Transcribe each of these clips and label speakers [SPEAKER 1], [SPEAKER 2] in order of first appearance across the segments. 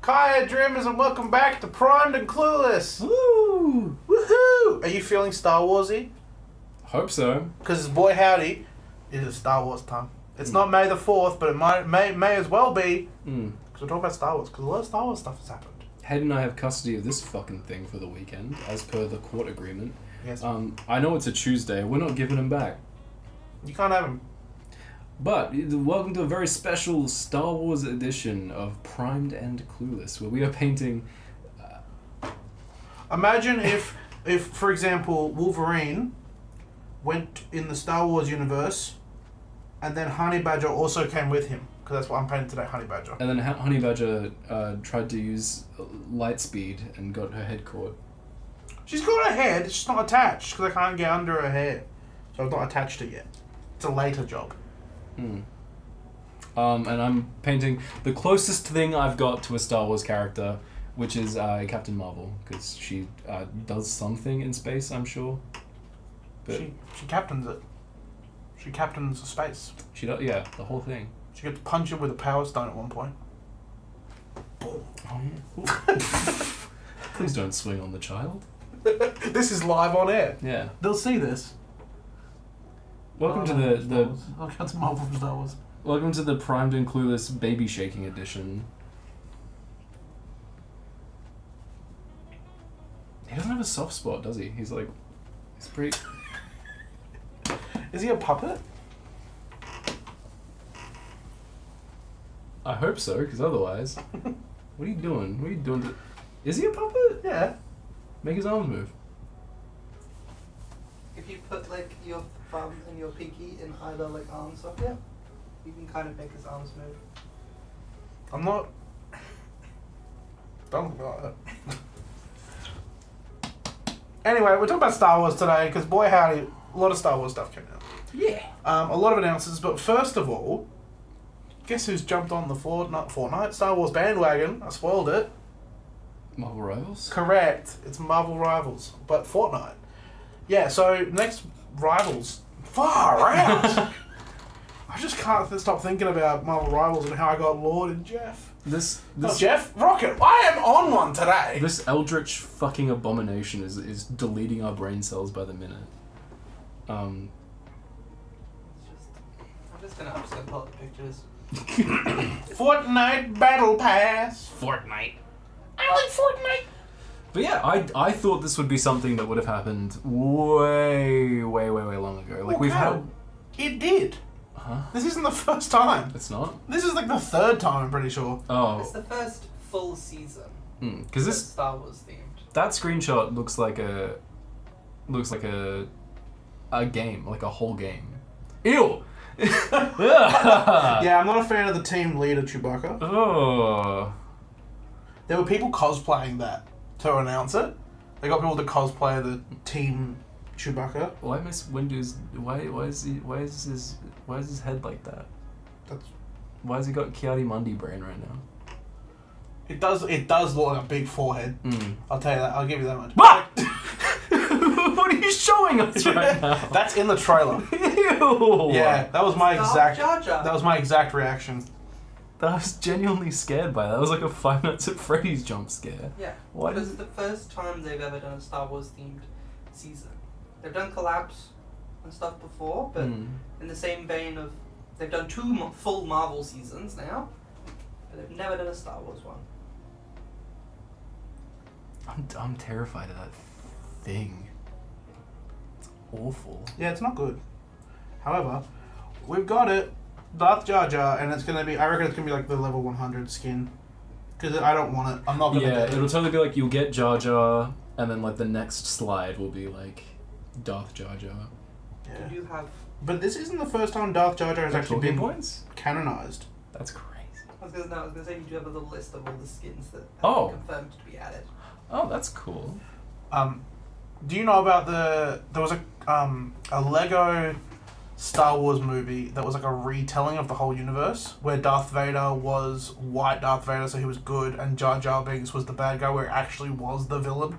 [SPEAKER 1] Kaya Dreamers, and welcome back to Primed and Clueless.
[SPEAKER 2] Woo!
[SPEAKER 1] Woohoo! Are you feeling Star Warsy?
[SPEAKER 2] Hope so.
[SPEAKER 1] Because boy howdy, it is Star Wars time. It's not May the 4th, but it may as well be. Because we're talking about Star Wars, because a lot of Star Wars stuff has happened.
[SPEAKER 2] Hayden and I have custody of this fucking thing for the weekend, as per the court agreement.
[SPEAKER 1] Yes.
[SPEAKER 2] I know it's a Tuesday. We're not giving them back.
[SPEAKER 1] You can't have them.
[SPEAKER 2] But welcome to a very special Star Wars edition of Primed and Clueless, where we are painting...
[SPEAKER 1] Imagine if, for example, Wolverine went in the Star Wars universe, and then Honey Badger also came with him. Because that's what I'm painting today, Honey Badger.
[SPEAKER 2] And then Honey Badger tried to use light speed and got her head caught.
[SPEAKER 1] She's got her head, it's just not attached, because I can't get under her hair. So I've not attached it yet. It's a later job.
[SPEAKER 2] And I'm painting the closest thing I've got to a Star Wars character, which is Captain Marvel, because she does something in space, I'm sure. But
[SPEAKER 1] she captains it. She captains the space.
[SPEAKER 2] She does, yeah, the whole thing.
[SPEAKER 1] She gets punched with a power stone at one point.
[SPEAKER 2] Boom. Oh yeah. Please don't swing on the child.
[SPEAKER 1] This is live on air.
[SPEAKER 2] Yeah.
[SPEAKER 1] They'll see this.
[SPEAKER 2] Welcome to the
[SPEAKER 1] Captain Marvel from Star Wars.
[SPEAKER 2] Welcome to the Primed and Clueless Baby Shaking Edition. He doesn't have a soft spot, does he? He's pretty...
[SPEAKER 1] Is he a puppet?
[SPEAKER 2] I hope so, because otherwise... What are you doing? What are you doing? Is he a puppet?
[SPEAKER 1] Yeah.
[SPEAKER 2] Make his arms move.
[SPEAKER 3] If you put your thumb and your pinky in either arm socket, you can kind of make his arms move.
[SPEAKER 1] I'm not... Don't go about it. Anyway, we're talking about Star Wars today, because boy howdy, a lot of Star Wars stuff came out.
[SPEAKER 2] Yeah.
[SPEAKER 1] A lot of announcements, but first of all, guess who's jumped on the Fortnite Star Wars bandwagon? I spoiled it.
[SPEAKER 2] Marvel Rivals?
[SPEAKER 1] Correct. It's Marvel Rivals, but Fortnite. Yeah, so next Rivals. Far out! I just can't stop thinking about Marvel Rivals and how I got Lord and Jeff.
[SPEAKER 2] Not
[SPEAKER 1] Jeff? Rocket. I am on one today.
[SPEAKER 2] This eldritch fucking abomination is deleting our brain cells by the minute.
[SPEAKER 3] I'm just gonna pull up the pictures.
[SPEAKER 1] Fortnite Battle Pass.
[SPEAKER 2] Fortnite.
[SPEAKER 1] I like Fortnite.
[SPEAKER 2] But yeah, I thought this would be something that would have happened way long ago. We've had...
[SPEAKER 1] It did.
[SPEAKER 2] Huh?
[SPEAKER 1] This isn't the first time.
[SPEAKER 2] It's not?
[SPEAKER 1] This is the third time, I'm pretty sure.
[SPEAKER 2] Oh.
[SPEAKER 3] It's the first full season.
[SPEAKER 2] Because this...
[SPEAKER 3] Star Wars themed.
[SPEAKER 2] That screenshot looks like a game, like a whole game. Ew!
[SPEAKER 1] Yeah, I'm not a fan of the team leader Chewbacca.
[SPEAKER 2] Oh.
[SPEAKER 1] There were people cosplaying that to announce it. They got people to cosplay the team Chewbacca.
[SPEAKER 2] Why Miss Windu's... Why is his head like that? Why has he got Kiadi Mundi brain right now?
[SPEAKER 1] It does look like a big forehead. I'll tell you that. I'll give you that much.
[SPEAKER 2] What are you showing us right now?
[SPEAKER 1] That's in the trailer.
[SPEAKER 2] Ew.
[SPEAKER 1] Yeah, that was my exact.
[SPEAKER 3] Jar Jar.
[SPEAKER 1] That was my exact reaction.
[SPEAKER 2] I was genuinely scared by that. That was like a Five Nights at Freddy's jump scare.
[SPEAKER 3] Yeah.
[SPEAKER 2] Why
[SPEAKER 3] Because it's the first time they've ever done a Star Wars themed season. They've done collabs and stuff before, but in the same vein of they've done two full Marvel seasons now, but they've never done a Star Wars one.
[SPEAKER 2] I'm terrified of that thing. It's awful.
[SPEAKER 1] Yeah, it's not good. However, we've got it, Darth Jar Jar, and it's gonna be. I reckon it's gonna be the level 100 skin, because I don't want it. I'm not gonna.
[SPEAKER 2] Yeah,
[SPEAKER 1] get it.
[SPEAKER 2] it'll totally be you'll get Jar Jar, and then the next slide will be Darth Jar Jar.
[SPEAKER 1] Yeah.
[SPEAKER 3] You do have.
[SPEAKER 1] But this isn't the first time Darth Jar Jar has actually been
[SPEAKER 2] points?
[SPEAKER 1] canonized.
[SPEAKER 2] That's crazy.
[SPEAKER 3] I was gonna say you do have a little list of all the skins that
[SPEAKER 2] Oh.
[SPEAKER 3] are confirmed to be added.
[SPEAKER 2] Oh, that's cool.
[SPEAKER 1] Do you know about there was a Lego Star Wars movie that was a retelling of the whole universe, where Darth Vader was white Darth Vader, so he was good, and Jar Jar Binks was the bad guy, where it actually was the villain.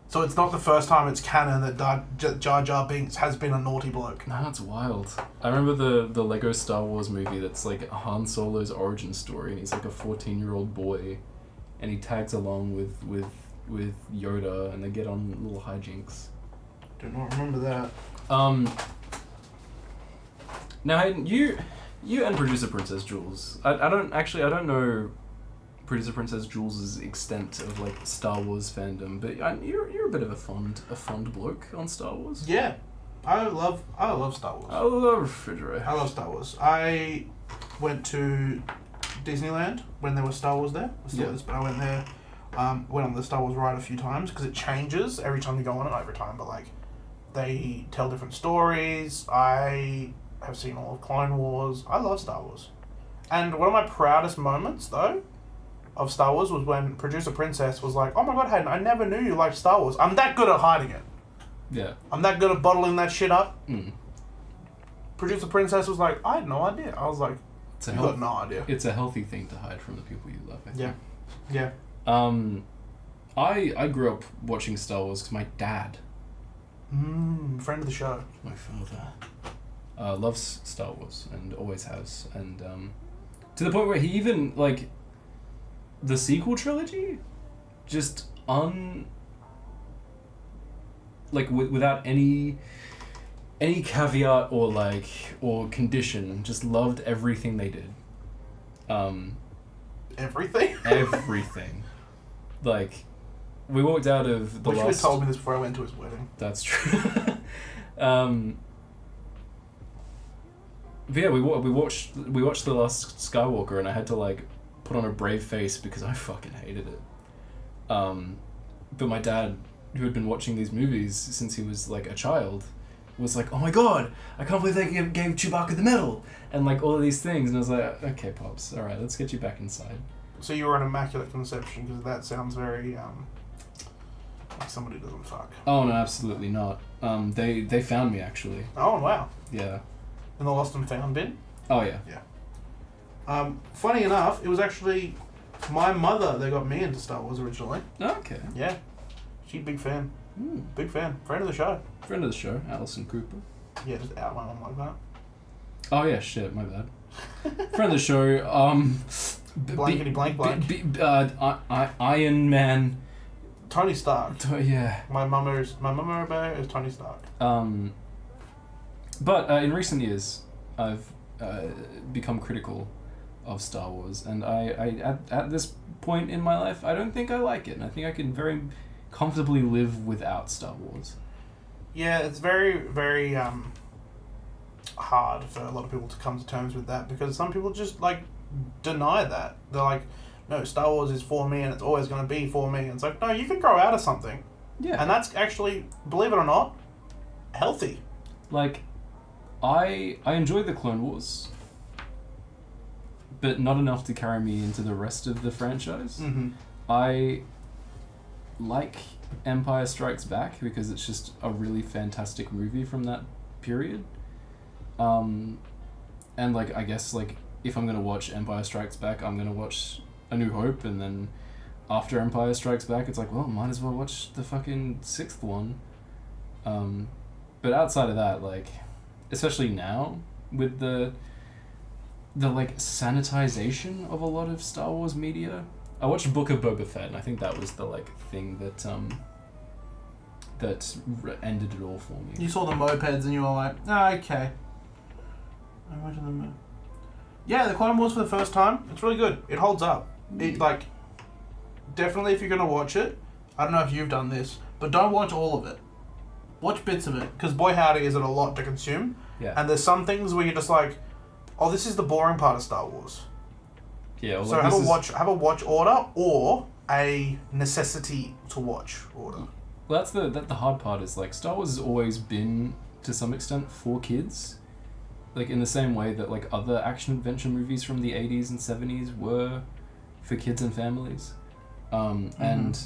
[SPEAKER 1] So it's not the first time it's canon that Jar Jar Binks has been a naughty bloke.
[SPEAKER 2] No, that's wild. I remember the Lego Star Wars movie that's Han Solo's origin story, and he's a 14-year-old boy and he tags along with Yoda, and they get on little hijinks.
[SPEAKER 1] Do not remember that.
[SPEAKER 2] Now Hayden, you and Producer Princess Jules. I don't know Producer Princess Jules' extent of like Star Wars fandom, but you're a bit of a fond bloke on Star Wars.
[SPEAKER 1] Yeah, I love Star Wars.
[SPEAKER 2] I love refrigerator.
[SPEAKER 1] I love Star Wars. I went to Disneyland when there was Star Wars there. But I went there. Went on the Star Wars ride a few times because it changes every time you go on it. Not every time, but like they tell different stories. I have seen all of Clone Wars. I love Star Wars. And one of my proudest moments, though, of Star Wars was when Producer Princess was like, "Oh my god, Hayden, I never knew you liked Star Wars. I'm that good at hiding it.
[SPEAKER 2] Yeah.
[SPEAKER 1] I'm that good at bottling that shit up."
[SPEAKER 2] Mm.
[SPEAKER 1] Producer Princess was like, "I had no idea." I was like, "You got no idea."
[SPEAKER 2] It's a healthy thing to hide from the people you love, I think.
[SPEAKER 1] Yeah.
[SPEAKER 2] I grew up watching Star Wars because my dad,
[SPEAKER 1] friend of the show,
[SPEAKER 2] my father, loves Star Wars and always has, and to the point where he even like the sequel trilogy, just without any caveat or condition, just loved everything they did.
[SPEAKER 1] Everything.
[SPEAKER 2] Everything. Like, we walked out of the
[SPEAKER 1] Wish
[SPEAKER 2] last...
[SPEAKER 1] you had told me this before I went to his wedding.
[SPEAKER 2] That's true. But yeah, we watched The Last Skywalker, and I had to like put on a brave face because I fucking hated it. But my dad, who had been watching these movies since he was like a child, was like, "Oh my god, I can't believe they gave Chewbacca the medal," and like all of these things, and I was like, "Okay, pops, all right, let's get you back inside."
[SPEAKER 1] So you were an immaculate conception, because that sounds very like somebody who doesn't fuck.
[SPEAKER 2] Oh no, absolutely not. They found me actually.
[SPEAKER 1] Oh wow.
[SPEAKER 2] Yeah.
[SPEAKER 1] In the lost and found bin.
[SPEAKER 2] Oh yeah.
[SPEAKER 1] Yeah. Funny enough, it was actually my mother that got me into Star Wars originally.
[SPEAKER 2] Okay.
[SPEAKER 1] Yeah. She's a big fan.
[SPEAKER 2] Mm.
[SPEAKER 1] Big fan. Friend of the show.
[SPEAKER 2] Friend of the show, Alison Cooper.
[SPEAKER 1] Yeah, just out my mum like that.
[SPEAKER 2] Oh yeah, shit, my bad. Friend of the show,
[SPEAKER 1] Blankety blank.
[SPEAKER 2] Iron Man.
[SPEAKER 1] Tony Stark.
[SPEAKER 2] Yeah.
[SPEAKER 1] My mama is Tony Stark.
[SPEAKER 2] But in recent years, I've become critical of Star Wars, and I at this point in my life, I don't think I like it, and I think I can very comfortably live without Star Wars.
[SPEAKER 1] Yeah, it's very, very hard for a lot of people to come to terms with that, because some people just like deny that. They're like, "No, Star Wars is for me and it's always going to be for me." And it's like, no, you can grow out of something.
[SPEAKER 2] Yeah.
[SPEAKER 1] And that's actually, believe it or not, healthy.
[SPEAKER 2] Like, I enjoy the Clone Wars, but not enough to carry me into the rest of the franchise.
[SPEAKER 1] Mm-hmm.
[SPEAKER 2] I like Empire Strikes Back because it's just a really fantastic movie from that period. And like, I guess like if I'm gonna watch Empire Strikes Back, I'm gonna watch A New Hope, and then after Empire Strikes Back, it's like, well, might as well watch the fucking 6th one. But outside of that, like, especially now with the like sanitization of a lot of Star Wars media. I watched Book of Boba Fett, and I think that was the like thing that ended it all for me.
[SPEAKER 1] You saw the mopeds and you were like, "Oh, okay." I imagine them. Yeah, the Clone Wars for the first time, it's really good. It holds up. It like definitely, if you're gonna watch it, I don't know if you've done this, but don't watch all of it. Watch bits of it, because boy howdy is it a lot to consume.
[SPEAKER 2] Yeah.
[SPEAKER 1] And there's some things where you're just like, "Oh, this is the boring part of Star Wars."
[SPEAKER 2] Yeah. Well,
[SPEAKER 1] So
[SPEAKER 2] like,
[SPEAKER 1] have a watch order or a necessity to watch order.
[SPEAKER 2] Well, that's the hard part, is like Star Wars has always been to some extent for kids, like in the same way that like other action adventure movies from the 80s and 70s were for kids and families. And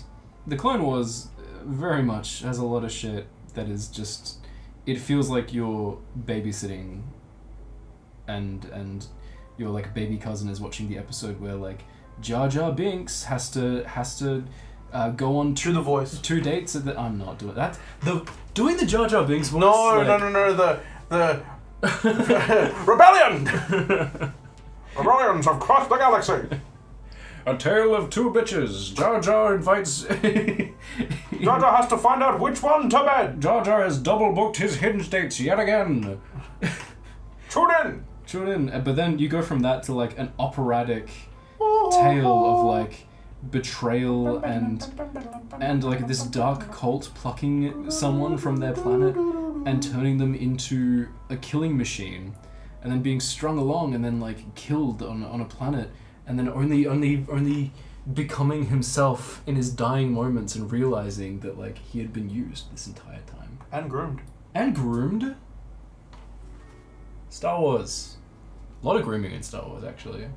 [SPEAKER 2] the Clone Wars very much has a lot of shit that is just, it feels like you're babysitting and your like baby cousin is watching the episode where like Jar Jar Binks has to go on
[SPEAKER 1] To the voice.
[SPEAKER 2] 2 dates at the... I'm not doing that. Doing the Jar Jar Binks voice...
[SPEAKER 1] No, the Rebellion! Rebellions have crossed the galaxy!
[SPEAKER 2] A tale of two bitches. Jar Jar invites...
[SPEAKER 1] Jar Jar has to find out which one to bed.
[SPEAKER 2] Jar Jar has double booked his hinge dates yet again. Tune in. But then you go from that to like an operatic tale of like betrayal and like this dark cult plucking someone from their planet and turning them into a killing machine, and then being strung along and then like killed on a planet, and then only becoming himself in his dying moments and realizing that like he had been used this entire time.
[SPEAKER 1] And groomed.
[SPEAKER 2] Star Wars. A lot of grooming in Star Wars, actually.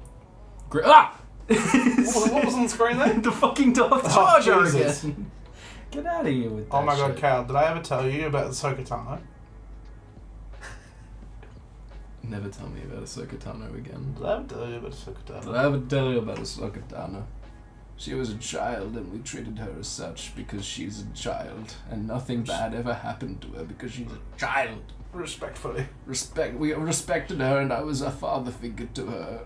[SPEAKER 2] Ah!
[SPEAKER 1] What was on the screen there?
[SPEAKER 2] The fucking Darth Jar Jar again. Get out of here with that.
[SPEAKER 1] Oh my god,
[SPEAKER 2] shit.
[SPEAKER 1] Kael, did I ever tell you about the Ahsoka Tano?
[SPEAKER 2] Never tell me about Ahsoka Tano again.
[SPEAKER 1] Did I ever tell you about Ahsoka Tano?
[SPEAKER 2] Did I ever tell you about Ahsoka Tano? She was a child and we treated her as such because she's a child, and nothing bad ever happened to her because she's a child.
[SPEAKER 1] Respectfully.
[SPEAKER 2] We respected her, and I was a father figure to her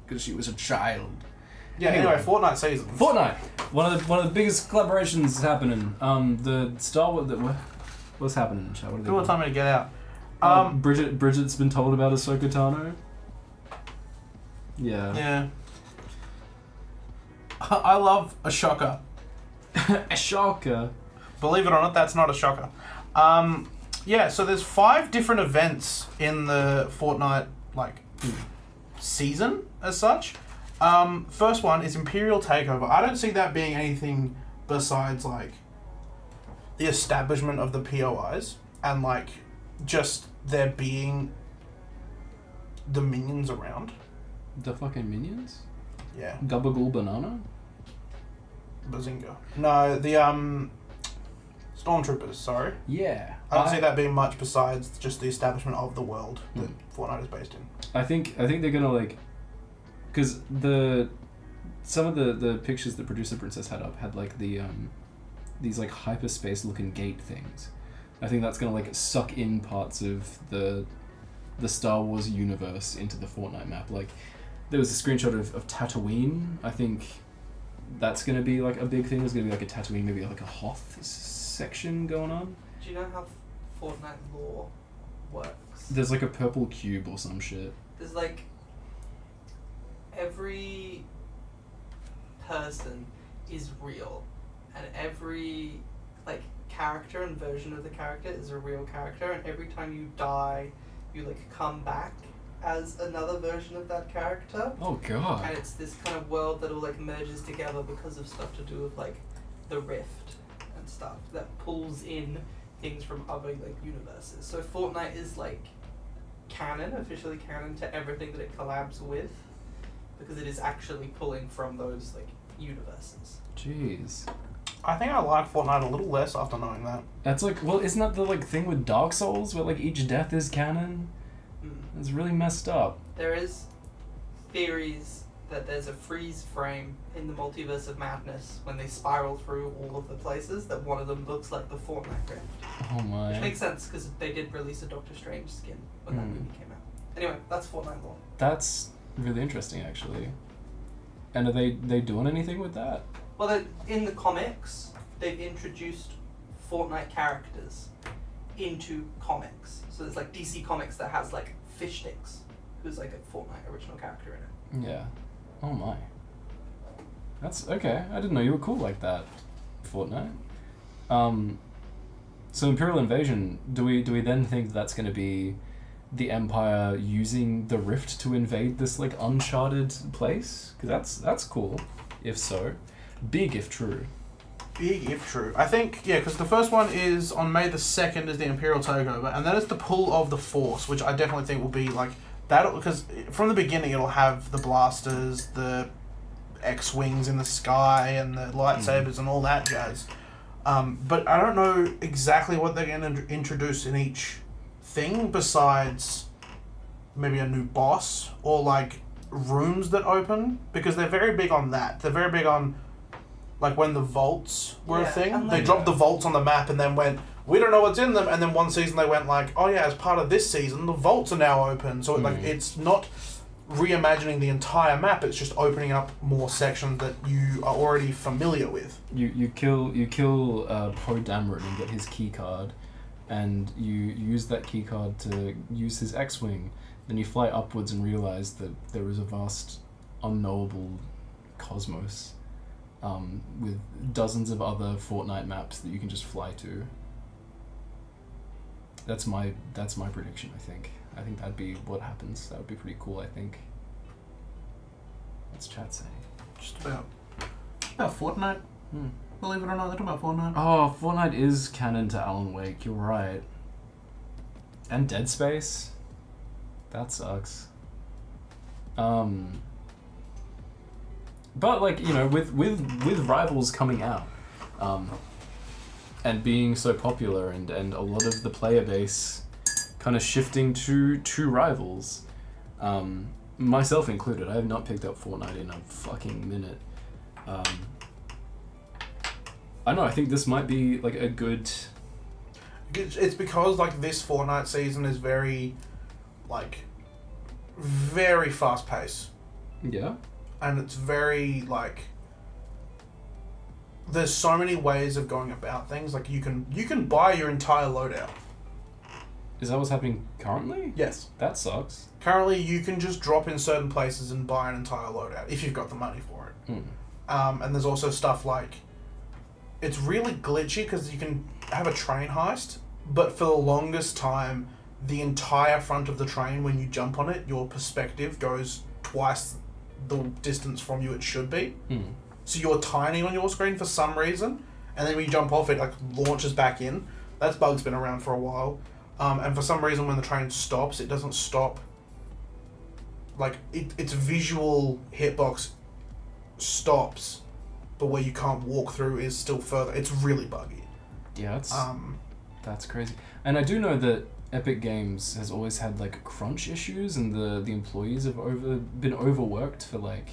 [SPEAKER 2] because she was a child.
[SPEAKER 1] Yeah. Anyway, Fortnite season.
[SPEAKER 2] Fortnite, one of the biggest collaborations happening. The Star Wars. What's happening in the chat? What are they
[SPEAKER 1] People are
[SPEAKER 2] doing?
[SPEAKER 1] telling me to get out.
[SPEAKER 2] Bridget's been told about Ahsoka Tano. Yeah.
[SPEAKER 1] Yeah. I love a shocker.
[SPEAKER 2] A shocker.
[SPEAKER 1] Believe it or not, that's not a shocker. Yeah, so there's 5 different events in the Fortnite season as such. First one is Imperial Takeover. I don't see that being anything besides like the establishment of the POIs and like just there being the minions around.
[SPEAKER 2] The fucking minions?
[SPEAKER 1] Yeah.
[SPEAKER 2] Gabagool Banana?
[SPEAKER 1] Bazinga. No, the Stormtroopers, sorry.
[SPEAKER 2] Yeah.
[SPEAKER 1] I don't see that being much besides just the establishment of the world that Fortnite is based in.
[SPEAKER 2] I think they're gonna like, because some of the pictures that Producer Princess had up had like the these like hyperspace looking gate things. I think that's gonna like suck in parts of the Star Wars universe into the Fortnite map. Like there was a screenshot of Tatooine. I think that's gonna be like a big thing. There's gonna be like a Tatooine, maybe like a Hoth section going on.
[SPEAKER 3] Do you know how Fortnite lore works?
[SPEAKER 2] There's like a purple cube or some shit.
[SPEAKER 3] There's like every person is real, and every like character and version of the character is a real character, and every time you die, you like come back as another version of that character.
[SPEAKER 2] Oh god.
[SPEAKER 3] And it's this kind of world that all like merges together because of stuff to do with like the rift and stuff that pulls in things from other like universes. So Fortnite is like canon, officially canon to everything that it collabs with, because it is actually pulling from those like universes.
[SPEAKER 2] Jeez.
[SPEAKER 1] I think I like Fortnite a little less after knowing that.
[SPEAKER 2] That's like, well, isn't that the like thing with Dark Souls where like each death is canon? It's really messed up.
[SPEAKER 3] There is theories that there's a freeze frame in the Multiverse of Madness when they spiral through all of the places, that one of them looks like the Fortnite rift.
[SPEAKER 2] Oh my.
[SPEAKER 3] Which makes sense because they did release a Doctor Strange skin when that movie came out. Anyway, that's Fortnite lore.
[SPEAKER 2] That's really interesting, actually. And are they doing anything with that?
[SPEAKER 3] Well, in the comics, they've introduced Fortnite characters into comics. So there's like DC Comics that has like Fish Sticks, who's like a Fortnite original character in it.
[SPEAKER 2] Yeah. Oh my. That's okay. I didn't know you were cool like that, Fortnite. So Imperial Invasion, do we then think that's going to be the Empire using the Rift to invade this like uncharted place? Because that's cool, if so. Big if true.
[SPEAKER 1] Big if true. I think, yeah, because the first one is on May the 2nd is the Imperial Takeover, and then it's the pull of the Force, which I definitely think will be like that, because from the beginning it'll have the blasters, the X-Wings in the sky, and the lightsabers and all that jazz. But I don't know exactly what they're going to introduce in each thing besides maybe a new boss or like rooms that open, because they're very big on that. They're very big on like when the vaults were a thing. They dropped the vaults on the map and then went, we don't know what's in them, and then one season they went like, oh yeah, as part of this season the vaults are now open. So like it's not reimagining the entire map. It's just opening up more sections that you are already familiar with.
[SPEAKER 2] You kill Poe Dameron and get his key card, and you use that key card to use his X-wing. Then you fly upwards and realize that there is a vast, unknowable cosmos, with dozens of other Fortnite maps that you can just fly to. That's my prediction. I think that'd be what happens. That would be pretty cool. I think. What's chat saying?
[SPEAKER 1] Just about Fortnite. Believe it or not, they're talking about Fortnite.
[SPEAKER 2] Oh, Fortnite is canon to Alan Wake. You're right. And Dead Space. That sucks. But like, you know, with Rivals coming out, and being so popular, and a lot of the player base kind of shifting to Rivals, myself included, I have not picked up Fortnite in a fucking minute. I know, I think this might be like a good...
[SPEAKER 1] It's because like this Fortnite season is very fast paced.
[SPEAKER 2] Yeah.
[SPEAKER 1] And it's very like... There's so many ways of going about things. Like you can buy your entire loadout.
[SPEAKER 2] Is that what's happening currently?
[SPEAKER 1] Yes.
[SPEAKER 2] That sucks.
[SPEAKER 1] Currently, you can just drop in certain places and buy an entire loadout if you've got the money for it. And there's also stuff like... It's really glitchy because you can have a train heist, but for the longest time, the entire front of the train, when you jump on it, your perspective goes twice the distance from you it should be. So you're tiny on your screen for some reason, and then when you jump off, it like launches back in. That bug's been around for a while. And for some reason, when the train stops, it doesn't stop. Like, its visual hitbox stops, but where you can't walk through is still further. It's really buggy.
[SPEAKER 2] Yeah, that's crazy. And I do know that Epic Games has always had like crunch issues, and the employees have been overworked for like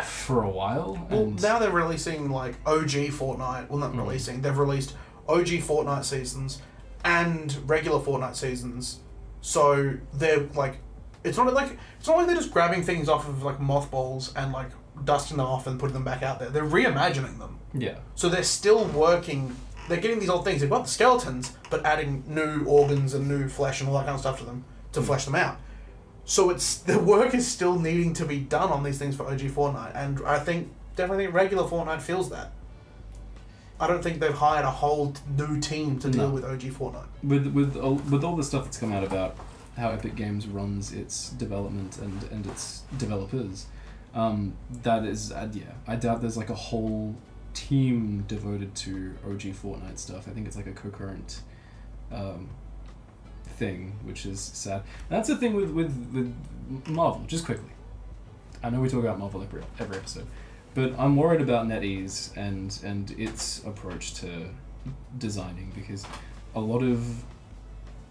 [SPEAKER 2] for a while.
[SPEAKER 1] Well, now they're releasing like OG Fortnite. Well, not releasing. They've released OG Fortnite seasons and regular Fortnite seasons. So they're like, it's not like they're just grabbing things off of like mothballs and like dusting them off and putting them back out there. They're reimagining them.
[SPEAKER 2] Yeah. So
[SPEAKER 1] they're still working. They're getting these old things. They've got the skeletons, but adding new organs and new flesh and all that kind of stuff to them to flesh them out. So the work is still needing to be done on these things for OG Fortnite, and I definitely think regular Fortnite feels that. I don't think they've hired a whole new team to deal with OG Fortnite.
[SPEAKER 2] With all the stuff that's come out about how Epic Games runs its development and its developers, that is I doubt there's like a whole team devoted to OG Fortnite stuff. I think it's like a concurrent thing, which is sad. And that's the thing with Marvel. Just quickly, I know we talk about Marvel every episode, but I'm worried about NetEase and its approach to designing, because a lot of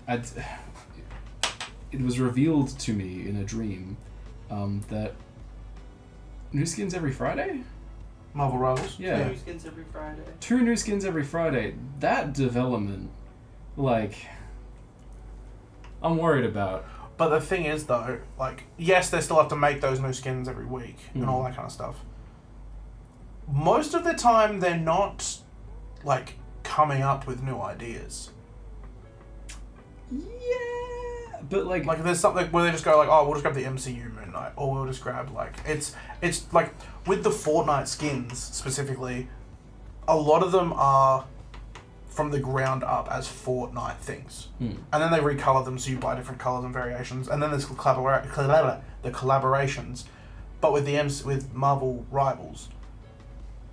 [SPEAKER 2] it was revealed to me in a dream that new skins every Friday.
[SPEAKER 1] Marvel Rivals.
[SPEAKER 2] Yeah.
[SPEAKER 3] 2 new skins every Friday.
[SPEAKER 2] 2 new skins every Friday. That development, like, I'm worried about.
[SPEAKER 1] But the thing is, though, like, yes, they still have to make those new skins every week and all that kind of stuff. Most of the time, they're not, like, coming up with new ideas.
[SPEAKER 2] Yeah, but like
[SPEAKER 1] there's something where they just go like, oh, we'll just grab the MCU Moon Knight, or we'll just grab like it's like with the Fortnite skins specifically, a lot of them are from the ground up as Fortnite things, and then they recolor them so you buy different colors and variations, and then there's the collaborations. But with with Marvel Rivals,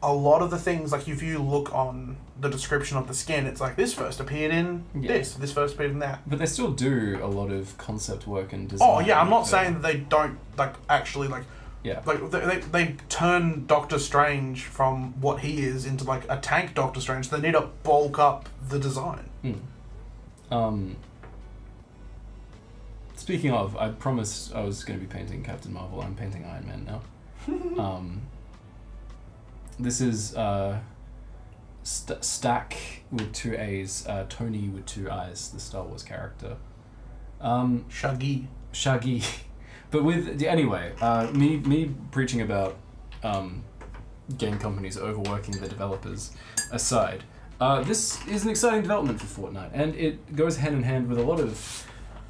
[SPEAKER 1] a lot of the things, like if you look on the description of the skin, it's like this first appeared in this first appeared in that.
[SPEAKER 2] But they still do a lot of concept work and design.
[SPEAKER 1] Oh yeah, I'm not saying that they don't like actually like.
[SPEAKER 2] Yeah.
[SPEAKER 1] Like they turn Doctor Strange from what he is into like a tank Doctor Strange. So they need to bulk up the design.
[SPEAKER 2] Speaking of, I promised I was going to be painting Captain Marvel. I'm painting Iron Man now. This is Stack with 2 A's, Tony with 2 I's, the Star Wars character.
[SPEAKER 1] Shaggy.
[SPEAKER 2] Shaggy. But anyway, me preaching about game companies overworking the developers aside, this is an exciting development for Fortnite, and it goes hand in hand with a lot of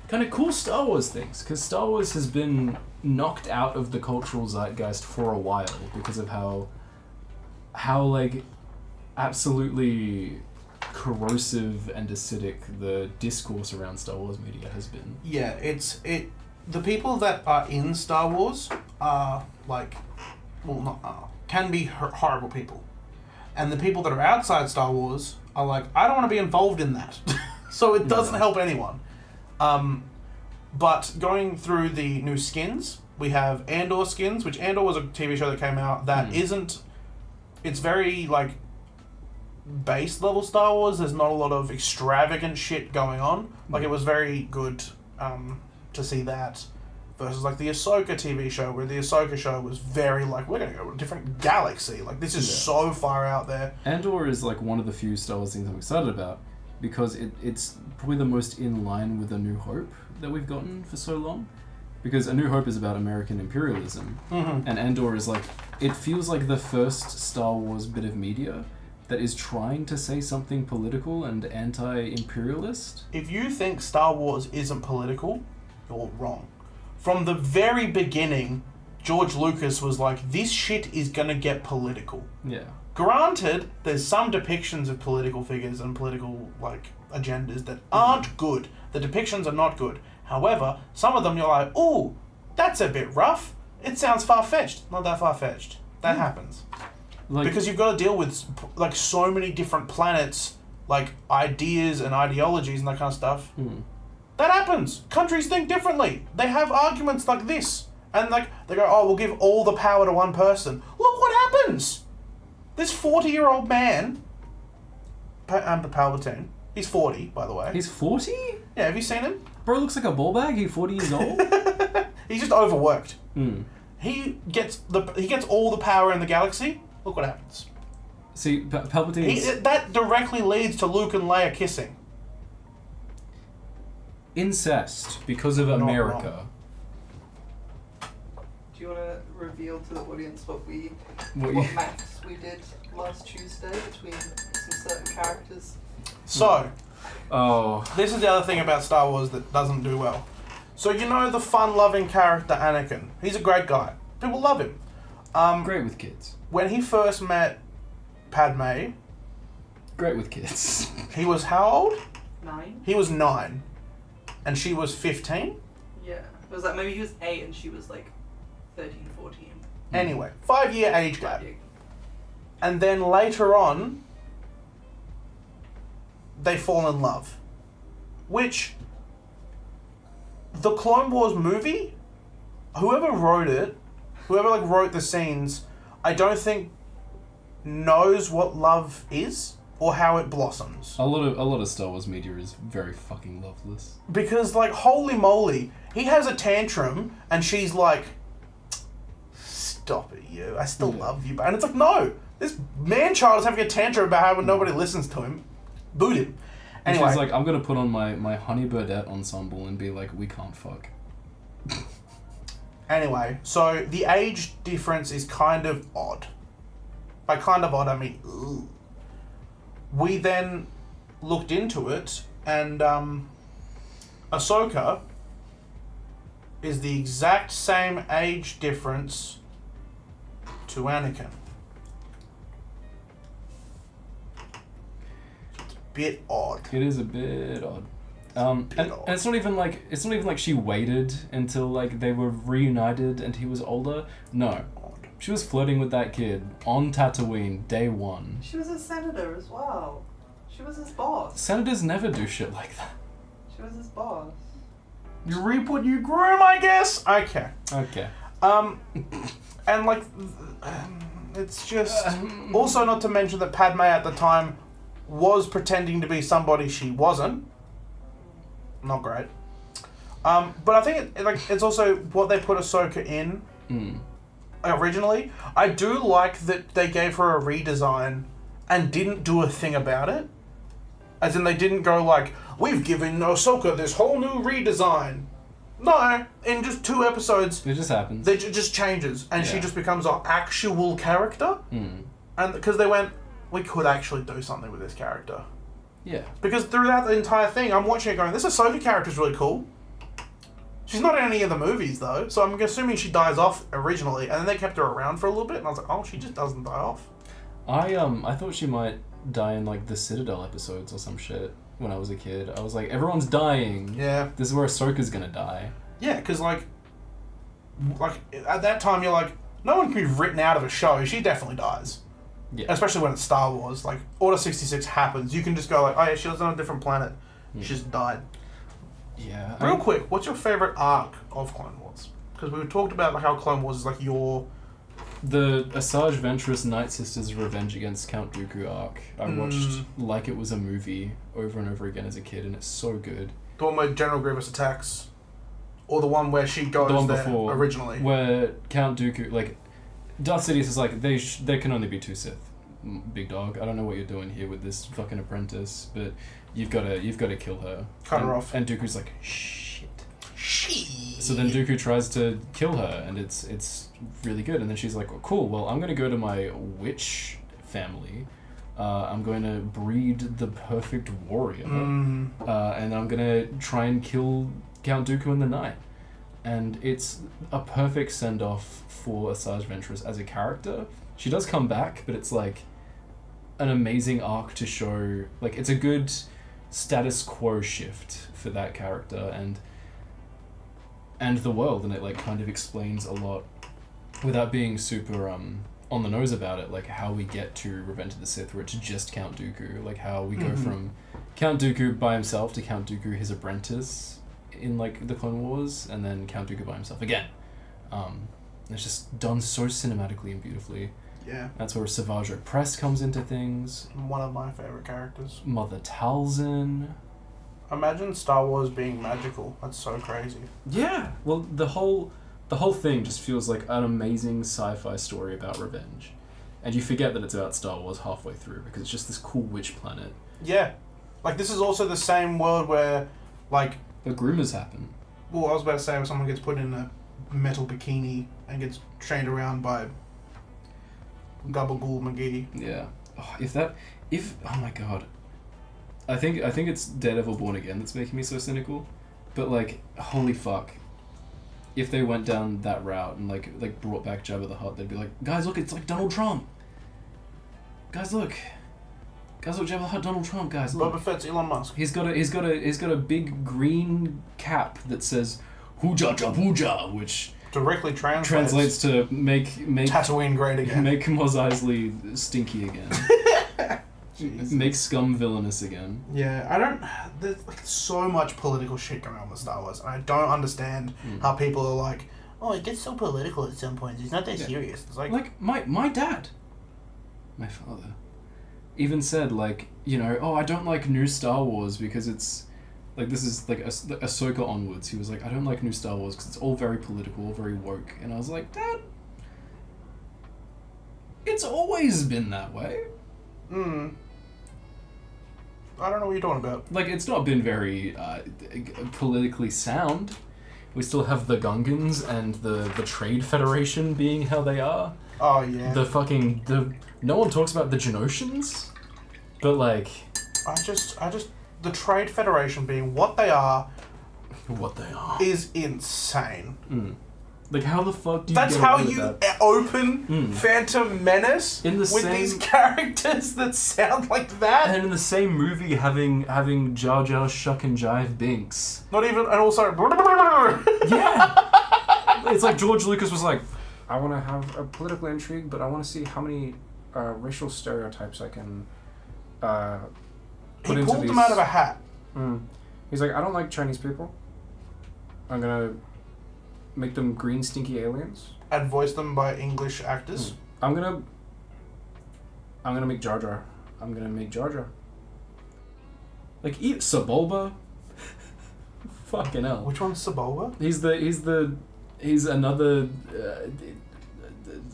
[SPEAKER 2] kind of cool Star Wars things, because Star Wars has been knocked out of the cultural zeitgeist for a while because of how like absolutely corrosive and acidic the discourse around Star Wars media has been.
[SPEAKER 1] Yeah, the people that are in Star Wars are like, well, not are, can be horrible people. And the people that are outside Star Wars are like, I don't want to be involved in that. So it doesn't help anyone. But going through the new skins, we have Andor skins, which Andor was a TV show that came out that isn't, it's very like base level Star Wars. There's not a lot of extravagant shit going on. Like it was very good to see that versus like the Ahsoka TV show, where the Ahsoka show was very like, we're going to go to a different galaxy. Like this is so far out there.
[SPEAKER 2] Andor is like one of the few Star Wars things I'm excited about, because it's probably the most in line with A New Hope that we've gotten for so long. Because A New Hope is about American imperialism, and Andor is like, it feels like the first Star Wars bit of media that is trying to say something political and anti-imperialist.
[SPEAKER 1] If you think Star Wars isn't political, you're wrong. From the very beginning, George Lucas was like, this shit is gonna get political.
[SPEAKER 2] Yeah.
[SPEAKER 1] Granted, there's some depictions of political figures and political like agendas that aren't good. The depictions are not good. However, some of them you're like, ooh, that's a bit rough. It sounds far-fetched. Not that far-fetched. That happens.
[SPEAKER 2] Like,
[SPEAKER 1] because you've got to deal with like so many different planets, like ideas and ideologies and that kind of stuff. That happens. Countries think differently. They have arguments like this. And like they go, oh, we'll give all the power to one person. Look what happens. This 40-year-old man, Palpatine, he's 40, by the way.
[SPEAKER 2] He's 40?
[SPEAKER 1] Yeah, have you seen him?
[SPEAKER 2] Bro looks like a ball bag. He's 40 years old.
[SPEAKER 1] He's just overworked. He gets all the power in the galaxy. Look what happens.
[SPEAKER 2] See, Palpatine.
[SPEAKER 1] That directly leads to Luke and Leia kissing.
[SPEAKER 2] Incest because of America.
[SPEAKER 3] Do you want to reveal to the audience what maths we did last Tuesday between some certain characters?
[SPEAKER 1] So, this is the other thing about Star Wars that doesn't do well. So you know the fun-loving character Anakin. He's a great guy. People love him.
[SPEAKER 2] Great with kids.
[SPEAKER 1] When he first met Padme,
[SPEAKER 2] great with kids.
[SPEAKER 1] He was how old?
[SPEAKER 3] 9.
[SPEAKER 1] He was 9, and she was 15.
[SPEAKER 3] Yeah, it was like maybe he was 8 and she was like 13, 14.
[SPEAKER 1] Anyway, 5-year age gap. And then later on, they fall in love. Which, the Clone Wars movie, whoever wrote the scenes, I don't think knows what love is or how it blossoms.
[SPEAKER 2] A lot of Star Wars media is very fucking loveless.
[SPEAKER 1] Because like, holy moly, he has a tantrum and she's like, stop it, you. I still love you. And it's like, no, this man-child is having a tantrum about how nobody listens to him. Boot him. Anyway.
[SPEAKER 2] She's like, I'm going to put on my Honey Birdette ensemble and be like, we can't fuck.
[SPEAKER 1] Anyway, so the age difference is kind of odd. By kind of odd, I mean, ugh. We then looked into it, and Ahsoka is the exact same age difference to Anakin. Bit odd.
[SPEAKER 2] It is a bit odd. And it's not even like she waited until like they were reunited and he was older. No. She was flirting with that kid on Tatooine day one.
[SPEAKER 3] She was a senator as well. She was his boss.
[SPEAKER 2] Senators never do shit like that.
[SPEAKER 3] She was his boss.
[SPEAKER 1] You reap what you groom, I guess? Okay. And like, it's just... Also not to mention that Padme at the time was pretending to be somebody she wasn't. Not great. But I think it's also what they put Ahsoka in originally. I do like that they gave her a redesign and didn't do a thing about it. As in, they didn't go like, we've given Ahsoka this whole new redesign. No, in just 2 episodes,
[SPEAKER 2] It just happens.
[SPEAKER 1] it just changes, and she
[SPEAKER 2] Yeah.
[SPEAKER 1] just becomes an actual character. And because they went, we could actually do something with this character.
[SPEAKER 2] Yeah.
[SPEAKER 1] Because throughout the entire thing, I'm watching it going, this Ahsoka character's really cool. She's not in any of the movies, though, so I'm assuming she dies off originally, and then they kept her around for a little bit, and I was like, oh, she just doesn't die off.
[SPEAKER 2] I thought she might die in, like, the Citadel episodes or some shit when I was a kid. I was like, everyone's dying.
[SPEAKER 1] Yeah.
[SPEAKER 2] This is where Ahsoka's gonna die.
[SPEAKER 1] Yeah, because, like, at that time, you're like, no one can be written out of a show. She definitely dies.
[SPEAKER 2] Yeah.
[SPEAKER 1] Especially when it's Star Wars. Like, Order 66 happens. You can just go like, oh yeah, she was on a different planet. She just died.
[SPEAKER 2] Yeah.
[SPEAKER 1] Real quick, what's your favourite arc of Clone Wars? Because we talked about like how Clone Wars is like your...
[SPEAKER 2] The Asajj Ventress Night Sisters Revenge Against Count Dooku arc. I watched like it was a movie over and over again as a kid, and it's so good.
[SPEAKER 1] The one where General Grievous attacks? Or the one where she goes
[SPEAKER 2] The one
[SPEAKER 1] there
[SPEAKER 2] before,
[SPEAKER 1] originally?
[SPEAKER 2] where Count Dooku, like, Darth Sidious is like, there can only be 2 Sith. Big dog, I don't know what you're doing here with this fucking apprentice, but you've got to kill her.
[SPEAKER 1] Cut her off.
[SPEAKER 2] And Dooku's like, shit. So then Dooku tries to kill her, and it's really good. And then she's like, oh, cool, well, I'm going to go to my witch family. I'm going to breed the perfect warrior. And I'm going to try and kill Count Dooku in the night. And it's a perfect send-off for Asajj Ventress as a character. She does come back, but it's like an amazing arc to show, like, it's a good status quo shift for that character and the world, and it like kind of explains a lot without being super on the nose about it, like how we get to Revenge of the Sith, where it's just Count Dooku, like how we go from Count Dooku by himself to Count Dooku his apprentice in like the Clone Wars, and then Count Dooku by himself again. It's just done so cinematically and beautifully.
[SPEAKER 1] Yeah.
[SPEAKER 2] That's where Savage Opress comes into things.
[SPEAKER 1] One of my favourite characters.
[SPEAKER 2] Mother Talzin.
[SPEAKER 1] Imagine Star Wars being magical. That's so crazy.
[SPEAKER 2] Yeah. Well, the whole thing just feels like an amazing sci-fi story about revenge. And you forget that it's about Star Wars halfway through, because it's just this cool witch planet.
[SPEAKER 1] Yeah. Like, this is also the same world where, like...
[SPEAKER 2] The groomers happen.
[SPEAKER 1] Well, I was about to say, when someone gets put in a metal bikini and gets trained around by Gabagool McGee.
[SPEAKER 2] Yeah. Oh my god. I think it's Daredevil Born Again that's making me so cynical. But like, holy fuck. If they went down that route and like brought back Jabba the Hutt, they'd be like, guys, look, it's like Donald Trump. Guys, look, Jabba the Hutt, Donald Trump, guys, look.
[SPEAKER 1] Boba Fett's Elon Musk.
[SPEAKER 2] He's got a big green cap that says Hooja Jabuja, which
[SPEAKER 1] directly
[SPEAKER 2] translates to make
[SPEAKER 1] Tatooine great again.
[SPEAKER 2] Make Mos Eisley stinky again. Make scum villainous again.
[SPEAKER 1] Yeah, there's like so much political shit going on with Star Wars, and I don't understand how people are like, oh, it gets so political at some points. It's not that serious. It's like
[SPEAKER 2] my dad, my father, even said, like, you know, oh, I don't like new Star Wars because it's like, this is like Ahsoka onwards. He was like, I don't like new Star Wars because it's all very political, all very woke. And I was like, Dad, it's always been that way.
[SPEAKER 1] I don't know what you're talking about.
[SPEAKER 2] Like, it's not been very politically sound. We still have the Gungans and the Trade Federation being how they are.
[SPEAKER 1] Oh, yeah.
[SPEAKER 2] No one talks about the Genosians, but like...
[SPEAKER 1] I just, the Trade Federation being what they are...
[SPEAKER 2] What they are.
[SPEAKER 1] Is insane.
[SPEAKER 2] Like, how the fuck do you
[SPEAKER 1] That's
[SPEAKER 2] get
[SPEAKER 1] how
[SPEAKER 2] away with
[SPEAKER 1] you
[SPEAKER 2] that?
[SPEAKER 1] open Phantom Menace with these characters that sound like that.
[SPEAKER 2] And in the same movie, having Jar Jar Shuck and Jive Binks.
[SPEAKER 1] Not even, and also...
[SPEAKER 2] Yeah! It's like George Lucas was like,
[SPEAKER 4] I want to have a political intrigue, but I want to see how many racial stereotypes I can put
[SPEAKER 1] he
[SPEAKER 4] into
[SPEAKER 1] pulled
[SPEAKER 4] these.
[SPEAKER 1] them out of a hat.
[SPEAKER 4] He's like, I don't like Chinese people. I'm going to make them green, stinky aliens.
[SPEAKER 1] And voice them by English actors.
[SPEAKER 4] I'm gonna make Jar Jar. I'm gonna make Jar Jar.
[SPEAKER 2] like, eat Sebulba. Fucking hell.
[SPEAKER 1] Which one's Sebulba?
[SPEAKER 2] He's another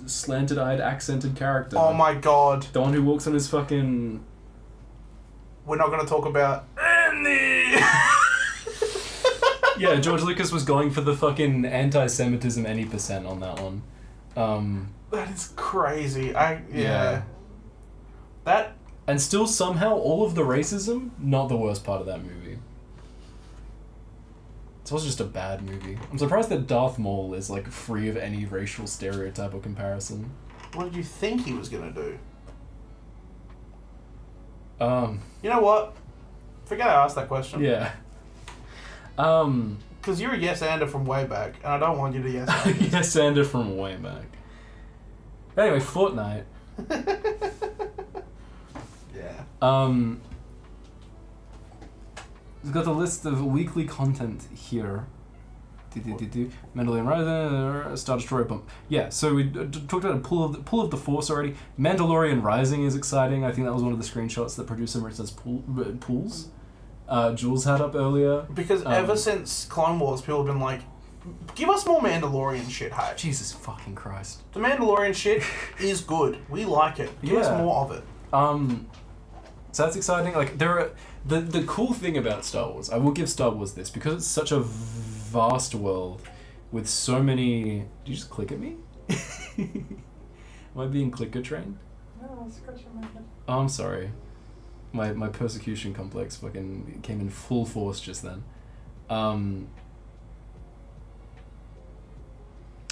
[SPEAKER 2] slanted-eyed, accented character.
[SPEAKER 1] Oh my god.
[SPEAKER 2] The one who walks on his fucking...
[SPEAKER 1] We're not going to talk about...
[SPEAKER 2] Yeah, George Lucas was going for the fucking anti-Semitism any percent on that one.
[SPEAKER 1] That is crazy. Yeah. That...
[SPEAKER 2] And still somehow all of the racism, not the worst part of that movie. It's also just a bad movie. I'm surprised that Darth Maul is like free of any racial stereotype or comparison.
[SPEAKER 1] What did you think he was gonna do?
[SPEAKER 2] You
[SPEAKER 1] know what? Forget I asked that question.
[SPEAKER 2] Yeah.
[SPEAKER 1] Because you're a yes-ander from way back, and I don't want you to yes-ander.
[SPEAKER 2] Yes-ander from way back. Anyway, Fortnite.
[SPEAKER 1] Yeah.
[SPEAKER 2] We've got a list of weekly content here. Mandalorian Rising, Star Destroyer bump. Yeah, so we talked about a pull of the Force already. Mandalorian Rising is exciting. I think that was one of the screenshots that producer Rich says pools. Jules had up earlier.
[SPEAKER 1] Because ever since Clone Wars, people have been like, give us more Mandalorian shit, hype.
[SPEAKER 2] Jesus fucking Christ.
[SPEAKER 1] The Mandalorian shit is good. We like it. Give us more of it.
[SPEAKER 2] So that's exciting. Like there are the cool thing about Star Wars. I will give Star Wars this because it's such a vast world with so many. Did you just click at me? Am I being clicker trained?
[SPEAKER 3] No, I was scratching my head.
[SPEAKER 2] Oh, I'm sorry. My persecution complex fucking came in full force just then.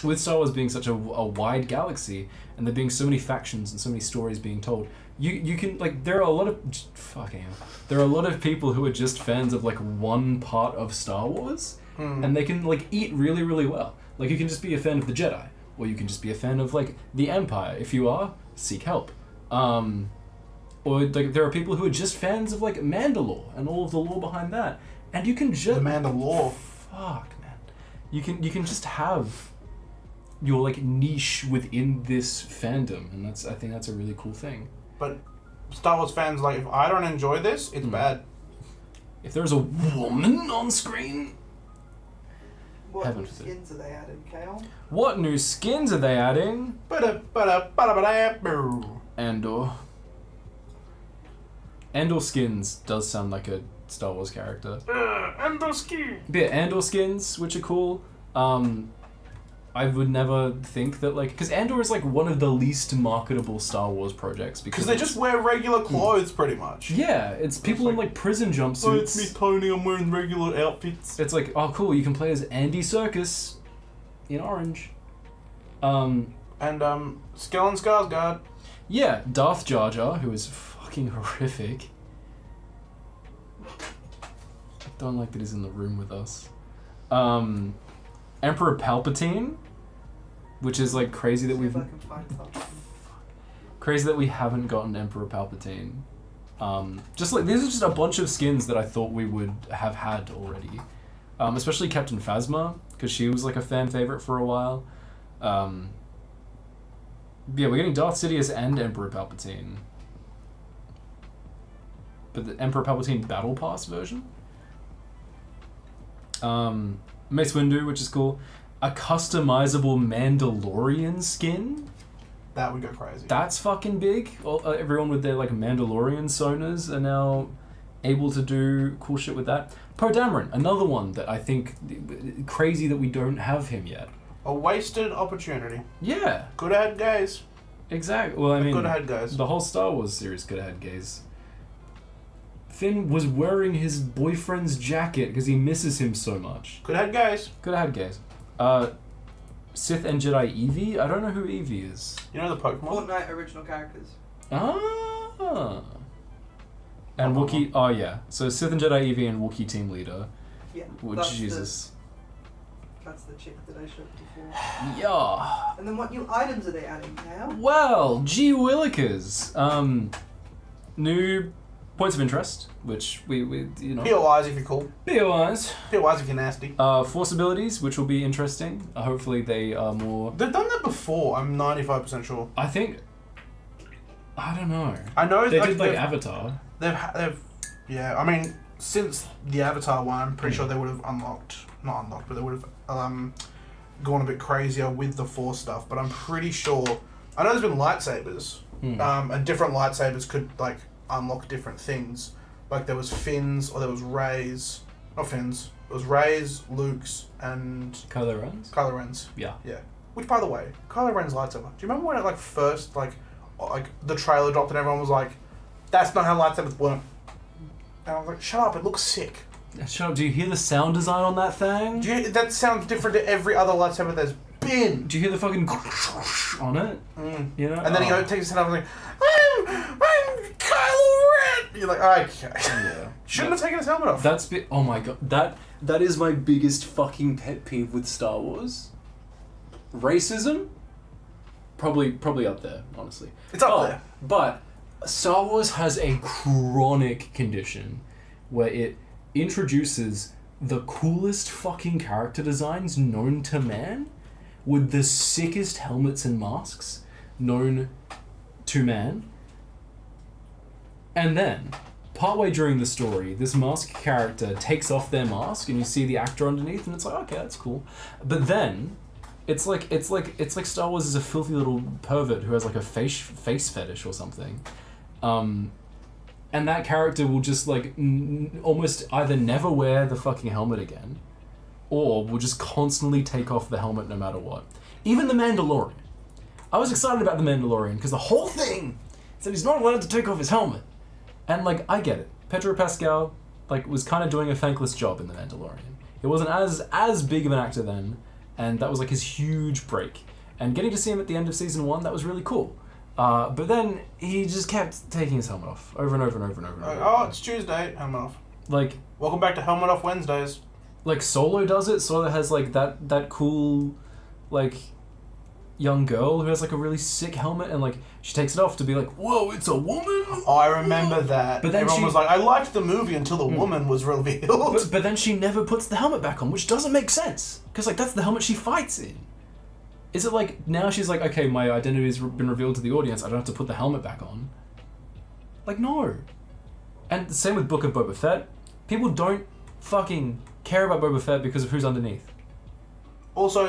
[SPEAKER 2] With Star Wars being such a wide galaxy and there being so many factions and so many stories being told, you can like there are a lot of people who are just fans of like one part of Star Wars and they can like eat really, really well. Like you can just be a fan of the Jedi, or you can just be a fan of like the Empire. If you are, seek help. Or like there are people who are just fans of like Mandalore and all of the lore behind that, and you can just
[SPEAKER 1] the Mandalore.
[SPEAKER 2] Fuck, man, you can just have your like niche within this fandom, and I think that's a really cool thing.
[SPEAKER 1] But Star Wars fans, like, if I don't enjoy this, it's bad.
[SPEAKER 2] If there's a woman on screen,
[SPEAKER 3] what new skins are they adding, Kael?
[SPEAKER 2] What new skins are they adding? Andor skins does sound like a Star Wars character.
[SPEAKER 1] Andor skin.
[SPEAKER 2] Yeah, Andor skins, which are cool. I would never think that, like, because Andor is like one of the least marketable Star Wars projects because
[SPEAKER 1] they just wear regular clothes, pretty much.
[SPEAKER 2] Yeah, it's people in like prison jumpsuits.
[SPEAKER 1] Oh, it's me, Tony. I'm wearing regular outfits.
[SPEAKER 2] It's like, oh, cool. You can play as Andy Serkis in orange.
[SPEAKER 1] And Skellen Skarsgård.
[SPEAKER 2] Yeah, Darth Jar Jar, who is fucking horrific. I don't like that he's in the room with us. Emperor Palpatine, which is like crazy that we haven't gotten Emperor Palpatine. Just like these are just a bunch of skins that I thought we would have had already. Especially Captain Phasma, because she was like a fan favorite for a while. Yeah, we're getting Darth Sidious and Emperor Palpatine. But the Emperor Palpatine Battle Pass version? Mace Windu, which is cool. A customizable Mandalorian skin?
[SPEAKER 1] That would go crazy.
[SPEAKER 2] That's fucking big. Everyone with their like Mandalorian sonars are now able to do cool shit with that. Poe Dameron, another one that I think crazy that we don't have him yet.
[SPEAKER 1] A wasted opportunity.
[SPEAKER 2] Yeah.
[SPEAKER 1] Could have had gays.
[SPEAKER 2] Exactly. Well, I mean,
[SPEAKER 1] could have had gays.
[SPEAKER 2] The whole Star Wars series could have had gays. Finn was wearing his boyfriend's jacket because he misses him so much.
[SPEAKER 1] Could have had gays.
[SPEAKER 2] Could have had gays. Sith and Jedi Eevee? I don't know who Eevee is.
[SPEAKER 1] You know the Pokemon?
[SPEAKER 3] Fortnite original characters.
[SPEAKER 2] Ah. And Wookiee. Oh, yeah. So Sith and Jedi Eevee and Wookiee team leader.
[SPEAKER 3] Yeah.
[SPEAKER 2] Jesus.
[SPEAKER 3] That's the chick that I showed before.
[SPEAKER 2] Yeah.
[SPEAKER 3] And then what new items are they adding now?
[SPEAKER 2] Well, gee willikers. New points of interest, which we you know.
[SPEAKER 1] POIs if you're cool.
[SPEAKER 2] POIs.
[SPEAKER 1] POIs if you're nasty.
[SPEAKER 2] Force abilities, which will be interesting. Hopefully they are more.
[SPEAKER 1] They've done that before. I'm 95% sure.
[SPEAKER 2] I think. I don't know.
[SPEAKER 1] I know
[SPEAKER 2] they did like Avatar.
[SPEAKER 1] They've yeah. I mean, since the Avatar one, I'm pretty sure they would have not unlocked, but they would have gone a bit crazier with the Force stuff. But I'm pretty sure. I know there's been lightsabers. And different lightsabers could like unlock different things. Like there was Finn's or there was Rey's. Not Finn's. It was Rey's, Luke's, and
[SPEAKER 2] Kylo Ren's?
[SPEAKER 1] Kylo Ren's.
[SPEAKER 2] Yeah.
[SPEAKER 1] Yeah. Which, by the way, Kylo Ren's lightsaber. Do you remember when it like first like the trailer dropped and everyone was like, "That's not how lightsabers work." And I was like, "Shut up! It looks sick."
[SPEAKER 2] Shut up! Do you hear the sound design on that thing?
[SPEAKER 1] That sounds different to every other lightsaber there's been.
[SPEAKER 2] Do you hear the fucking on it? You know.
[SPEAKER 1] And then he takes his hand out and was like, I'm Kylo Ren! You're like, okay.
[SPEAKER 2] Yeah.
[SPEAKER 1] Shouldn't have taken his helmet off.
[SPEAKER 2] Oh my god. That is my biggest fucking pet peeve with Star Wars. Racism? Probably up there, honestly.
[SPEAKER 1] It's up there.
[SPEAKER 2] But Star Wars has a chronic condition where it introduces the coolest fucking character designs known to man with the sickest helmets and masks known to man. And then, partway during the story, this masked character takes off their mask and you see the actor underneath and it's like, okay, that's cool. But then it's like Star Wars is a filthy little pervert who has like a face fetish or something. And that character will just like almost either never wear the fucking helmet again or will just constantly take off the helmet no matter what. Even the Mandalorian. I was excited about the Mandalorian because the whole thing said he's not allowed to take off his helmet. And like, I get it. Pedro Pascal like was kind of doing a thankless job in the Mandalorian. He wasn't as big of an actor then, and that was like his huge break. And getting to see him at the end of season 1, that was really cool. But then he just kept taking his helmet off over and over and over and over. And over.
[SPEAKER 1] Oh, it's Tuesday. Helmet off.
[SPEAKER 2] Like,
[SPEAKER 1] welcome back to Helmet Off Wednesdays.
[SPEAKER 2] Like Solo does it. Solo has like that cool, like, young girl who has like a really sick helmet, and like she takes it off to be like, whoa, it's a woman.
[SPEAKER 1] Oh, I remember that.
[SPEAKER 2] But then
[SPEAKER 1] everyone was like, I liked the movie until the woman was revealed.
[SPEAKER 2] But then she never puts the helmet back on, which doesn't make sense because like that's the helmet she fights in. Is it like now she's like, okay, my identity has been revealed to the audience, I don't have to put the helmet back on? Like, no. And the same with Book of Boba Fett. People don't fucking care about Boba Fett because of who's underneath.
[SPEAKER 1] Also,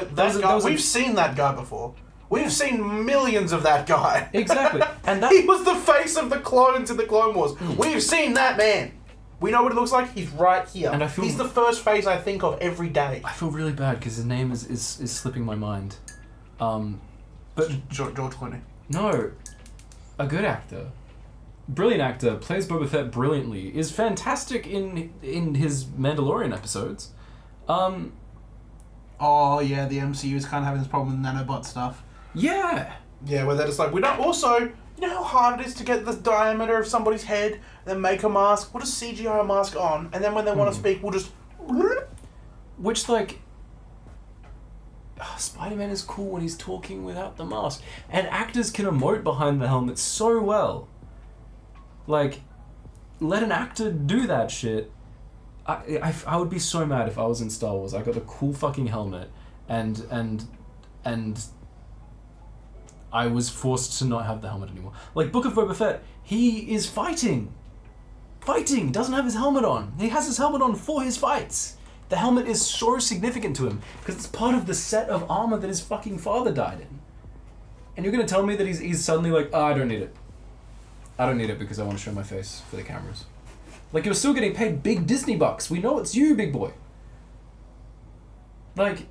[SPEAKER 1] we've seen that guy before. We've seen millions of that guy.
[SPEAKER 2] Exactly. And that
[SPEAKER 1] he was the face of the clones in the Clone Wars. We've seen that man. We know what it looks like. He's right here. And he's the first face I think of every day.
[SPEAKER 2] I feel really bad because his name is slipping my mind. But
[SPEAKER 1] George Clooney.
[SPEAKER 2] No, a good actor, brilliant actor, plays Boba Fett brilliantly. Is fantastic in his Mandalorian episodes.
[SPEAKER 1] Oh yeah, the MCU is kind of having this problem with nanobot stuff.
[SPEAKER 2] Yeah.
[SPEAKER 1] Yeah, where they're just like, we don't. Also, you know how hard it is to get the diameter of somebody's head, then make a mask. We'll just CGI a mask on, and then when they want to speak, we'll just.
[SPEAKER 2] Which like. Spider-Man is cool when he's talking without the mask, and actors can emote behind the helmet so well. Like, let an actor do that shit. I would be so mad if I was in Star Wars. I got a cool fucking helmet, and I was forced to not have the helmet anymore. Like Book of Boba Fett, he is fighting, doesn't have his helmet on. He has his helmet on for his fights. The helmet is so significant to him because it's part of the set of armor that his fucking father died in. And you're gonna tell me that he's suddenly like, oh, I don't need it. I don't need it because I want to show my face for the cameras. Like, you're still getting paid big Disney bucks. We know it's you, big boy. Like,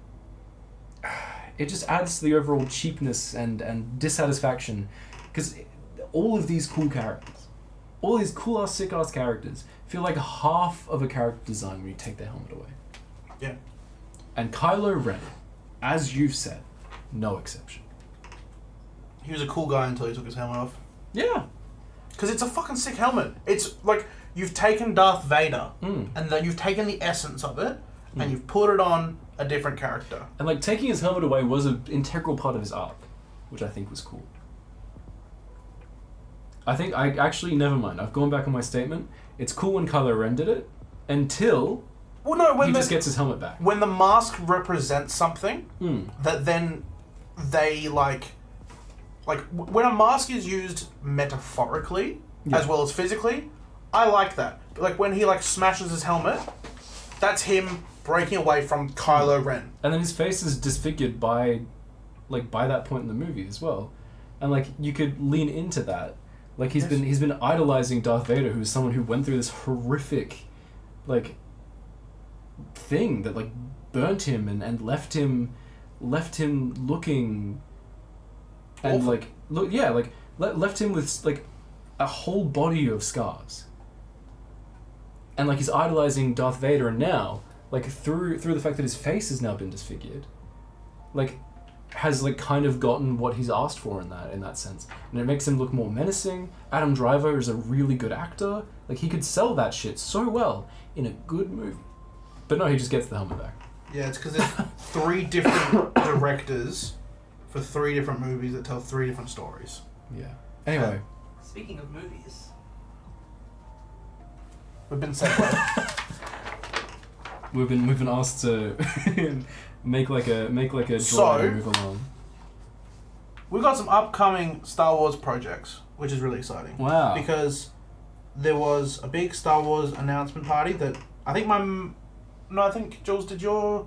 [SPEAKER 2] it just adds to the overall cheapness and dissatisfaction because all of these cool characters, all these cool-ass, sick-ass characters feel like half of a character design when you take their helmet away.
[SPEAKER 1] Yeah. And
[SPEAKER 2] Kylo Ren, as you've said, no exception.
[SPEAKER 1] He was a cool guy until he took his helmet off.
[SPEAKER 2] Yeah.
[SPEAKER 1] Because it's a fucking sick helmet. It's like, you've taken Darth Vader, and then you've taken the essence of it, and you've put it on a different character.
[SPEAKER 2] And like, taking his helmet away was an integral part of his arc, which I think was cool. Never mind. I've gone back on my statement. It's cool when Kylo Ren did it, until he just gets his helmet back.
[SPEAKER 1] When the mask represents something, that then they like when a mask is used metaphorically as well as physically, I like that. Like when he like smashes his helmet, that's him breaking away from Kylo Ren.
[SPEAKER 2] And then his face is disfigured by that point in the movie as well. And like you could lean into that. Like he's been idolizing Darth Vader, who's someone who went through this horrific, like, thing that like burnt him and left him looking and
[SPEAKER 1] Awful.
[SPEAKER 2] like left him with like a whole body of scars. And like he's idolizing Darth Vader, and now like through the fact that his face has now been disfigured, like has like kind of gotten what he's asked for in that sense, and it makes him look more menacing. Adam Driver is a really good actor. Like he could sell that shit so well in a good movie, but no, he just gets the helmet back.
[SPEAKER 1] Yeah, it's because there's 3 different directors for 3 different movies that tell 3 different stories.
[SPEAKER 2] Yeah. Anyway,
[SPEAKER 3] Speaking of movies,
[SPEAKER 1] We've been segued.
[SPEAKER 2] we've been asked to make like a drawing
[SPEAKER 1] So-
[SPEAKER 2] and move along.
[SPEAKER 1] We've got some upcoming Star Wars projects, which is really exciting.
[SPEAKER 2] Wow.
[SPEAKER 1] Because there was a big Star Wars announcement party that I think I think, Jules, did your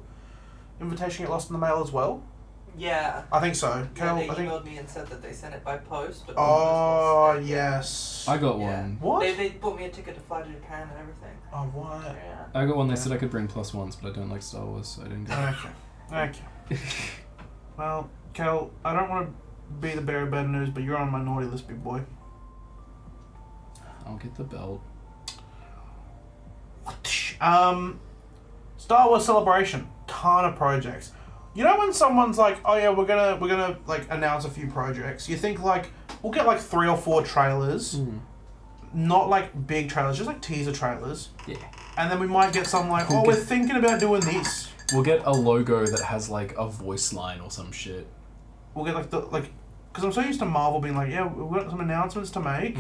[SPEAKER 1] invitation get lost in the mail as well?
[SPEAKER 3] yeah.
[SPEAKER 1] I think so.
[SPEAKER 3] Yeah,
[SPEAKER 1] Kael,
[SPEAKER 3] they
[SPEAKER 1] I think.
[SPEAKER 3] emailed me and said that they sent it by post, but
[SPEAKER 1] Oh,
[SPEAKER 3] the post was-
[SPEAKER 1] yes.
[SPEAKER 2] I got
[SPEAKER 3] Yeah.
[SPEAKER 2] one.
[SPEAKER 1] What?
[SPEAKER 3] They bought me a ticket to fly to Japan and everything.
[SPEAKER 1] Oh, what?
[SPEAKER 3] Yeah.
[SPEAKER 2] I got one. They
[SPEAKER 1] Yeah.
[SPEAKER 2] said I could bring +1s, but I don't like Star Wars, so I didn't go.
[SPEAKER 1] Okay. Well, Kael, I don't want to be the bearer of bad news, but you're on my naughty list, big boy.
[SPEAKER 2] I'll get the belt.
[SPEAKER 1] Star Wars Celebration, ton of projects. You know when someone's like, "Oh yeah, we're gonna like announce a few projects." You think like we'll get like 3 or 4 trailers, not like big trailers, just like teaser trailers,
[SPEAKER 2] Yeah.
[SPEAKER 1] and then we might get some like, "Oh, we're thinking about doing this."
[SPEAKER 2] We'll get a logo that has like a voice line or some shit.
[SPEAKER 1] We'll get because I'm so used to Marvel being like, "Yeah, we've got some announcements to make."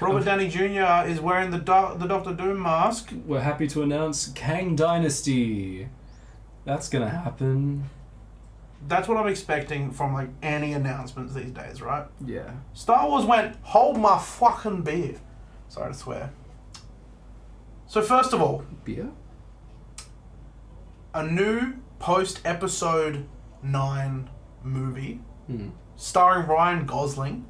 [SPEAKER 1] Robert Downey Jr. is wearing the Doctor Doom mask.
[SPEAKER 2] We're happy to announce Kang Dynasty. That's gonna happen.
[SPEAKER 1] That's what I'm expecting from like any announcements these days, right?
[SPEAKER 2] Yeah.
[SPEAKER 1] Star Wars went, hold my fucking beer. Sorry to swear. So first of all,
[SPEAKER 2] Beer?
[SPEAKER 1] a new post-episode 9 movie
[SPEAKER 2] Hmm.
[SPEAKER 1] starring Ryan Gosling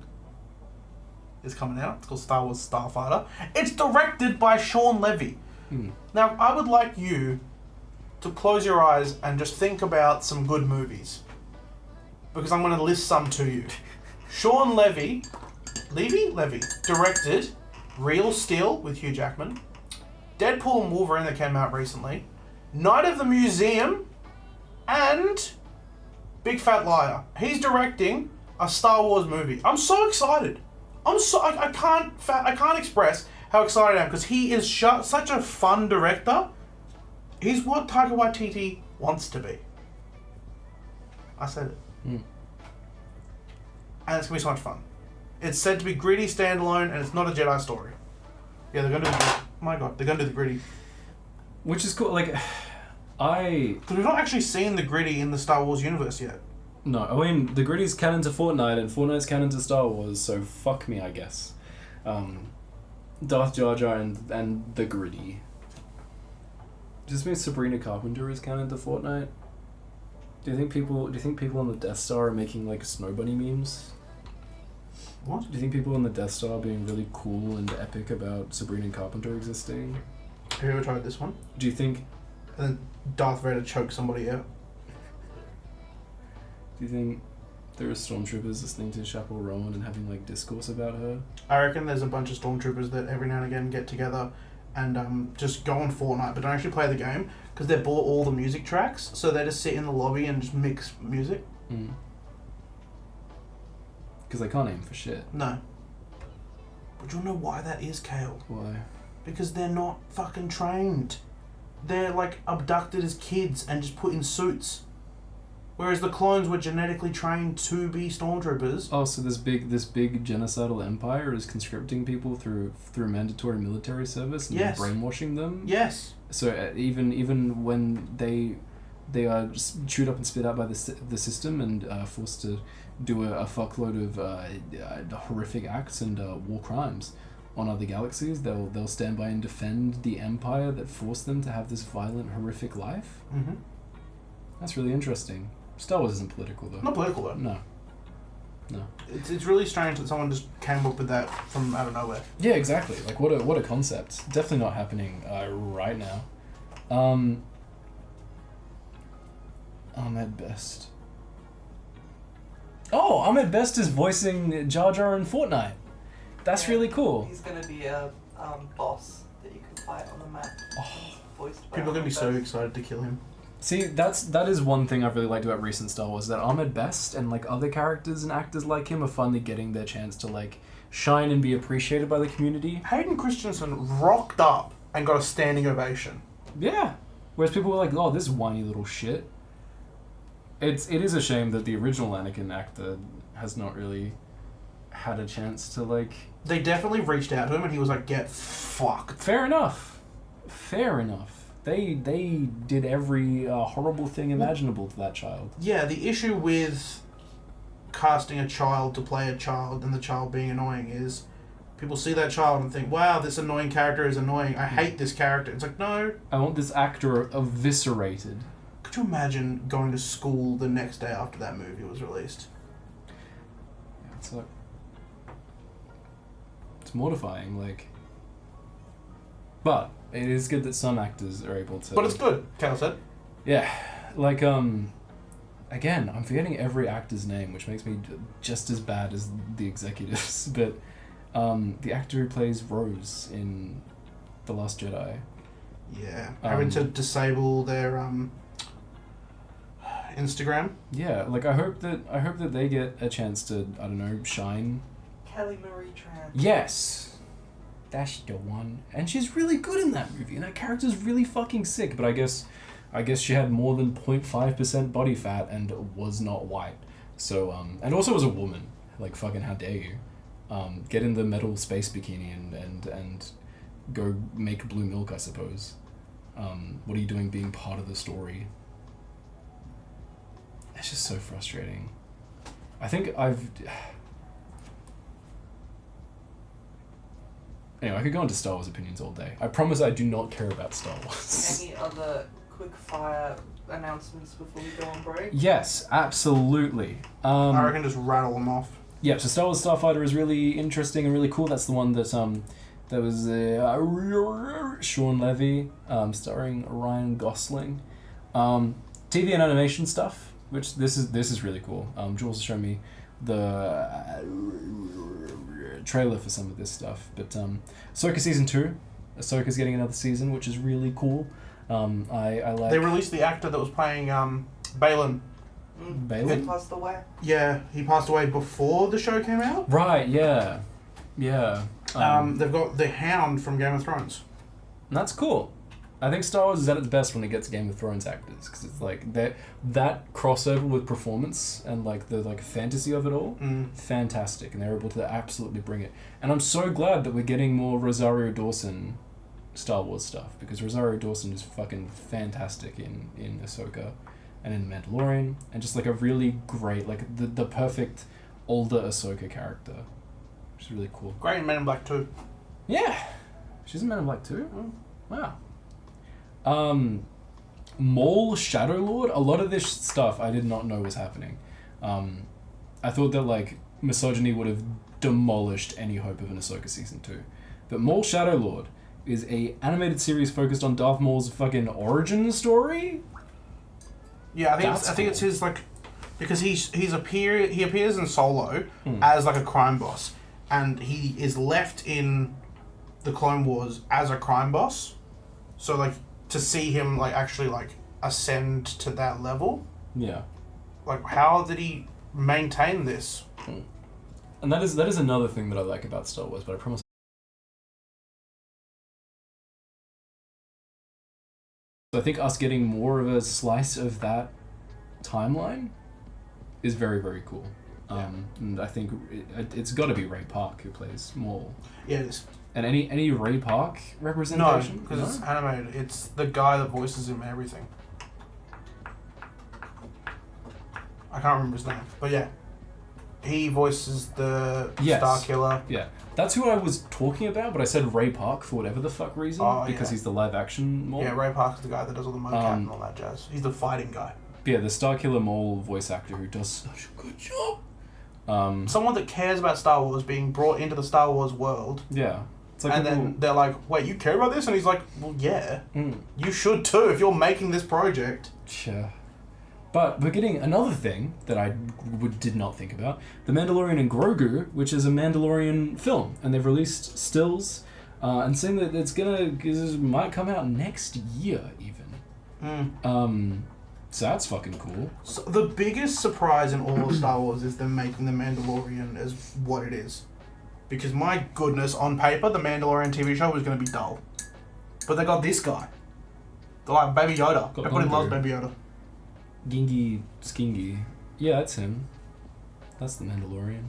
[SPEAKER 1] is coming out. It's called Star Wars Starfighter. It's directed by Sean Levy.
[SPEAKER 2] Hmm.
[SPEAKER 1] Now, I would like you to close your eyes and just think about some good movies. Because I'm going to list some to you. Sean Levy directed Real Steel with Hugh Jackman, Deadpool and Wolverine that came out recently, Night of the Museum, and Big Fat Liar. He's directing a Star Wars movie. I'm so excited. I can't express how excited I am because he is such a fun director. He's what Taika Waititi wants to be. I said it.
[SPEAKER 2] Mm.
[SPEAKER 1] And it's going to be so much fun. It's said to be gritty, standalone, and it's not a Jedi story. Yeah, they're going to do the... My God, they're going to do the gritty.
[SPEAKER 2] Which is cool. Like,
[SPEAKER 1] Because we've not actually seen the gritty in the Star Wars universe yet.
[SPEAKER 2] No, I mean, the gritty's canon to Fortnite, and Fortnite's canon to Star Wars, so fuck me, I guess. Darth Jar Jar and the gritty. Does this mean Sabrina Carpenter is canon to Fortnite? Do you think people on the Death Star are making like Snow Bunny memes?
[SPEAKER 1] What?
[SPEAKER 2] Do you think people on the Death Star are being really cool and epic about Sabrina Carpenter existing?
[SPEAKER 1] Have you ever tried this one?
[SPEAKER 2] Do you think
[SPEAKER 1] And then Darth Vader chokes somebody out.
[SPEAKER 2] Do you think there are stormtroopers listening to Chappell Rowan and having like discourse about her?
[SPEAKER 1] I reckon there's a bunch of stormtroopers that every now and again get together and just go on Fortnite but don't actually play the game because they bought all the music tracks, so they just sit in the lobby and just mix music.
[SPEAKER 2] Because they can't aim for shit.
[SPEAKER 1] No. But you'll know why that is, Kael.
[SPEAKER 2] Why?
[SPEAKER 1] Because they're not fucking trained. They're like abducted as kids and just put in suits. Whereas the clones were genetically trained to be stormtroopers.
[SPEAKER 2] Oh, so this big genocidal empire is conscripting people through mandatory military service and
[SPEAKER 1] Yes.
[SPEAKER 2] brainwashing them.
[SPEAKER 1] Yes.
[SPEAKER 2] So even when they are chewed up and spit out by the system and forced to do a fuckload of horrific acts and war crimes on other galaxies, they'll stand by and defend the empire that forced them to have this violent, horrific life.
[SPEAKER 1] Mm-hmm.
[SPEAKER 2] That's really interesting. Star Wars isn't political though.
[SPEAKER 1] Not political though.
[SPEAKER 2] No.
[SPEAKER 1] It's really strange that someone just came up with that from out of nowhere.
[SPEAKER 2] Yeah, exactly. Like what a concept. Definitely not happening right now. Ahmed Best. Oh, Ahmed Best is voicing Jar Jar in Fortnite. That's really cool.
[SPEAKER 3] He's gonna be a boss that you can fight on the map.
[SPEAKER 2] Oh.
[SPEAKER 3] Voiced by
[SPEAKER 1] People are gonna be so
[SPEAKER 3] Ahmed
[SPEAKER 1] excited to kill him.
[SPEAKER 2] See, that is one thing I've really liked about recent Star Wars, that Ahmed Best and like other characters and actors like him are finally getting their chance to like shine and be appreciated by the community.
[SPEAKER 1] Hayden Christensen rocked up and got a standing ovation.
[SPEAKER 2] Yeah. Whereas people were like, oh, this whiny little shit. It is a shame that the original Anakin actor has not really had a chance to like...
[SPEAKER 1] They definitely reached out to him and he was like, get fucked.
[SPEAKER 2] Fair enough. Fair enough. They did every horrible thing imaginable to that child.
[SPEAKER 1] Yeah, the issue with casting a child to play a child and the child being annoying is people see that child and think, wow, this annoying character is annoying. I hate this character. It's like, no.
[SPEAKER 2] I want this actor eviscerated.
[SPEAKER 1] Could you imagine going to school the next day after that movie was released?
[SPEAKER 2] Yeah, it's like... It's mortifying, like... But it is good that some actors are able to...
[SPEAKER 1] But it's good, Kael said.
[SPEAKER 2] Yeah, like, again, I'm forgetting every actor's name, which makes me just as bad as the executives, but the actor who plays Rose in The Last Jedi.
[SPEAKER 1] Yeah, having to disable their Instagram.
[SPEAKER 2] Yeah, like I hope that they get a chance to, I don't know, shine.
[SPEAKER 3] Kelly Marie Tran.
[SPEAKER 2] Yes. That's the one. And she's really good in that movie, and that character's really fucking sick, but I guess she had more than 0.5% body fat and was not white. So, and also was a woman. Like, fucking how dare you. Get in the metal space bikini and go make blue milk, I suppose. What are you doing being part of the story? It's just so frustrating. I think Anyway, I could go into Star Wars opinions all day. I promise I do not care about Star Wars.
[SPEAKER 3] Any other quick fire announcements before we go on break?
[SPEAKER 2] Yes, absolutely.
[SPEAKER 1] I reckon just rattle them off.
[SPEAKER 2] Yeah, so Star Wars Starfighter is really interesting and really cool. That's the one that was Sean Levy, starring Ryan Gosling. TV and animation stuff, which this is really cool. Jules has shown me the trailer for some of this stuff, but Ahsoka season 2, Ahsoka's getting another season, which is really cool. I like.
[SPEAKER 1] They released the actor that was playing Balin.
[SPEAKER 2] Balin?
[SPEAKER 3] He passed away.
[SPEAKER 1] Yeah, he passed away before the show came out.
[SPEAKER 2] Right. Yeah. Yeah.
[SPEAKER 1] They've got the Hound from Game of Thrones.
[SPEAKER 2] That's cool. I think Star Wars is at its best when it gets Game of Thrones actors, because it's like that crossover with performance and like the fantasy of it all, fantastic, and they're able to absolutely bring it. And I'm so glad that we're getting more Rosario Dawson Star Wars stuff, because Rosario Dawson is fucking fantastic in Ahsoka and in Mandalorian, and just like a really great, like the perfect older Ahsoka character, which is really cool.
[SPEAKER 1] Great in Men in Black 2.
[SPEAKER 2] Yeah, she's in Men in Black too. Wow. Maul Shadow Lord, a lot of this stuff I did not know was happening. I thought that like misogyny would have demolished any hope of an Ahsoka season 2. But Maul Shadow Lord is a animated series focused on Darth Maul's fucking origin story.
[SPEAKER 1] Yeah, I think it's his like, because he appears in Solo as like a crime boss, and he is left in the Clone Wars as a crime boss. So like to see him like actually like ascend to that level.
[SPEAKER 2] Yeah.
[SPEAKER 1] Like how did he maintain this?
[SPEAKER 2] And that is another thing that I like about Star Wars, but I promise. I think us getting more of a slice of that timeline is very, very cool. And I think it's got to be Ray Park who plays Maul.
[SPEAKER 1] Yeah, it is.
[SPEAKER 2] And any Ray Park
[SPEAKER 1] No,
[SPEAKER 2] representation?
[SPEAKER 1] because it's animated. It's the guy that voices him and everything. I can't remember his name, but yeah. He voices the Star Killer.
[SPEAKER 2] Yeah. That's who I was talking about, but I said Ray Park for whatever the fuck reason, because he's the live action Maul.
[SPEAKER 1] Yeah, Ray Park's the guy that does all the mocap and all that jazz. He's the fighting guy.
[SPEAKER 2] Yeah, the Star Killer Maul voice actor who does such a good job.
[SPEAKER 1] Someone that cares about Star Wars being brought into the Star Wars world.
[SPEAKER 2] Yeah. It's like
[SPEAKER 1] and then they're like, wait, you care about this? And he's like, well, yeah. You should too if you're making this project.
[SPEAKER 2] Yeah. But we're getting another thing that I did not think about: The Mandalorian and Grogu, which is a Mandalorian film, and they've released stills, and saying that it might come out next year even. So that's fucking cool.
[SPEAKER 1] So the biggest surprise in all of Star Wars is them making The Mandalorian as what it is. Because my goodness, on paper, the Mandalorian TV show was going to be dull. But they got this guy. They're like Baby Yoda.
[SPEAKER 2] Got
[SPEAKER 1] Everybody
[SPEAKER 2] Gundu.
[SPEAKER 1] loves Baby Yoda.
[SPEAKER 2] Gingy Skingy. Yeah, that's him. That's the Mandalorian.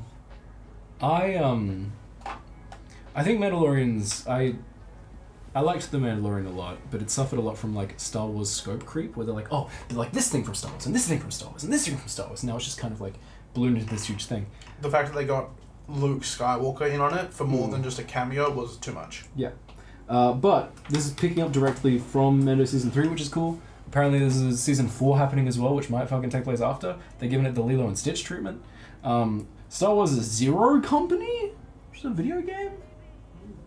[SPEAKER 2] I think Mandalorians, I liked the Mandalorian a lot, but it suffered a lot from like Star Wars scope creep, where they're like, oh, they're like this thing from Star Wars, and this thing from Star Wars, and this thing from Star Wars. And now it's just kind of like ballooned into this huge thing.
[SPEAKER 1] The fact that they got Luke Skywalker in on it for more than just a cameo was too much.
[SPEAKER 2] Yeah. But this is picking up directly from Mando Season 3, which is cool. Apparently there's a Season 4 happening as well, which might fucking take place after. They're giving it the Lilo and Stitch treatment. Star Wars Zero Company? Which is a video game?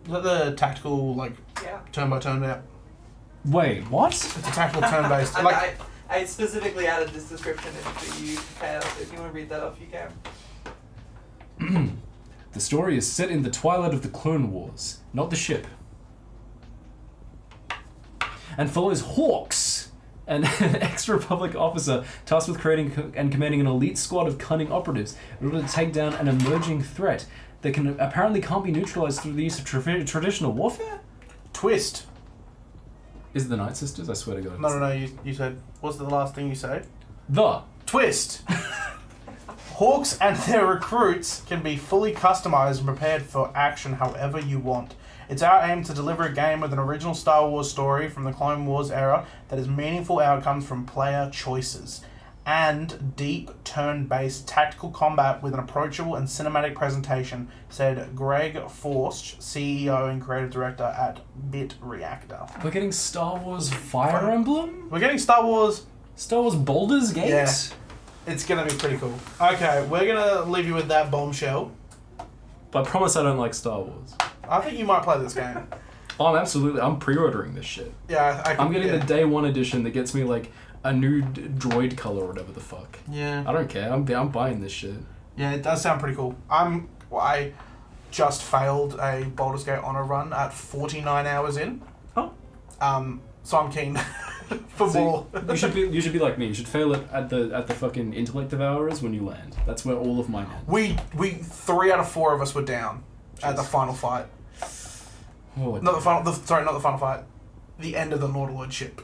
[SPEAKER 1] Is that the tactical, like, turn-by-turn out?
[SPEAKER 2] Wait, what?
[SPEAKER 1] It's a tactical turn-based. Like,
[SPEAKER 3] I specifically added this description in for you, Kael. If you want to read that off, you can.
[SPEAKER 2] The story is set in the twilight of the Clone Wars, not the ship, and follows Hawks, an ex-Republic officer tasked with creating and commanding an elite squad of cunning operatives in order to take down an emerging threat that can't be neutralized through the use of traditional warfare?
[SPEAKER 1] twist.
[SPEAKER 2] Is it the Night Sisters? I swear to God.
[SPEAKER 1] No, you said, what's the last thing you said?
[SPEAKER 2] The.
[SPEAKER 1] Twist. Hawks and their recruits can be fully customized and prepared for action however you want. It's our aim to deliver a game with an original Star Wars story from the Clone Wars era that has meaningful outcomes from player choices, and deep turn-based tactical combat with an approachable and cinematic presentation, said Greg Forst, CEO and creative director at Bit Reactor.
[SPEAKER 2] We're getting Star Wars Fire Emblem?
[SPEAKER 1] We're getting Star Wars
[SPEAKER 2] Baldur's Gate?
[SPEAKER 1] Yeah. It's going to be pretty cool. Okay, we're going to leave you with that bombshell.
[SPEAKER 2] But I promise I don't like Star Wars.
[SPEAKER 1] I think you might play this game.
[SPEAKER 2] I'm pre-ordering this shit.
[SPEAKER 1] Yeah,
[SPEAKER 2] I'm getting the day one edition that gets me like a new droid color or whatever the fuck.
[SPEAKER 1] Yeah.
[SPEAKER 2] I don't care. I'm buying this shit.
[SPEAKER 1] Yeah, it does sound pretty cool. I just failed a Baldur's Gate honor run at 49 hours in.
[SPEAKER 2] Oh.
[SPEAKER 1] So I'm keen for more.
[SPEAKER 2] You should be like me. You should fail it at the fucking intellect devourers when you land. That's where all of mine ends.
[SPEAKER 1] We 3 out of 4 of us were down at the final fight.
[SPEAKER 2] Oh,
[SPEAKER 1] Not the final fight. The end of the Nautiloid ship.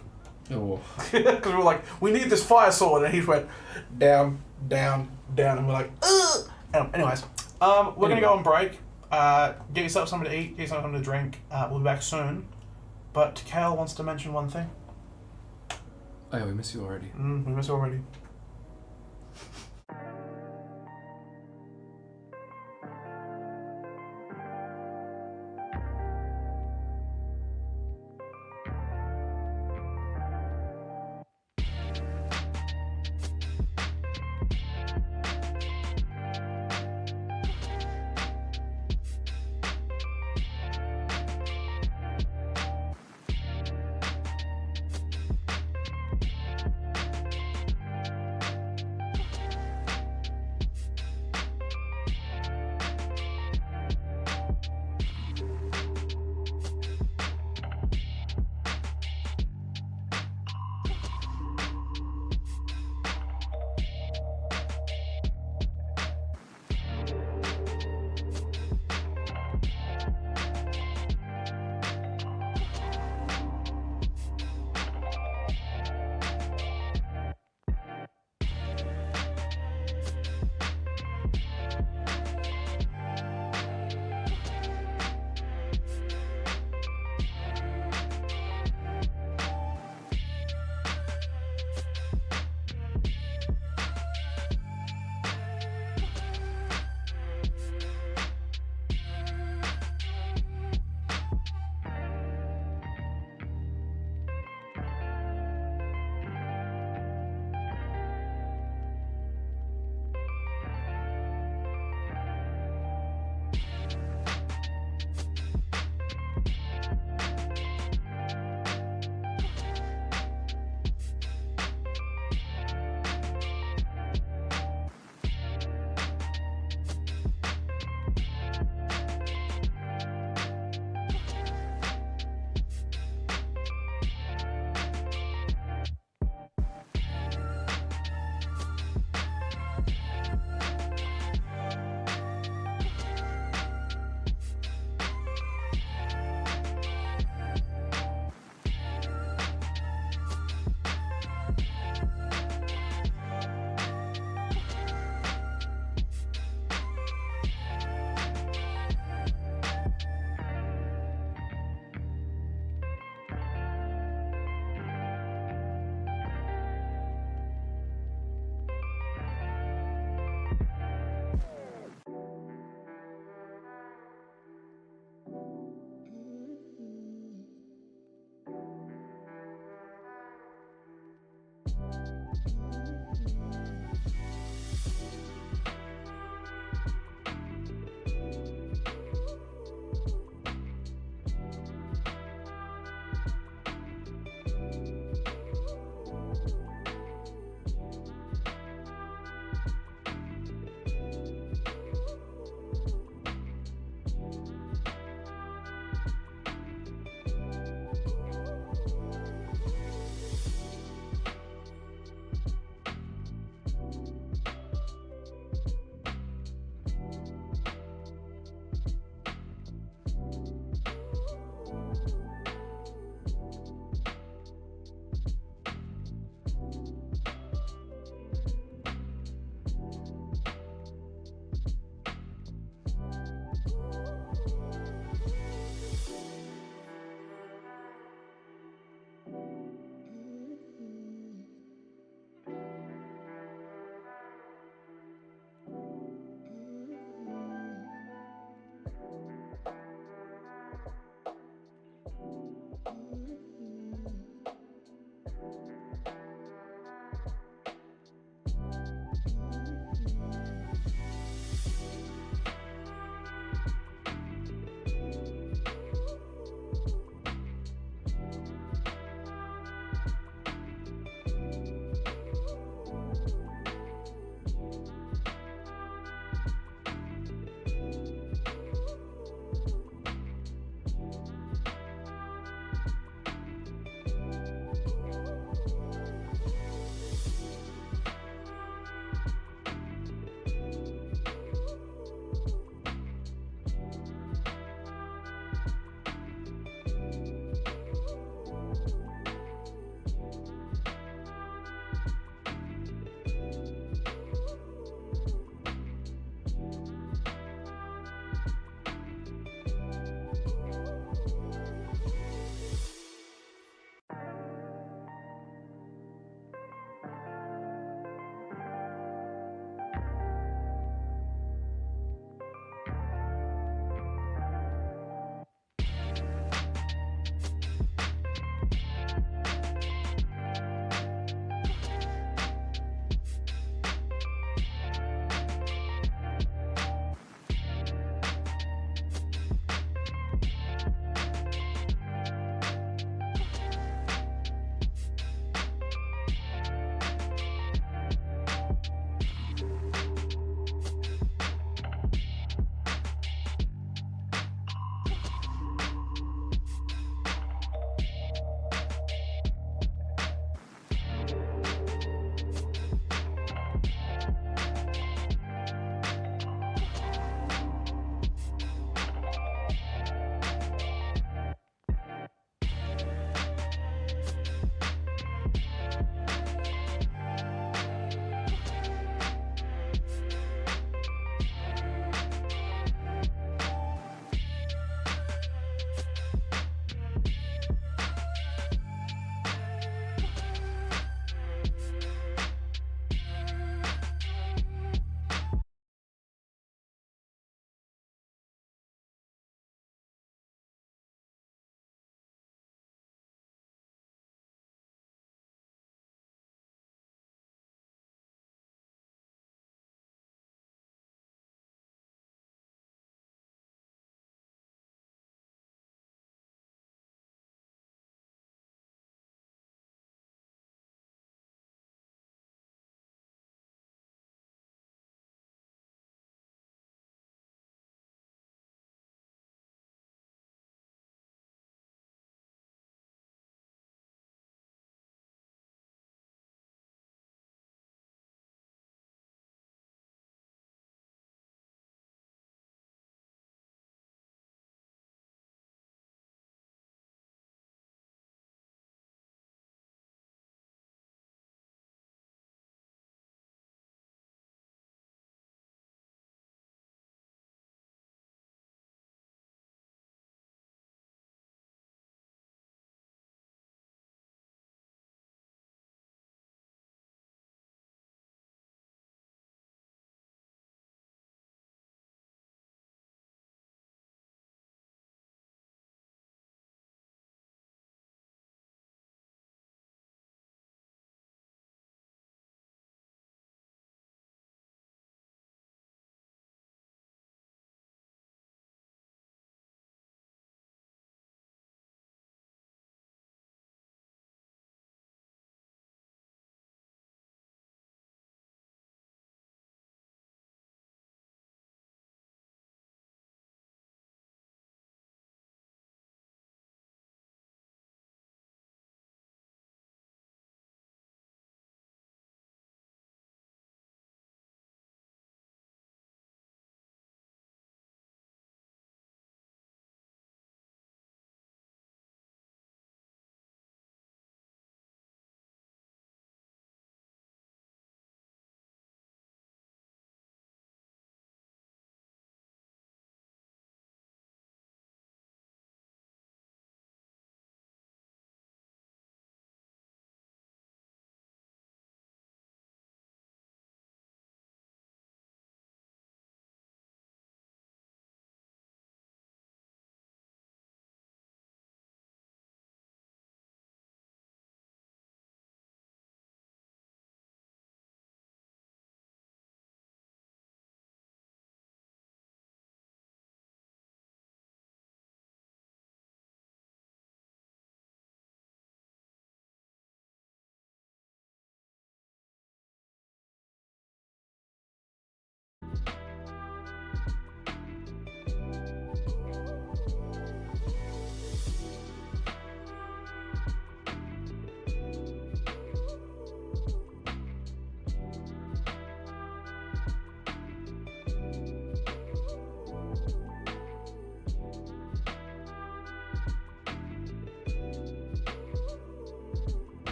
[SPEAKER 2] Oh.
[SPEAKER 1] Because we were like, we need this fire sword, and he went down, and we're like, ugh. Anyways, we're gonna go on break. Get yourself something to eat, get yourself something to drink. We'll be back soon. But Kael wants to mention one thing.
[SPEAKER 2] Oh yeah, we miss you already.
[SPEAKER 1] We miss you already.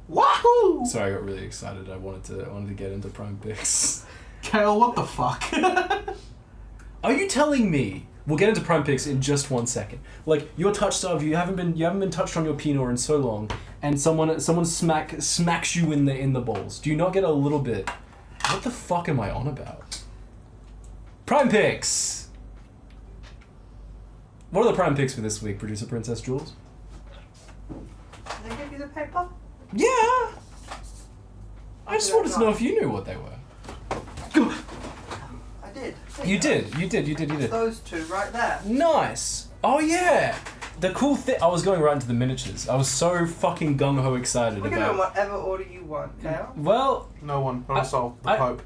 [SPEAKER 1] Wahoo!
[SPEAKER 2] Sorry, I got really excited. I wanted to get into Prime Picks.
[SPEAKER 1] Kael, what the fuck?
[SPEAKER 2] Are you telling me? We'll get into Prime Picks in just 1 second. Like, you're touch starved, you haven't been touched on your penor in so long, and someone smacks you in the balls. Do you not get a little bit? What the fuck am I on about? Prime Picks. What are the Prime Picks for this week, Producer Princess Jules?
[SPEAKER 3] Did they give you the paper?
[SPEAKER 2] Yeah. I just wanted to know if you knew what they were.
[SPEAKER 3] I did.
[SPEAKER 2] You did.
[SPEAKER 3] Those two right there.
[SPEAKER 2] Nice. Oh yeah. The cool thing. I was going right into the miniatures. I was so fucking gung ho excited
[SPEAKER 3] We can do it in
[SPEAKER 2] about.
[SPEAKER 3] whatever order you want, Kael.
[SPEAKER 2] Well.
[SPEAKER 1] No one. Not a soul. The Pope.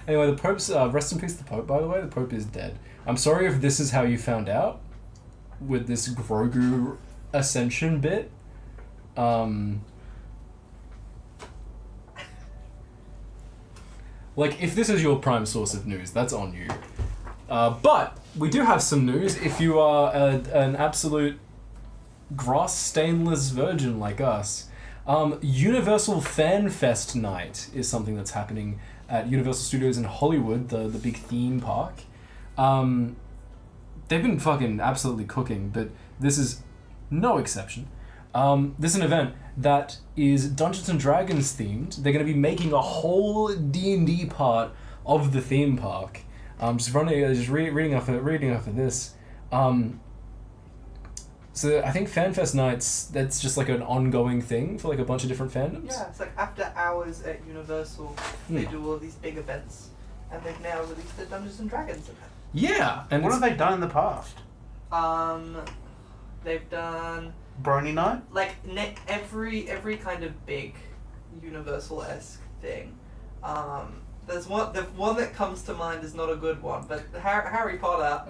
[SPEAKER 2] Anyway, the Pope's rest in peace. The Pope, by the way, the Pope is dead. I'm sorry if this is how you found out with this Grogu ascension bit. Like, if this is your prime source of news, that's on you. But we do have some news. If you are an absolute grass stainless virgin like us, Universal Fan Fest night is something that's happening at Universal Studios in Hollywood, the big theme park. They've been fucking absolutely cooking, but this is no exception. This is an event that is Dungeons and Dragons themed. They're going to be making a whole D&D part of the theme park. Reading off of this. So I think FanFest nights, that's just like an ongoing thing for like a bunch of different fandoms.
[SPEAKER 3] Yeah, it's like after hours at Universal, they do all these big events, and they've now released the Dungeons and Dragons event.
[SPEAKER 2] Yeah, and
[SPEAKER 1] What have they done in the past?
[SPEAKER 3] They've done
[SPEAKER 1] Brony night?
[SPEAKER 3] like every kind of big Universal-esque thing. There's one. The one that comes to mind is not a good one, but Harry Potter.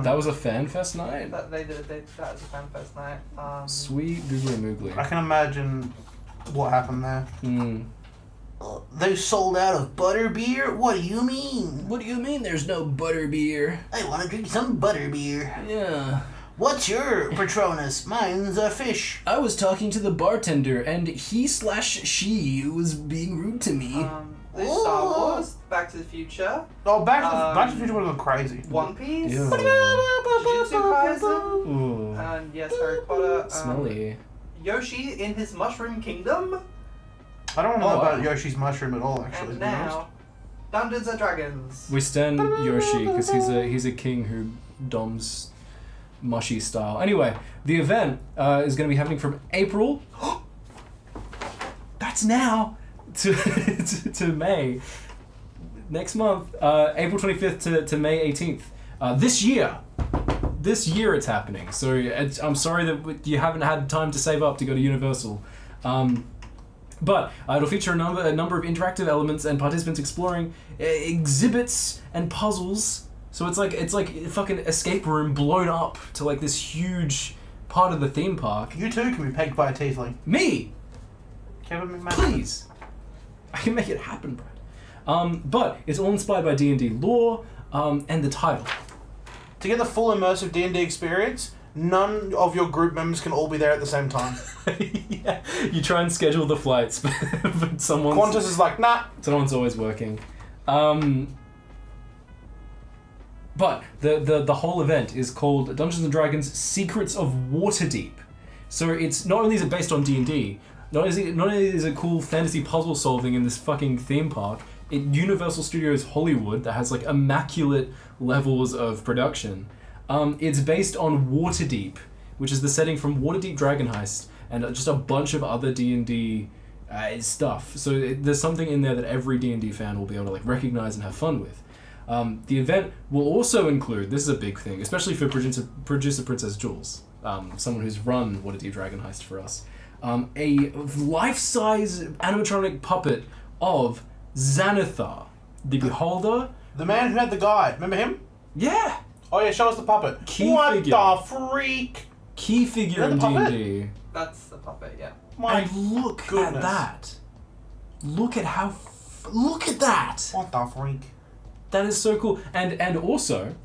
[SPEAKER 2] That was a FanFest night?
[SPEAKER 3] That was a FanFest night.
[SPEAKER 2] Sweet googly moogly.
[SPEAKER 1] I can imagine what happened there. They sold out of butterbeer? What do you mean?
[SPEAKER 2] What do you mean there's no butterbeer?
[SPEAKER 1] I want to drink some butterbeer.
[SPEAKER 2] Yeah.
[SPEAKER 1] What's your Patronus? Mine's a fish.
[SPEAKER 2] I was talking to the bartender and he/she was being rude to me.
[SPEAKER 3] There's Star Wars, Back to the Future.
[SPEAKER 1] Oh, Back to the Future would have gone crazy.
[SPEAKER 3] One Piece.
[SPEAKER 2] Ew.
[SPEAKER 3] Jujutsu Kaisen.
[SPEAKER 2] Ooh.
[SPEAKER 3] And yes, Harry Potter.
[SPEAKER 2] Smelly.
[SPEAKER 3] Yoshi in his Mushroom Kingdom.
[SPEAKER 1] I don't know about Yoshi's mushroom at all, actually.
[SPEAKER 3] And now, Dungeons and Dragons.
[SPEAKER 2] We stand Yoshi because he's a king who doms mushy style. Anyway, the event is going to be happening from April. That's now to May next month. April 25th to May 18th. This year it's happening. So I'm sorry that you haven't had time to save up to go to Universal. But it'll feature a number of interactive elements and participants exploring exhibits and puzzles. So it's like a fucking escape room blown up to like this huge part of the theme park.
[SPEAKER 1] You too can be pegged by a tiefling.
[SPEAKER 2] Me!
[SPEAKER 1] Kevin McMahon.
[SPEAKER 2] Please! I can make it happen, Brad. But it's all inspired by D&D lore and the title.
[SPEAKER 1] To get the full immersive D&D experience, none of your group members can all be there at the same time.
[SPEAKER 2] Yeah, you try and schedule the flights, but
[SPEAKER 1] Qantas is like, nah.
[SPEAKER 2] Someone's always working. But the whole event is called Dungeons and Dragons Secrets of Waterdeep. So it's not only is it based on D&D, not only is it cool fantasy puzzle solving in this fucking theme park, Universal Studios Hollywood that has like immaculate levels of production. It's based on Waterdeep, which is the setting from Waterdeep Dragon Heist and just a bunch of other D&D stuff. So there's something in there that every D&D fan will be able to like recognize and have fun with. The event will also include, this is a big thing, especially for producer Princess Jules, someone who's run Waterdeep Dragon Heist for us, a life-size animatronic puppet of Xanathar, the Beholder.
[SPEAKER 1] The man who had the guide. Remember him?
[SPEAKER 2] Yeah!
[SPEAKER 1] Oh yeah, show us the puppet.
[SPEAKER 2] Key
[SPEAKER 1] what
[SPEAKER 2] figure.
[SPEAKER 1] the freak?
[SPEAKER 2] Key figure in
[SPEAKER 1] Is that the puppet?
[SPEAKER 2] D&D.
[SPEAKER 3] That's the puppet, yeah.
[SPEAKER 1] My
[SPEAKER 2] And look
[SPEAKER 1] goodness.
[SPEAKER 2] at that. Look at how... look at that!
[SPEAKER 1] What the freak?
[SPEAKER 2] That is so cool. And also,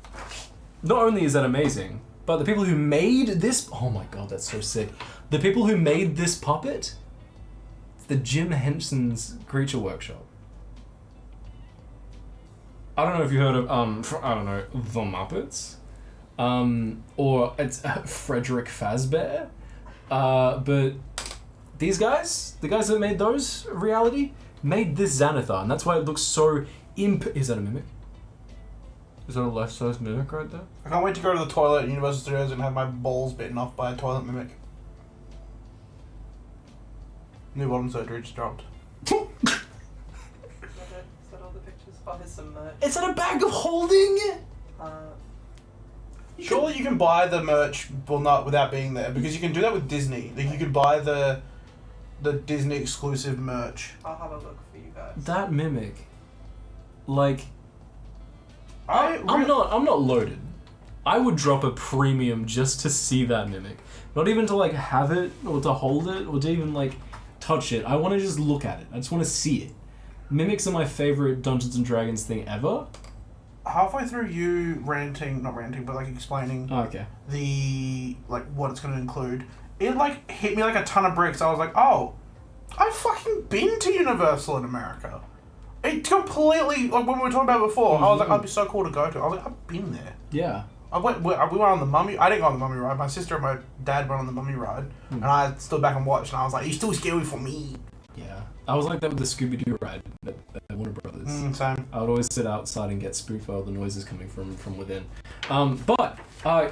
[SPEAKER 2] not only is that amazing, but the people who made this... Oh my god, that's so sick. The people who made this puppet, it's the Jim Henson's Creature Workshop. I don't know if you heard of, The Muppets? Or it's Frederick Fazbear. But these guys, the guys that made those reality, made this Xanathar, and that's why it looks so Is that a mimic? Is that a life-size mimic right there?
[SPEAKER 1] I can't wait to go to the toilet at Universal Studios and have my balls bitten off by a toilet mimic. New bottom surgery just dropped.
[SPEAKER 3] Is that all the pictures? Oh, here's some merch.
[SPEAKER 2] Is that a bag of holding?
[SPEAKER 1] Surely you can buy the merch, well, not without being there, because you can do that with Disney. Like, you could buy the Disney exclusive merch.
[SPEAKER 3] I'll have a look for you guys.
[SPEAKER 2] That mimic, like,
[SPEAKER 1] I'm
[SPEAKER 2] not loaded. I would drop a premium just to see that mimic. Not even to like have it or to hold it or to even like touch it. I want to just look at it. I just want to see it. Mimics are my favorite Dungeons and Dragons thing ever.
[SPEAKER 1] halfway through you not ranting, but like explaining the like what it's going to include. It like hit me like a ton of bricks. I was like, oh, I've fucking been to Universal in America. It completely, like when we were talking about it before, I was like, I'd be so cool to go to. I was like, I've been there.
[SPEAKER 2] Yeah.
[SPEAKER 1] We went on the mummy. I didn't go on the mummy ride. My sister and my dad went on the mummy ride, and I stood back and watched. And I was like, "It's too scary for me."
[SPEAKER 2] Yeah, I was like that with the Scooby-Doo ride at Warner Brothers.
[SPEAKER 1] Same.
[SPEAKER 2] I would always sit outside and get spooked by all the noises coming from within. But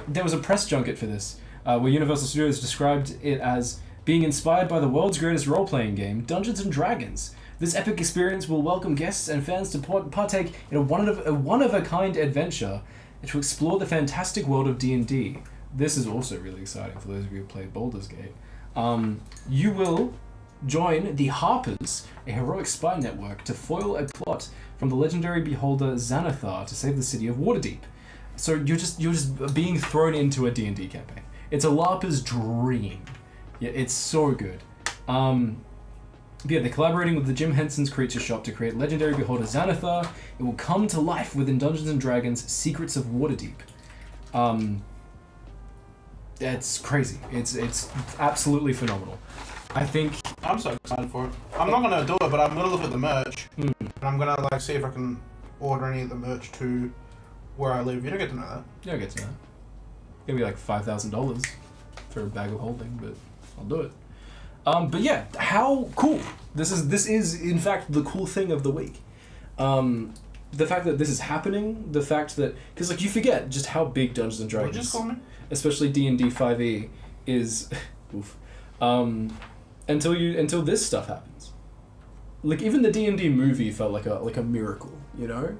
[SPEAKER 2] there was a press junket for this, where Universal Studios described it as being inspired by the world's greatest role-playing game, Dungeons and Dragons. This epic experience will welcome guests and fans to partake in a one-of-a-kind adventure to explore the fantastic world of D&D. This is also really exciting for those of you who played Baldur's Gate. You will join the Harpers, a heroic spy network, to foil a plot from the legendary beholder Xanathar to save the city of Waterdeep. So you're just being thrown into a D&D campaign. It's a LARPer's dream. Yeah, it's so good. Yeah, they're collaborating with the Jim Henson's Creature Shop to create legendary beholder Xanathar. It will come to life within Dungeons and Dragons: Secrets of Waterdeep. It's crazy. It's absolutely phenomenal. I think
[SPEAKER 1] I'm so excited for it. I'm not gonna do it, but I'm gonna look at the merch, and I'm gonna like see if I can order any of the merch to where I live. You don't get to know that.
[SPEAKER 2] You don't get to know. It's gonna be like $5,000 for a bag of holding, but I'll do it. But yeah, how cool! This is in fact the cool thing of the week. The fact that this is happening, the fact that because like you forget just how big Dungeons and Dragons,
[SPEAKER 1] just call me?
[SPEAKER 2] Especially D&D 5e, is, oof, until this stuff happens. Like even the D&D movie felt like a miracle, you know?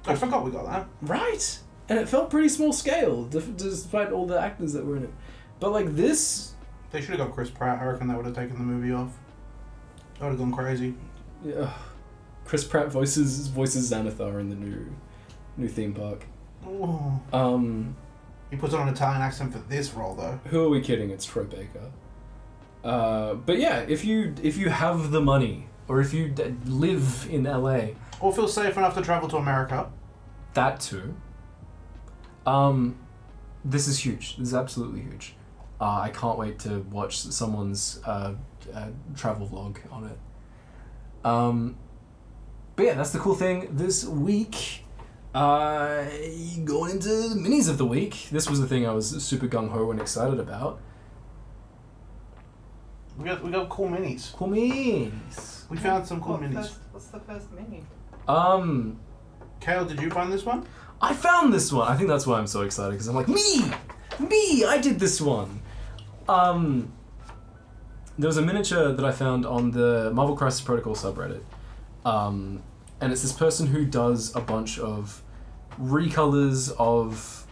[SPEAKER 1] I forgot we got that.
[SPEAKER 2] Right, and it felt pretty small scale, despite all the actors that were in it. But like this.
[SPEAKER 1] They should have got Chris Pratt. I reckon that would have taken the movie off. That would have gone crazy.
[SPEAKER 2] Yeah, Chris Pratt voices Xanathar in the new theme park.
[SPEAKER 1] Ooh. He puts on an Italian accent for this role though.
[SPEAKER 2] Who are we kidding? It's Troy Baker. But yeah, if you have the money, or if you live in LA,
[SPEAKER 1] or feel safe enough to travel to America,
[SPEAKER 2] that too. This is huge. This is absolutely huge. I can't wait to watch someone's travel vlog on it. But yeah, that's the cool thing this week. Going into the minis of the week. This was the thing I was super gung-ho and excited about.
[SPEAKER 1] We got cool minis.
[SPEAKER 2] Cool minis.
[SPEAKER 1] We found some cool minis.
[SPEAKER 3] What's the first mini?
[SPEAKER 1] Kael, did you find this one?
[SPEAKER 2] I found this one. I think that's why I'm so excited, because I'm like, me, I did this one. There was a miniature that I found on the Marvel Crisis Protocol subreddit. And it's this person who does a bunch of recolors of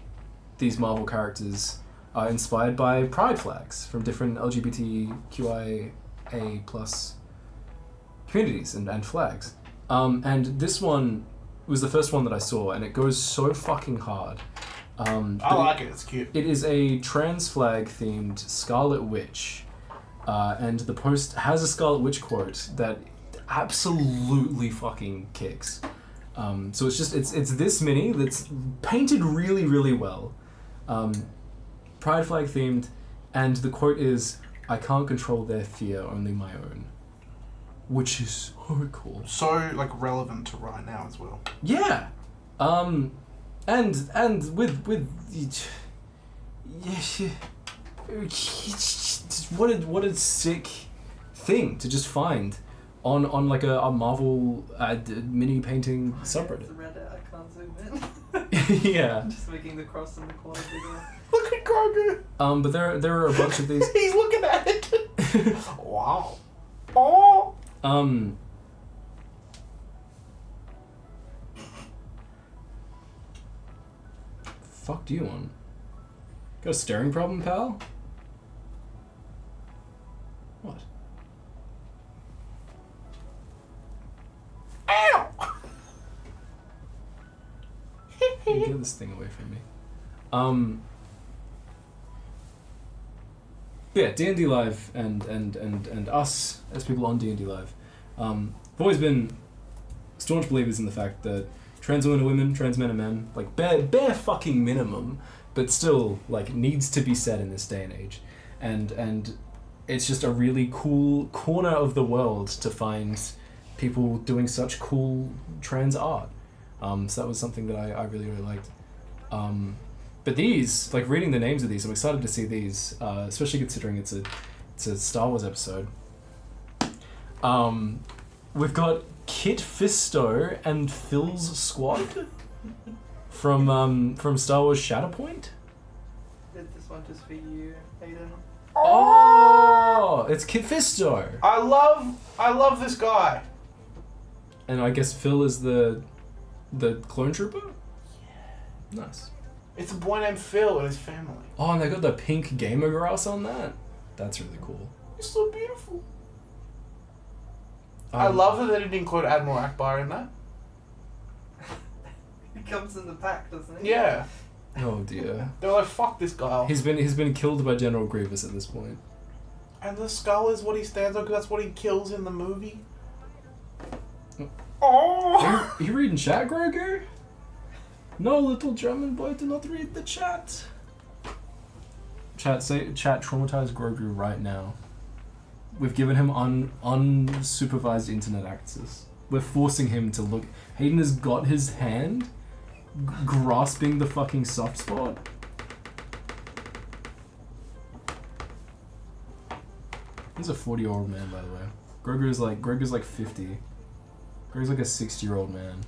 [SPEAKER 2] these Marvel characters inspired by pride flags from different LGBTQIA+ communities and flags. And this one was the first one that I saw, and it goes so fucking hard.
[SPEAKER 1] I like it. It's cute.
[SPEAKER 2] It is a trans flag themed Scarlet Witch, and the post has a Scarlet Witch quote that absolutely fucking kicks. So it's this mini that's painted really, really well. Pride flag themed, and the quote is, "I can't control their fear, only my own." Which is so cool.
[SPEAKER 1] So like relevant to right now as well.
[SPEAKER 2] Yeah. And with what a sick thing to just find on like a Marvel mini painting subreddit.
[SPEAKER 3] It's Reddit, I can't zoom in.
[SPEAKER 2] Yeah.
[SPEAKER 3] I'm just making the cross in the corner bigger.
[SPEAKER 1] Look at Grogu.
[SPEAKER 2] But there are a bunch of these.
[SPEAKER 1] He's looking at it. Wow. Oh.
[SPEAKER 2] Fuck do you want? Got a staring problem, pal? What?
[SPEAKER 1] Ow.
[SPEAKER 2] Get this thing away from me. Yeah, D&D Live and us as people on D&D Live, have always been staunch believers in the fact that trans women are women, trans men are men, like bare fucking minimum, but still like needs to be said in this day and age, and it's just a really cool corner of the world to find people doing such cool trans art. So that was something that I really liked. But these, like reading the names of these, I'm excited to see these, especially considering it's a Star Wars episode. We've got Kit Fisto and Phil's squad from Star Wars Shatterpoint.
[SPEAKER 3] Did this one just for you, Hayden?
[SPEAKER 2] Oh, it's Kit Fisto.
[SPEAKER 1] I love this guy.
[SPEAKER 2] And I guess Phil is the clone trooper? Yeah. Nice.
[SPEAKER 1] It's a boy named Phil and his family.
[SPEAKER 2] Oh, and they got the pink gamer grass on that. That's really cool.
[SPEAKER 1] It's so beautiful. I love that they didn't include Admiral Akbar in that.
[SPEAKER 3] He comes in the pack, doesn't he?
[SPEAKER 1] Yeah.
[SPEAKER 2] Oh dear.
[SPEAKER 1] They were like, fuck this guy.
[SPEAKER 2] He's been killed by General Grievous at this point.
[SPEAKER 1] And the skull is what he stands on because that's what he kills in the movie.
[SPEAKER 2] Are you reading chat, Grogu? No, little German boy, do not read the chat. Chat traumatize Grogu right now. We've given him unsupervised internet access. We're forcing him to look. Hayden has got his hand grasping the fucking soft spot. He's a 40-year-old man, by the way. Grogu's like 50. Grogu's like a 60-year-old man.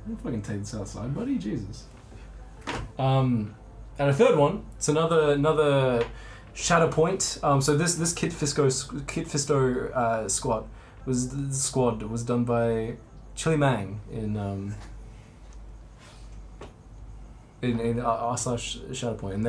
[SPEAKER 2] Don't fucking take this outside, buddy. Jesus. And a third one. It's another Shatterpoint. So this Kit Fisto squad was done by Chili Mang in r/Shatterpoint, and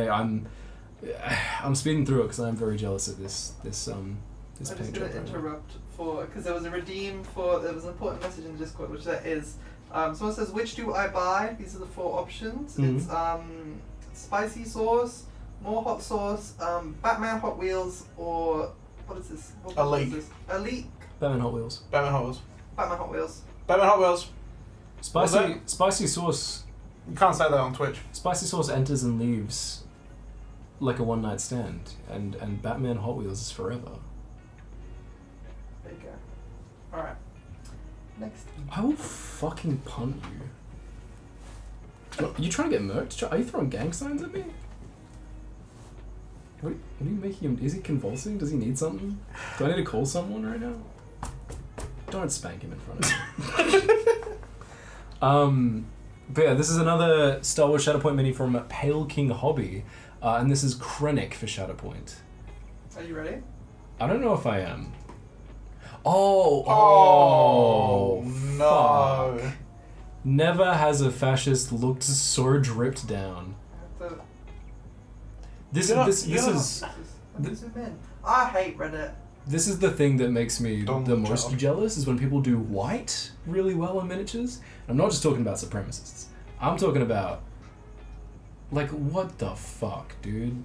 [SPEAKER 2] I'm speeding through it because I'm very jealous of this
[SPEAKER 3] I'm just
[SPEAKER 2] paint
[SPEAKER 3] going
[SPEAKER 2] job.
[SPEAKER 3] to
[SPEAKER 2] Right now.
[SPEAKER 3] interrupt because there was a redeem there was an important message in the Discord, which that is, someone says, which do I buy? These are the 4 options.
[SPEAKER 2] Mhm.
[SPEAKER 3] It's spicy sauce, more hot sauce, Batman Hot Wheels, or what is this? What
[SPEAKER 1] Elite.
[SPEAKER 3] is this? Elite
[SPEAKER 2] Batman Hot Wheels.
[SPEAKER 1] Batman Hot Wheels.
[SPEAKER 3] Batman Hot Wheels.
[SPEAKER 1] Batman Hot Wheels.
[SPEAKER 2] Spicy sauce.
[SPEAKER 1] You can't say that on Twitch.
[SPEAKER 2] Spicy sauce enters and leaves like a one-night stand, and Batman Hot Wheels is forever.
[SPEAKER 3] There you go. Alright. Next.
[SPEAKER 2] I will fucking punt you. Are you trying to get murked? Are you throwing gang signs at me? What are you making him? Is he convulsing? Does he need something? Do I need to call someone right now? Don't spank him in front of me. But yeah, this is another Star Wars Shatterpoint mini from Pale King Hobby, and this is Krennic for Shatterpoint.
[SPEAKER 3] Are you ready?
[SPEAKER 2] I don't know if I am. Oh,
[SPEAKER 1] no.
[SPEAKER 2] fuck. Never has a fascist looked so dripped down.
[SPEAKER 3] I have to
[SPEAKER 2] This
[SPEAKER 3] zoom in. I hate Reddit.
[SPEAKER 2] This is the thing that makes me
[SPEAKER 1] Don't
[SPEAKER 2] the most
[SPEAKER 1] judge.
[SPEAKER 2] jealous, is when people do white really well in miniatures. I'm not just talking about supremacists. I'm talking about, like, what the fuck, dude?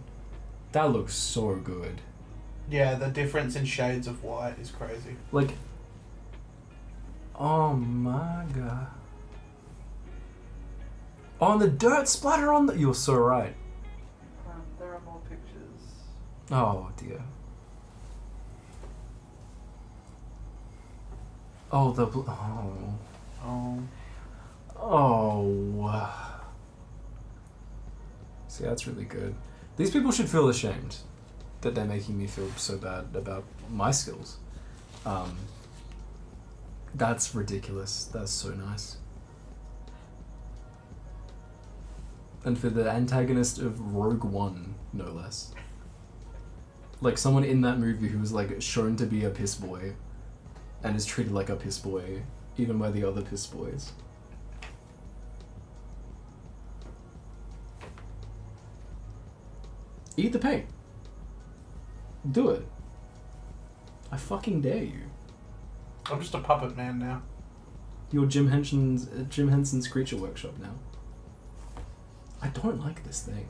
[SPEAKER 2] That looks so good.
[SPEAKER 1] Yeah, the difference in shades of white is crazy.
[SPEAKER 2] Like, Oh my god. Oh, and the dirt splatter on the... You're so right.
[SPEAKER 3] There are more pictures.
[SPEAKER 2] Oh dear. Oh, the... Oh.
[SPEAKER 1] Oh.
[SPEAKER 2] Oh. See, that's really good. These people should feel ashamed that they're making me feel so bad about my skills. That's ridiculous. That's so nice. And for the antagonist of Rogue One, no less. Like someone in that movie who was like shown to be a piss boy and is treated like a piss boy even by the other piss boys. Eat the paint. Do it. I fucking dare you.
[SPEAKER 1] I'm just a puppet man now.
[SPEAKER 2] You're Jim Henson's Creature Workshop now. I don't like this thing.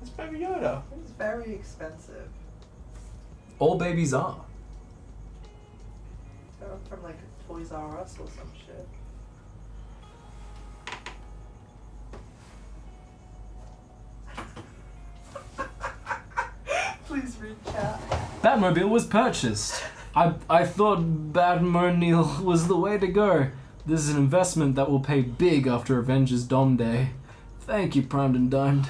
[SPEAKER 1] It's Baby Yoda.
[SPEAKER 3] It's very expensive.
[SPEAKER 2] All babies are.
[SPEAKER 3] They're from like Toys R Us or some shit. Please read chat.
[SPEAKER 2] Batmobile was purchased. I thought Batmobile was the way to go. This is an investment that will pay big after Avengers Dom Day. Thank you, Primed and Dimed.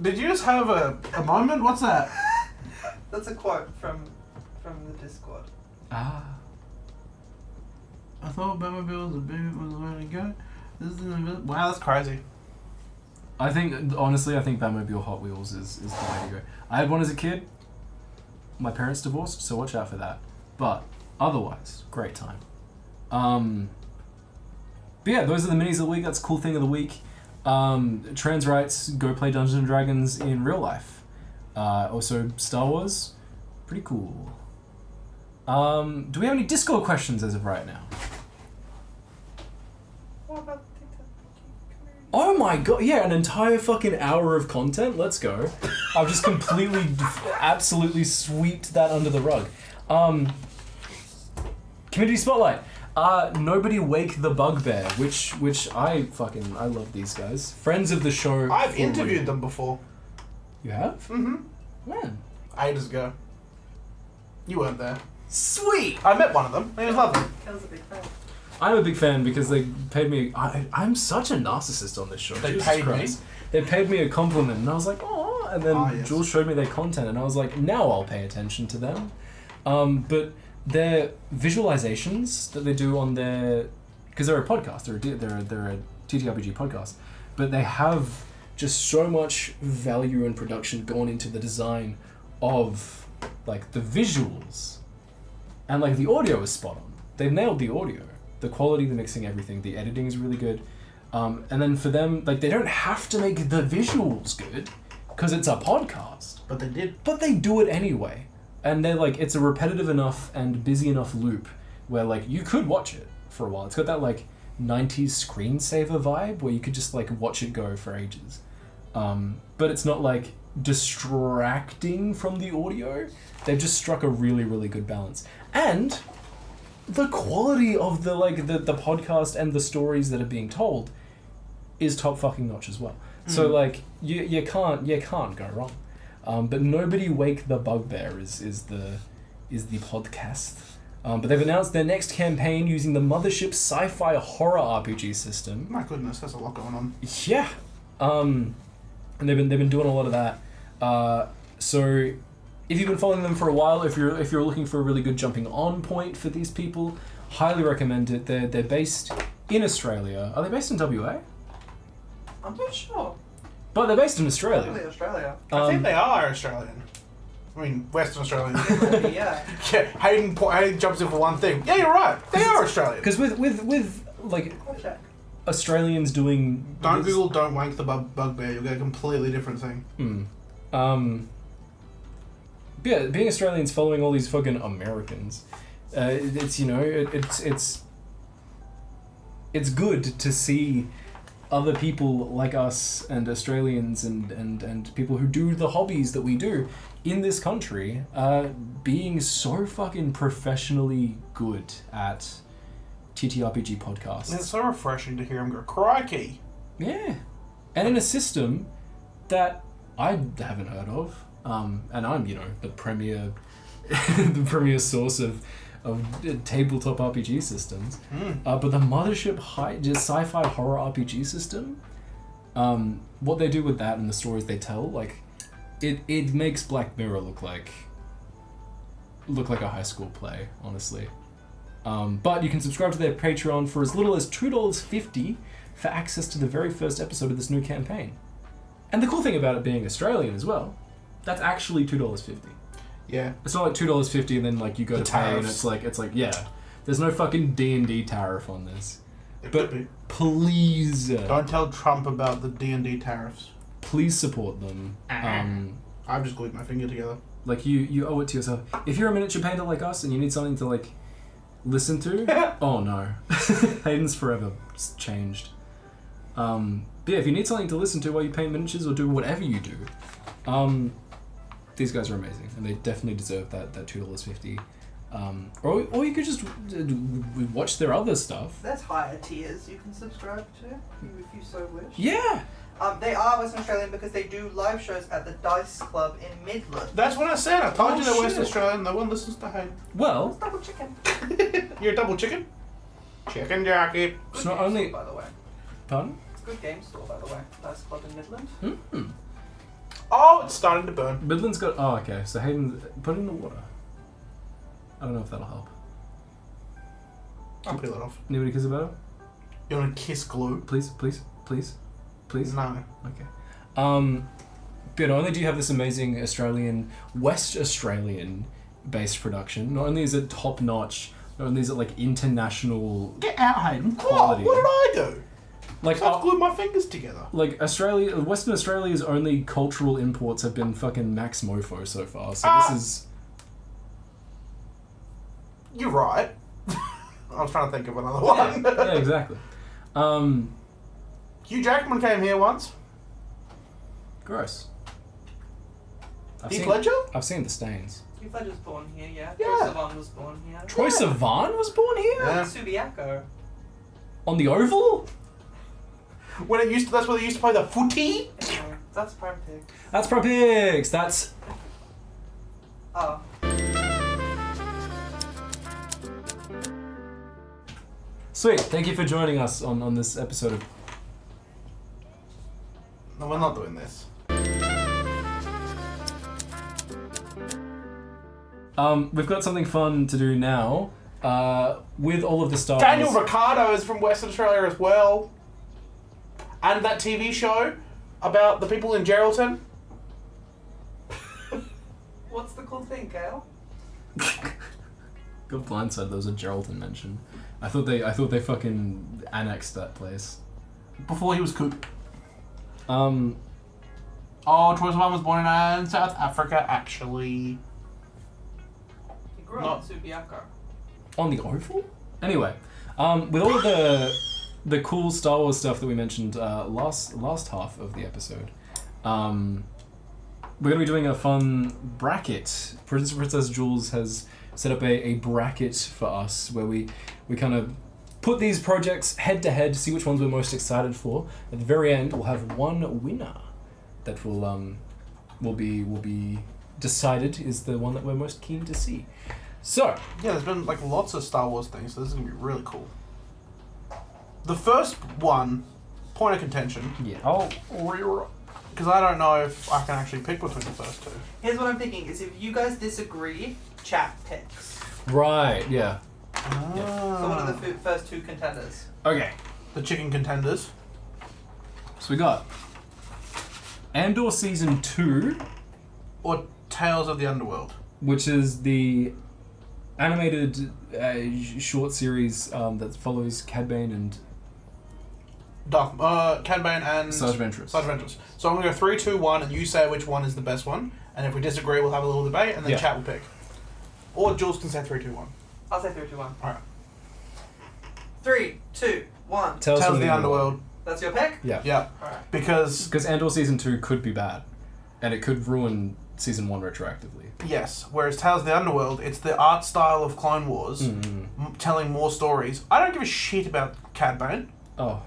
[SPEAKER 1] Did you just have a moment? What's that?
[SPEAKER 3] That's a quote from the Discord.
[SPEAKER 2] Ah.
[SPEAKER 1] I thought Batmobile was the way to go. This is wow, that's crazy.
[SPEAKER 2] I think Batmobile Hot Wheels is the way to go. I had one as a kid. My parents divorced, so watch out for that. But otherwise, great time. But yeah, those are the minis of the week. That's a cool thing of the week. Trans rights, go play Dungeons and Dragons in real life. Also, Star Wars, pretty cool. Do we have any Discord questions as of right now?
[SPEAKER 3] What about TikTok community?
[SPEAKER 2] Oh my god, yeah, an entire fucking hour of content? Let's go. I've just completely, absolutely sweeped that under the rug. Community Spotlight. Nobody Wake the Bugbear, which I love these guys. Friends of the show.
[SPEAKER 1] I've interviewed them before.
[SPEAKER 2] You have?
[SPEAKER 1] Mm-hmm.
[SPEAKER 2] When?
[SPEAKER 1] Ages ago. You weren't there.
[SPEAKER 2] Sweet!
[SPEAKER 1] I met one of them. He was lovely.
[SPEAKER 3] Kael's a big fan.
[SPEAKER 2] I'm a big fan because they paid me... I'm such a narcissist on this show.
[SPEAKER 1] They
[SPEAKER 2] Jesus
[SPEAKER 1] paid
[SPEAKER 2] Christ. They paid me a compliment and I was like, oh, and then
[SPEAKER 1] yes.
[SPEAKER 2] Jules showed me their content and I was like, now I'll pay attention to them. But their visualizations that they do on their... Because they're a podcast, they're a TTRPG podcast, but they have just so much value and production gone into the design of like the visuals. And like the audio is spot on. They've nailed the audio. The quality, the mixing, everything. The editing is really good. And then for them, like they don't have to make the visuals good because it's a podcast.
[SPEAKER 1] But they did.
[SPEAKER 2] But they do it anyway. And they're like, it's a repetitive enough and busy enough loop where like you could watch it for a while. It's got that like 90s screensaver vibe where you could just like watch it go for ages. But it's not like distracting from the audio. They've just struck a really, really good balance. And the quality of the podcast and the stories that are being told is top fucking notch as well. So like you can't go wrong. But Nobody Wake the Bugbear is the podcast. But they've announced their next campaign using the Mothership sci-fi horror RPG system.
[SPEAKER 1] My goodness, there's a lot going on.
[SPEAKER 2] Yeah. And they've been doing a lot of that. So if you've been following them for a while, if you're looking for a really good jumping on point for these people, highly recommend it. They're based in Australia. Are they based in WA?
[SPEAKER 3] I'm not sure.
[SPEAKER 2] But they're based in Australia.
[SPEAKER 3] Probably Australia.
[SPEAKER 1] I think they are Australian. I mean, Western Australian.
[SPEAKER 3] Yeah.
[SPEAKER 1] Yeah, Hayden jumps in for one thing. Yeah, you're right. They are Australian.
[SPEAKER 2] Because with like
[SPEAKER 3] I'll check.
[SPEAKER 2] Australians doing...
[SPEAKER 1] Don't Google "Don't Wank the Bugbear." You'll get a completely different thing.
[SPEAKER 2] Yeah, being Australians following all these fucking Americans, it's good to see other people like us and Australians and people who do the hobbies that we do in this country being so fucking professionally good at TTRPG podcasts.
[SPEAKER 1] It's so refreshing to hear him go, crikey.
[SPEAKER 2] Yeah. And in a system that I haven't heard of. And I'm, the premier the premier source of tabletop RPG systems. But the Mothership just sci-fi horror RPG system, what they do with that and the stories they tell, like, it makes Black Mirror look like a high school play, honestly. But you can subscribe to their Patreon for as little as $2.50 for access to the very first episode of this new campaign. And the cool thing about it being Australian as well, that's actually $2.50.
[SPEAKER 1] Yeah.
[SPEAKER 2] It's not like $2.50 and then like you go
[SPEAKER 1] The
[SPEAKER 2] to pay and
[SPEAKER 1] tariffs.
[SPEAKER 2] it's like yeah. There's no fucking D&D tariff on this.
[SPEAKER 1] It
[SPEAKER 2] But
[SPEAKER 1] could be.
[SPEAKER 2] please,
[SPEAKER 1] Don't tell Trump about the D&D tariffs.
[SPEAKER 2] please support them.
[SPEAKER 1] I've just glued my finger together.
[SPEAKER 2] Like you owe it to yourself. If you're a miniature painter like us and you need something to like listen to, oh no, Hayden's forever changed. But yeah, if you need something to listen to while you paint miniatures or do whatever you do, these guys are amazing and they definitely deserve that $2.50. Or you could just watch their other stuff.
[SPEAKER 3] There's higher tiers you can subscribe to if you so wish.
[SPEAKER 2] Yeah.
[SPEAKER 3] They are Western Australian because they do live shows at the Dice Club in Midland.
[SPEAKER 1] That's what I said. I told you they're West
[SPEAKER 2] shit.
[SPEAKER 1] Australian. No one listens to Hayden.
[SPEAKER 2] Well,
[SPEAKER 3] Double chicken.
[SPEAKER 1] You're a double chicken? Chicken jockey.
[SPEAKER 2] it's
[SPEAKER 3] Good
[SPEAKER 2] not
[SPEAKER 3] game
[SPEAKER 2] only.
[SPEAKER 3] store, by the way.
[SPEAKER 2] Pardon?
[SPEAKER 3] It's a good game store, by the way. Dice Club in Midland.
[SPEAKER 2] Mm-hmm.
[SPEAKER 1] Oh, it's starting to burn.
[SPEAKER 2] Midland's got. Oh, okay. So Hayden, put it in the water. I don't know if that'll help.
[SPEAKER 1] I'll peel it off.
[SPEAKER 2] Anybody kiss about it?
[SPEAKER 1] You want to kiss glue?
[SPEAKER 2] Please.
[SPEAKER 1] No.
[SPEAKER 2] Okay. But not only do you have this amazing West Australian based production, not only is it top notch, not only is it like international
[SPEAKER 1] Get out, Hayden.
[SPEAKER 2] quality.
[SPEAKER 1] What did I do?
[SPEAKER 2] Like
[SPEAKER 1] I've glued my fingers together.
[SPEAKER 2] like Western Australia's only cultural imports have been fucking Max Mofo so far. So this is.
[SPEAKER 1] You're right. I was trying to think of another one.
[SPEAKER 2] Yeah, exactly.
[SPEAKER 1] Hugh Jackman came here once.
[SPEAKER 2] Gross.
[SPEAKER 1] Heath Ledger?
[SPEAKER 2] I've seen the stains.
[SPEAKER 3] Heath Ledger's born here, yeah.
[SPEAKER 1] Yeah.
[SPEAKER 3] Troye Sivan was born here.
[SPEAKER 2] Troye Sivan was born here?
[SPEAKER 1] Yeah.
[SPEAKER 3] Subiaco.
[SPEAKER 2] On the Oval?
[SPEAKER 1] When it used to, that's where they used to play the footy.
[SPEAKER 3] That's Prime Pig.
[SPEAKER 2] That's Pro Pigs. That's.
[SPEAKER 3] Oh.
[SPEAKER 2] Sweet. Thank you for joining us on this episode of.
[SPEAKER 1] No, we're not doing this.
[SPEAKER 2] We've got something fun to do now. With all of the Star
[SPEAKER 1] Daniel
[SPEAKER 2] Wars.
[SPEAKER 1] Ricciardo is from Western Australia as well. And that TV show about the people in Geraldton.
[SPEAKER 3] What's the cool thing, Kael?
[SPEAKER 2] Got blindsided. There was a Geraldton mention. I thought they fucking annexed that place.
[SPEAKER 1] Before he was Coop. Oh, Troye Sivan was born in South Africa, actually.
[SPEAKER 3] He grew
[SPEAKER 1] No.
[SPEAKER 3] up in Subiaco.
[SPEAKER 2] On the Oval? Anyway, with all of the cool Star Wars stuff that we mentioned last half of the episode, we're going to be doing a fun bracket. Princess Jules has set up a bracket for us where we kind of put these projects head to head, see which ones we're most excited for. At the very end, we'll have one winner that will be decided is the one that we're most keen to see. So,
[SPEAKER 1] Yeah, there's been like lots of Star Wars things, so this is going to be really cool. The first one, point of contention,
[SPEAKER 2] yeah.
[SPEAKER 1] because I don't know if I can actually pick between the first two.
[SPEAKER 3] Here's what I'm thinking, is if you guys disagree, chat picks.
[SPEAKER 2] Right, yeah.
[SPEAKER 3] So what are the first two contenders?
[SPEAKER 2] Okay.
[SPEAKER 1] The chicken contenders.
[SPEAKER 2] So we got Andor Season 2,
[SPEAKER 1] Or Tales of the Underworld.
[SPEAKER 2] which is the animated short series that follows Cad Bane and
[SPEAKER 1] Cad Bane and
[SPEAKER 2] Sarge Ventress.
[SPEAKER 1] Sarge Ventress. So I'm going to go 3, 2, 1, and you say which one is the best one. And if we disagree, we'll have a little debate, and then
[SPEAKER 2] Yeah.
[SPEAKER 1] chat will pick. Or Jules can say 3, 2, 1.
[SPEAKER 3] I'll say 3, 2, 1.
[SPEAKER 1] Alright.
[SPEAKER 3] 3, 2, 1.
[SPEAKER 2] Tales
[SPEAKER 1] Tales
[SPEAKER 2] from
[SPEAKER 1] of the Underworld.
[SPEAKER 3] That's your pick?
[SPEAKER 2] Yeah.
[SPEAKER 1] Yeah.
[SPEAKER 3] Alright.
[SPEAKER 1] Because
[SPEAKER 2] Andor season 2 could be bad, and it could ruin season 1 retroactively.
[SPEAKER 1] yes, whereas Tales of the Underworld, it's the art style of Clone Wars, telling more stories. I don't give a shit about Cad Bane.
[SPEAKER 2] Oh.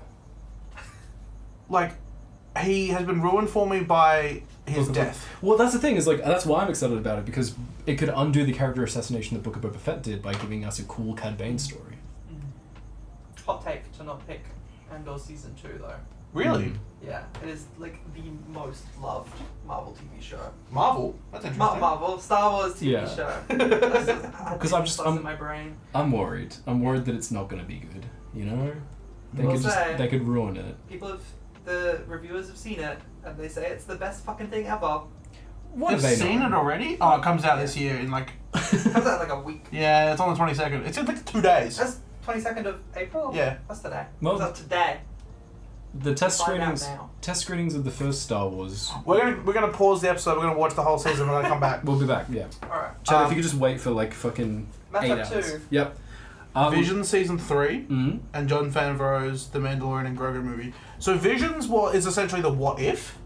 [SPEAKER 1] Like, he has been ruined for me by his death.
[SPEAKER 2] Well, that's the thing, is like, that's why I'm excited about it, because it could undo the character assassination that Book of Boba Fett did by giving us a cool Cad Bane story.
[SPEAKER 3] Hot take to not pick Andor season 2 though.
[SPEAKER 1] Really?
[SPEAKER 3] Yeah, it is like the most loved Marvel TV show.
[SPEAKER 1] Marvel? That's interesting.
[SPEAKER 3] Marvel, Star Wars TV
[SPEAKER 2] Yeah.
[SPEAKER 3] show.
[SPEAKER 2] Because I'm just,
[SPEAKER 3] in my brain.
[SPEAKER 2] I'm worried. I'm worried that it's not going to be good, you know? They could ruin it.
[SPEAKER 3] The reviewers have seen it, and they say it's the best fucking thing ever.
[SPEAKER 1] What, have they seen it already? Oh, it comes out this year in like...
[SPEAKER 3] It comes out in like a week.
[SPEAKER 1] Yeah, it's on the 22nd. It's in like 2 days.
[SPEAKER 3] That's 22nd of April?
[SPEAKER 1] Yeah.
[SPEAKER 3] What's today?
[SPEAKER 2] Well,
[SPEAKER 3] What's up today?
[SPEAKER 2] The test
[SPEAKER 3] Find out
[SPEAKER 2] screenings of the first Star Wars.
[SPEAKER 1] We're gonna pause the episode. We're gonna watch the whole season. We're gonna come back.
[SPEAKER 2] We'll be back. Yeah.
[SPEAKER 3] Alright.
[SPEAKER 2] Chad, if you could just wait for like fucking 8
[SPEAKER 3] Matchup
[SPEAKER 2] hours.
[SPEAKER 3] 2.
[SPEAKER 2] Yep.
[SPEAKER 1] Vision season 3
[SPEAKER 2] Mm-hmm.
[SPEAKER 1] and Jon Favreau's The Mandalorian and Grogu movie. So Vision's is essentially the what if.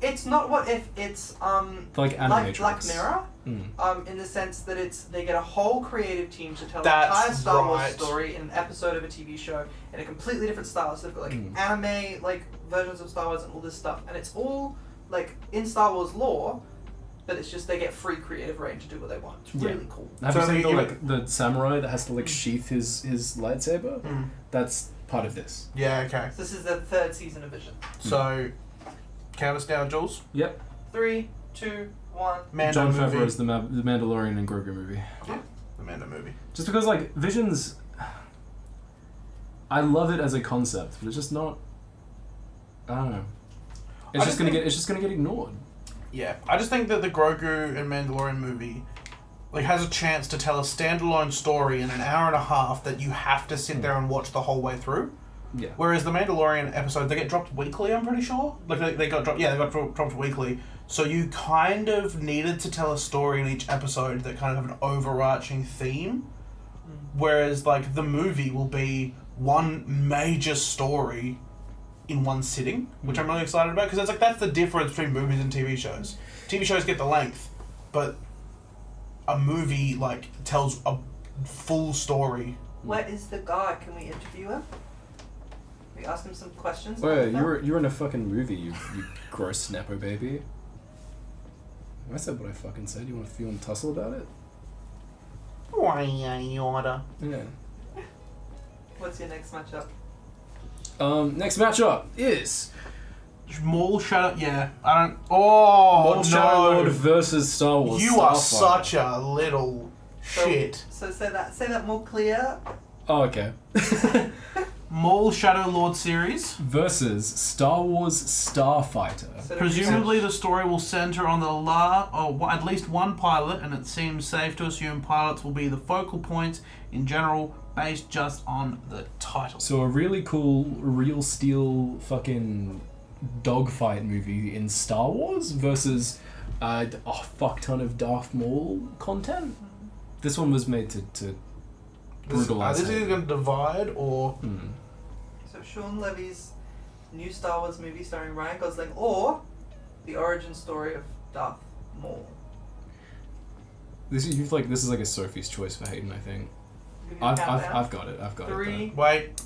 [SPEAKER 3] It's not what if, it's
[SPEAKER 2] Like
[SPEAKER 3] like
[SPEAKER 2] Animatrix.
[SPEAKER 3] Black Mirror.
[SPEAKER 2] Mm.
[SPEAKER 3] In the sense that they get a whole creative team to tell
[SPEAKER 1] That's
[SPEAKER 3] an entire Star Wars
[SPEAKER 1] right.
[SPEAKER 3] story in an episode of a TV show in a completely different style. So they've got like anime like versions of Star Wars and all this stuff, and it's all like in Star Wars lore, but it's just they get free creative reign to do what they want. It's really cool.
[SPEAKER 2] Have
[SPEAKER 1] So
[SPEAKER 2] you seen
[SPEAKER 1] you-
[SPEAKER 2] like the samurai that has to like sheath his lightsaber?
[SPEAKER 1] Mm.
[SPEAKER 2] That's part of this.
[SPEAKER 1] Yeah. Okay.
[SPEAKER 3] So this is the 3rd season of Vision.
[SPEAKER 1] So, count us down, Jules.
[SPEAKER 2] Yep.
[SPEAKER 3] 3, 2, 1.
[SPEAKER 1] Mando
[SPEAKER 2] Jon
[SPEAKER 1] movie.
[SPEAKER 2] Favreau's the Mandalorian and Grogu movie.
[SPEAKER 1] The Mando movie.
[SPEAKER 2] Just because like Vision's, I love it as a concept, but it's just not. I don't know. It's just gonna get ignored.
[SPEAKER 1] Yeah, I just think that the Grogu and Mandalorian movie like has a chance to tell a standalone story in an hour and a half that you have to sit there and watch the whole way through.
[SPEAKER 2] Yeah.
[SPEAKER 1] Whereas the Mandalorian episode, they get dropped weekly, I'm pretty sure. Like they got dropped. Yeah, they got dropped weekly. So you kind of needed to tell a story in each episode that kind of have an overarching theme. Whereas like the movie will be one major story in one sitting, which I'm really excited about, because it's like that's the difference between movies and TV shows. TV shows get the length, but a movie like tells a full story.
[SPEAKER 3] Where is the guy? Can we interview him? We ask him some questions.
[SPEAKER 2] Oh yeah,
[SPEAKER 3] about the film?
[SPEAKER 2] you're in a fucking movie, you gross snapper baby. I said what I fucking said. You want to feel and tussle about it?
[SPEAKER 1] Why order?
[SPEAKER 2] Yeah.
[SPEAKER 3] What's your next matchup?
[SPEAKER 2] Next matchup is
[SPEAKER 1] Maul Shadow. Yeah, I don't. Oh
[SPEAKER 2] Maul
[SPEAKER 1] no!
[SPEAKER 2] Shadow Lord versus Star Wars.
[SPEAKER 1] You are
[SPEAKER 2] Starfighter.
[SPEAKER 1] such a little shit.
[SPEAKER 3] So say that more clear.
[SPEAKER 2] Oh, okay.
[SPEAKER 1] Maul Shadow Lord series.
[SPEAKER 2] Versus Star Wars Starfighter.
[SPEAKER 3] So
[SPEAKER 1] Presumably, the story will center on at least one pilot, and it seems safe to assume pilots will be the focal points in general, based just on the title.
[SPEAKER 2] So a really cool real steel fucking dogfight movie in Star Wars versus a fuck ton of Darth Maul content. This one was made to brutalize.
[SPEAKER 1] This is
[SPEAKER 2] Hayden.
[SPEAKER 1] going to divide or.
[SPEAKER 3] So Sean Levy's new Star Wars movie starring Ryan Gosling, or the origin story of Darth Maul.
[SPEAKER 2] This is like a Sophie's choice for Hayden, I think.
[SPEAKER 3] Give you a countdown.
[SPEAKER 2] I've got it.
[SPEAKER 3] 3.
[SPEAKER 1] Wait.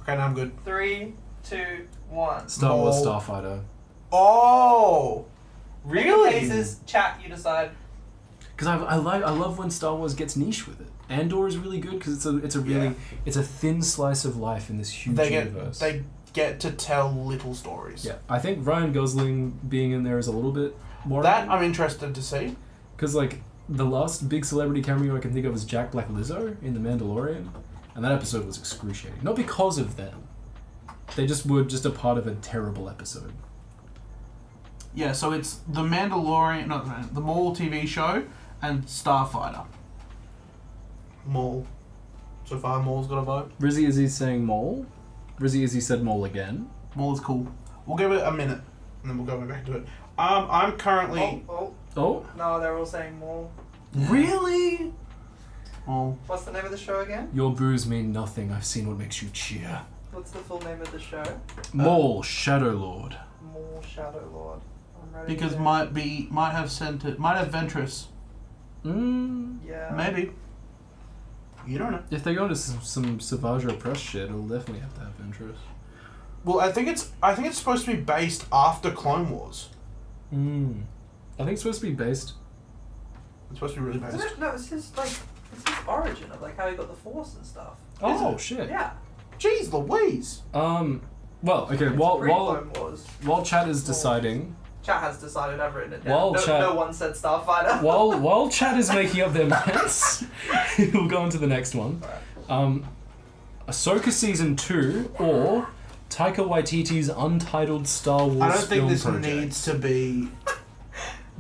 [SPEAKER 1] Okay, now I'm good.
[SPEAKER 3] 3, 2, 1.
[SPEAKER 2] Star Wars
[SPEAKER 1] Maul.
[SPEAKER 2] Starfighter.
[SPEAKER 1] Oh! Really?
[SPEAKER 3] Cases, chat, you decide.
[SPEAKER 2] Because I love when Star Wars gets niche with it. Andor is really good because it's a thin slice of life in this huge universe.
[SPEAKER 1] They get to tell little stories.
[SPEAKER 2] Yeah, I think Ryan Gosling being in there is a little bit more.
[SPEAKER 1] That I'm interested to see.
[SPEAKER 2] Because like the last big celebrity cameo I can think of was Jack Black Lizzo in The Mandalorian, and that episode was excruciating. Not because of them, they just were just a part of a terrible episode.
[SPEAKER 1] Yeah, so it's the Mandalorian, not the Maul TV show, and Starfighter. Maul. So far, Maul's got a vote.
[SPEAKER 2] Rizzy Izzy's saying Maul. Rizzy Izzy said Maul again.
[SPEAKER 1] Maul is cool. We'll give it a minute, and then we'll go back to it. I'm currently...
[SPEAKER 3] Oh.
[SPEAKER 2] Oh,
[SPEAKER 3] No, they're all saying Maul.
[SPEAKER 1] Really? Oh.
[SPEAKER 3] What's the name of the show again?
[SPEAKER 2] Your boos mean nothing. I've seen what makes you cheer.
[SPEAKER 3] What's the full name of the show?
[SPEAKER 2] Maul, Shadow Lord.
[SPEAKER 3] More Shadow Lord. I'm ready.
[SPEAKER 1] Because might have Ventress.
[SPEAKER 3] Yeah.
[SPEAKER 1] Maybe. You don't know.
[SPEAKER 2] If they go into some Savage Press shit, it'll definitely have to have interest.
[SPEAKER 1] Well, I think it's supposed to be based after Clone Wars.
[SPEAKER 2] I think it's supposed to be based.
[SPEAKER 1] It's supposed to be really based.
[SPEAKER 3] Isn't it? No, it's his origin of like how he got the Force and stuff.
[SPEAKER 2] Oh shit.
[SPEAKER 3] Yeah.
[SPEAKER 1] Jeez Louise.
[SPEAKER 2] Well, okay.
[SPEAKER 3] It's
[SPEAKER 2] While
[SPEAKER 3] Wars.
[SPEAKER 2] while Chad is deciding.
[SPEAKER 3] Chat has decided. I've written it down.
[SPEAKER 2] While
[SPEAKER 3] No one said Starfighter.
[SPEAKER 2] while Chad is making up their minds, we'll go on to the next one. Ahsoka Season 2 or Taika Waititi's untitled Star Wars film
[SPEAKER 1] I don't think this
[SPEAKER 2] project.
[SPEAKER 1] needs to be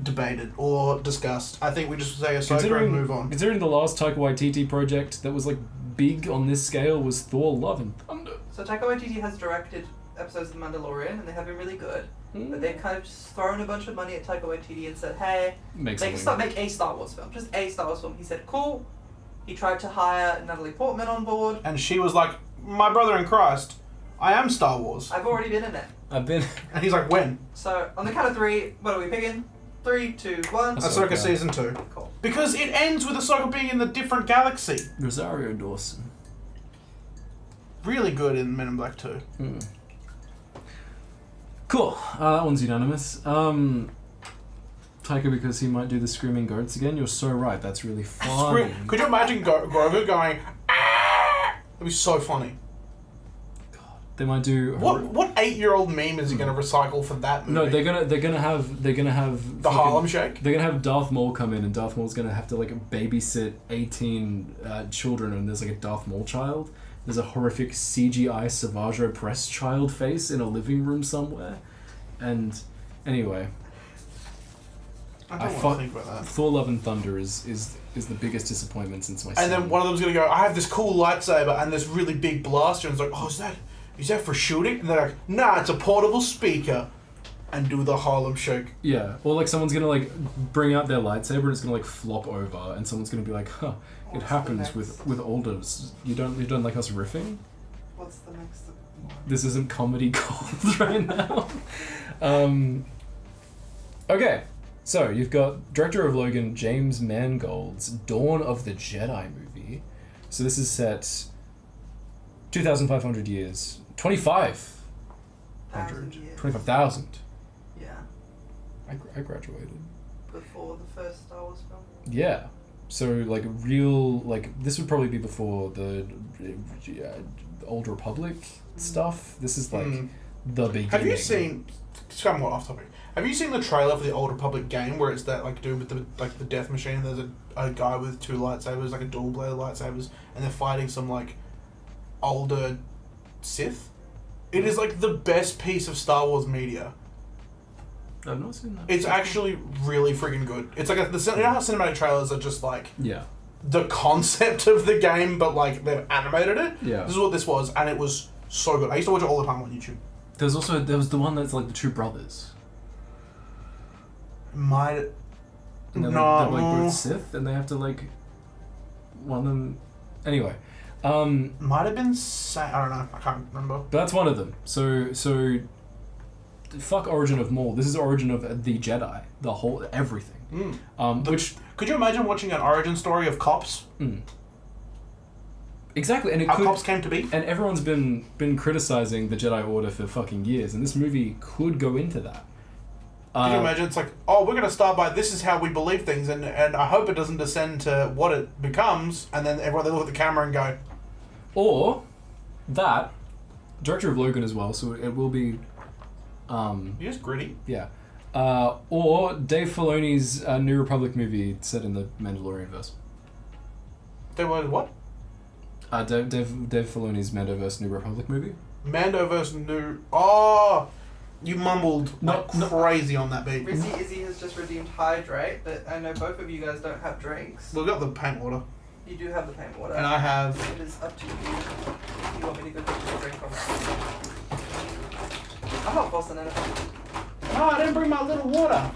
[SPEAKER 1] debated or discussed. I think we just say Ahsoka and move on.
[SPEAKER 2] Considering the last Taika Waititi project that was like big on this scale was Thor: Love and Thunder.
[SPEAKER 3] So Taika Waititi has directed episodes of The Mandalorian, and they have been really good. But they've kind of just thrown a bunch of money at Taika Waititi and said, hey, make a Star Wars film. Just a Star Wars film. He said, cool. He tried to hire Natalie Portman on board.
[SPEAKER 1] And she was like, my brother in Christ, I am Star Wars.
[SPEAKER 3] I've already been in it.
[SPEAKER 1] And he's like, when?
[SPEAKER 3] So, on the count of 3, what are we picking? 3, 2, 1.
[SPEAKER 1] Ahsoka Season 2.
[SPEAKER 3] Cool.
[SPEAKER 1] Because it ends with Ahsoka being in the different galaxy.
[SPEAKER 2] Rosario Dawson.
[SPEAKER 1] Really good in Men in Black 2.
[SPEAKER 2] Cool. That one's unanimous. Taika, because he might do the screaming goats again. You're so right. That's really fun.
[SPEAKER 1] Could you imagine Grogu going, ah? That'd be so funny.
[SPEAKER 2] God, they might do.
[SPEAKER 1] What 8-year-old meme is he going to recycle for that movie?
[SPEAKER 2] No, they're gonna have
[SPEAKER 1] the Harlem Shake.
[SPEAKER 2] They're gonna have Darth Maul come in, and Darth Maul's gonna have to like babysit 18 children, and there's like a Darth Maul child. There's a horrific CGI Savage Press child face in a living room somewhere. And anyway,
[SPEAKER 1] I don't want to think about that.
[SPEAKER 2] Thor: Love and Thunder is the biggest disappointment since my.
[SPEAKER 1] And then one of them's gonna go, I have this cool lightsaber and this really big blaster, and it's like, oh, is that for shooting? And they're like, nah, it's a portable speaker, and do the Harlem Shake.
[SPEAKER 2] Yeah, or like someone's gonna like bring out their lightsaber and it's gonna like flop over, and someone's gonna be like, huh. It happens with olders. You don't like us riffing?
[SPEAKER 3] What's the next one?
[SPEAKER 2] This isn't comedy gold right now. Okay, so you've got director of Logan, James Mangold's Dawn of the Jedi movie. So this is set 2,500 years. 25,000.
[SPEAKER 3] Yeah.
[SPEAKER 2] I graduated.
[SPEAKER 3] Before the first Star Wars film?
[SPEAKER 2] Yeah. So, like, this would probably be before the Old Republic stuff. This is, like, the beginning.
[SPEAKER 1] Have you seen, somewhat off topic, have you seen the trailer for the Old Republic game where it's that, like, dude with the death machine, and there's a guy with 2 lightsabers, like a dual-bladed lightsabers, and they're fighting some, like, older Sith? It is, like, the best piece of Star Wars media.
[SPEAKER 2] I've not seen that.
[SPEAKER 1] It's actually really freaking good. It's like, you know how cinematic trailers are just, like,
[SPEAKER 2] Yeah.
[SPEAKER 1] the concept of the game, but, like, they've animated it?
[SPEAKER 2] Yeah.
[SPEAKER 1] This is what this was, and it was so good. I used to watch it all the time on YouTube.
[SPEAKER 2] There was the one that's, like, the 2 brothers.
[SPEAKER 1] Might...
[SPEAKER 2] And they're,
[SPEAKER 1] No.
[SPEAKER 2] they're like both Sith, and they have to, like, one of them... Anyway.
[SPEAKER 1] Might have been... I don't know. I can't remember.
[SPEAKER 2] But that's one of them. So... Fuck Origin of Maul. This is Origin of the Jedi. The whole... Everything. Which...
[SPEAKER 1] Could you imagine watching an origin story of cops?
[SPEAKER 2] Exactly, and
[SPEAKER 1] How cops came to be?
[SPEAKER 2] And everyone's been criticizing the Jedi Order for fucking years, and this movie could go into that.
[SPEAKER 1] Could you imagine? It's like, oh, we're going to start by this is how we believe things, and I hope it doesn't descend to what it becomes, and then everyone, they look at the camera and go...
[SPEAKER 2] Or, that, director of Logan as well, so it will be...
[SPEAKER 1] You're just gritty.
[SPEAKER 2] Yeah. Or Dave Filoni's New Republic movie set in the Mandalorian verse.
[SPEAKER 1] They were what?
[SPEAKER 2] Dave Filoni's Mandoverse New Republic movie.
[SPEAKER 1] Mandoverse New... Oh! You mumbled crazy on that beat.
[SPEAKER 3] Izzy has just redeemed Hydrate, but I know both of you guys don't have drinks.
[SPEAKER 1] We've got the paint water.
[SPEAKER 3] You do have the paint water.
[SPEAKER 1] And I have...
[SPEAKER 3] It is up to you. You want me to go get you a drink or not? I'm not forcing anything.
[SPEAKER 1] No, I didn't bring my little water.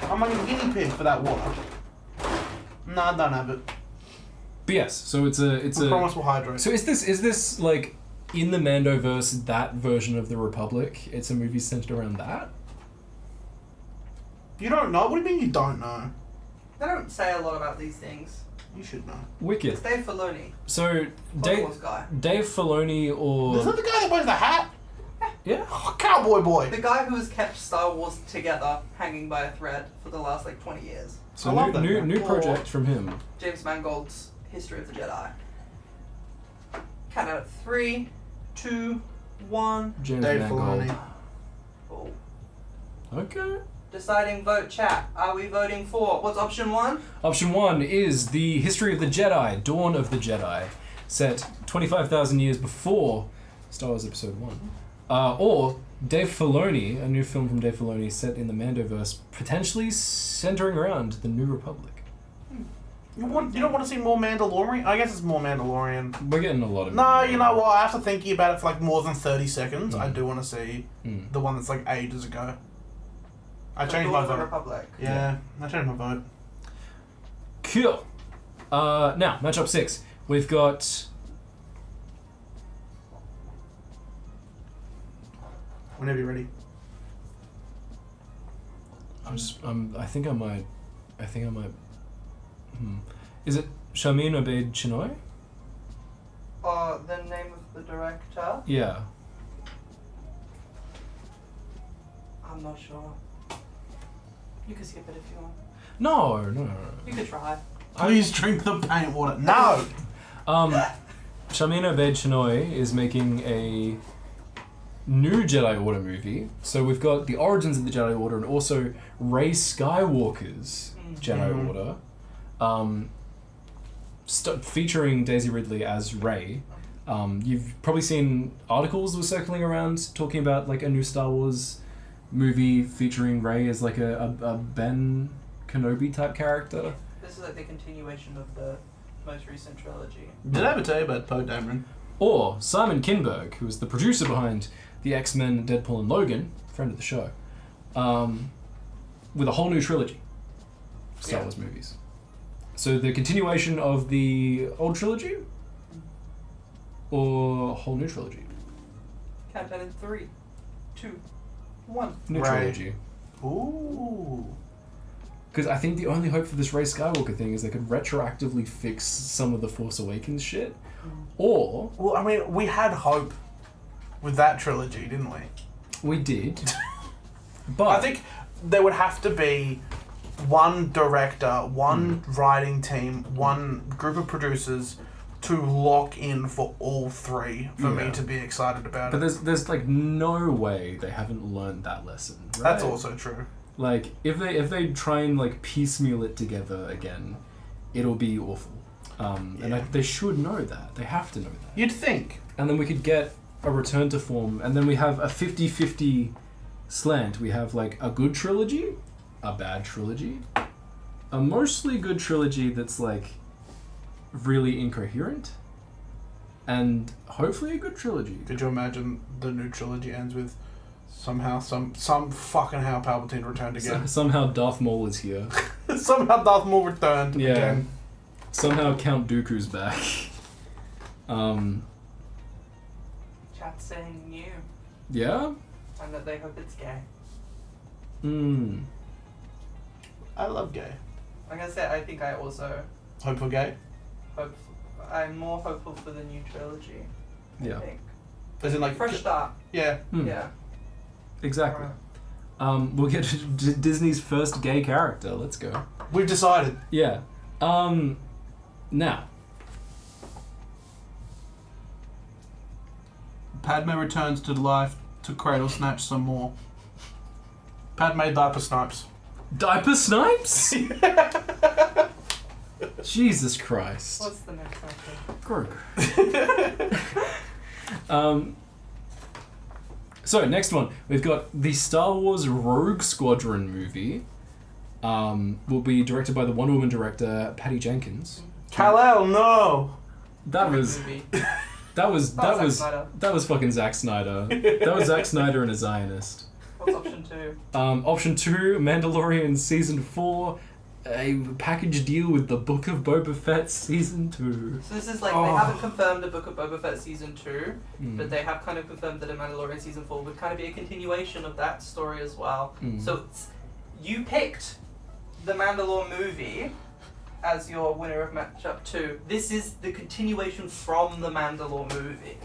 [SPEAKER 1] I'm like a guinea pig for that water. No, I don't have it.
[SPEAKER 2] But yes, so it's
[SPEAKER 1] I promise we'll hydrate.
[SPEAKER 2] So is this like in the Mandoverse that version of the Republic? It's a movie centered around that.
[SPEAKER 1] You don't know? What do you mean you don't know?
[SPEAKER 3] They don't say a lot about these things.
[SPEAKER 1] You should know.
[SPEAKER 2] Wicked.
[SPEAKER 3] It's Dave Filoni.
[SPEAKER 2] So
[SPEAKER 3] Star Wars guy.
[SPEAKER 2] Dave Filoni or
[SPEAKER 1] Is that the guy that wears the hat?
[SPEAKER 2] yeah.
[SPEAKER 1] Oh, cowboy boy.
[SPEAKER 3] The guy who has kept Star Wars together, hanging by a thread for the last 20 years.
[SPEAKER 2] So
[SPEAKER 1] I love that guy.
[SPEAKER 2] new project from him.
[SPEAKER 3] James Mangold's History of the Jedi. Count out of 3, 2, 1.
[SPEAKER 2] James
[SPEAKER 1] Dave
[SPEAKER 2] Mangold.
[SPEAKER 1] Filoni.
[SPEAKER 3] Oh.
[SPEAKER 2] Okay.
[SPEAKER 3] Deciding vote chat. Are we voting for? What's option 1?
[SPEAKER 2] Option 1 is the History of the Jedi, Dawn of the Jedi, set 25,000 years before Star Wars Episode 1. Or Dave Filoni, a new film from Dave Filoni set in the Mandoverse, potentially centering around the New Republic.
[SPEAKER 1] You don't want to see more Mandalorian? I guess it's more Mandalorian.
[SPEAKER 2] We're getting a lot of...
[SPEAKER 1] No, you know what? After thinking about it for more than 30 seconds, I
[SPEAKER 2] Mm.
[SPEAKER 1] do want to see
[SPEAKER 2] Mm.
[SPEAKER 1] the one that's ages ago. I
[SPEAKER 3] The
[SPEAKER 1] changed
[SPEAKER 3] Dawn
[SPEAKER 1] my
[SPEAKER 3] of the
[SPEAKER 1] vote.
[SPEAKER 3] Republic.
[SPEAKER 1] Yeah, I changed my vote.
[SPEAKER 2] Cool. Now, matchup 6. We've got...
[SPEAKER 1] Whenever you're ready.
[SPEAKER 2] I think I might... Is it Shamin Obeid Chinoy?
[SPEAKER 3] The name of the director?
[SPEAKER 2] Yeah.
[SPEAKER 3] I'm not sure. You can skip it if you want.
[SPEAKER 2] No.
[SPEAKER 3] You could try.
[SPEAKER 1] Please drink the paint water. No!
[SPEAKER 2] Shamin Obeid Chinoy is making a new Jedi Order movie. So we've got the origins of the Jedi Order and also Rey Skywalker's Jedi Order. Featuring Daisy Ridley as Rey. You've probably seen articles that were circling around talking about a new Star Wars movie featuring Rey as a Ben Kenobi type character.
[SPEAKER 3] This is the continuation of the most recent trilogy.
[SPEAKER 1] Did I ever tell you about Poe Dameron?
[SPEAKER 2] Or Simon Kinberg, who is the producer behind the X-Men, Deadpool and Logan, friend of the show, with a whole new trilogy of Star Wars movies. So the continuation of the old trilogy, or a whole new trilogy?
[SPEAKER 3] Countdown in 3, 2, 1.
[SPEAKER 2] New
[SPEAKER 1] Right.
[SPEAKER 2] trilogy.
[SPEAKER 1] Ooh.
[SPEAKER 2] Because I think the only hope for this Rey Skywalker thing is they could retroactively fix some of the Force Awakens shit. Or...
[SPEAKER 1] Well, I mean, we had hope with that trilogy, didn't we?
[SPEAKER 2] We did. But...
[SPEAKER 1] I think there would have to be one director, one writing team, one group of producers to lock in for all three for me to be excited about
[SPEAKER 2] But
[SPEAKER 1] it.
[SPEAKER 2] there's no way they haven't learned that lesson. Right?
[SPEAKER 1] That's also true.
[SPEAKER 2] If they try and piecemeal it together again, it'll be awful. And they should know that. They have to know that.
[SPEAKER 1] You'd think.
[SPEAKER 2] And then we could get a return to form, and then we have a 50-50 slant. We have a good trilogy, a bad trilogy, a mostly good trilogy that's really incoherent, and hopefully a good trilogy.
[SPEAKER 1] Could you imagine the new trilogy ends with somehow some fucking how Palpatine returned again?
[SPEAKER 2] Somehow Darth Maul is here.
[SPEAKER 1] Somehow Darth Maul returned again.
[SPEAKER 2] Somehow Count Dooku's back.
[SPEAKER 3] Chat's saying new.
[SPEAKER 2] Yeah?
[SPEAKER 3] And that they hope it's gay.
[SPEAKER 1] I love gay.
[SPEAKER 3] Like I said, I think I also
[SPEAKER 1] Hope for gay?
[SPEAKER 3] I'm more hopeful for the new trilogy.
[SPEAKER 2] Yeah.
[SPEAKER 3] I think.
[SPEAKER 1] As in
[SPEAKER 3] Fresh start.
[SPEAKER 1] Yeah.
[SPEAKER 3] Yeah.
[SPEAKER 2] Exactly.
[SPEAKER 3] Alright.
[SPEAKER 2] We'll get to Disney's first gay character. Let's go.
[SPEAKER 1] We've decided.
[SPEAKER 2] Yeah. Now.
[SPEAKER 1] Padme returns to life to cradle snatch some more. Padme diaper snipes.
[SPEAKER 2] Diaper Snipes? Jesus Christ.
[SPEAKER 3] What's the next one?
[SPEAKER 2] Grogu. So, next one. We've got the Star Wars Rogue Squadron movie. Will be directed by the Wonder Woman director, Patty Jenkins.
[SPEAKER 1] Kael, no!
[SPEAKER 2] That was fucking Zack Snyder. That was Zack Snyder and a Zionist.
[SPEAKER 3] What's option 2?
[SPEAKER 2] Option 2, Mandalorian Season 4, a package deal with the Book of Boba Fett season 2.
[SPEAKER 3] So this is like, they haven't confirmed the Book of Boba Fett season 2, but they have kind of confirmed that a Mandalorian season 4 would kind of be a continuation of that story as well. So you picked the Mandalore movie as your winner of matchup 2. This is the continuation from the Mandalore movie.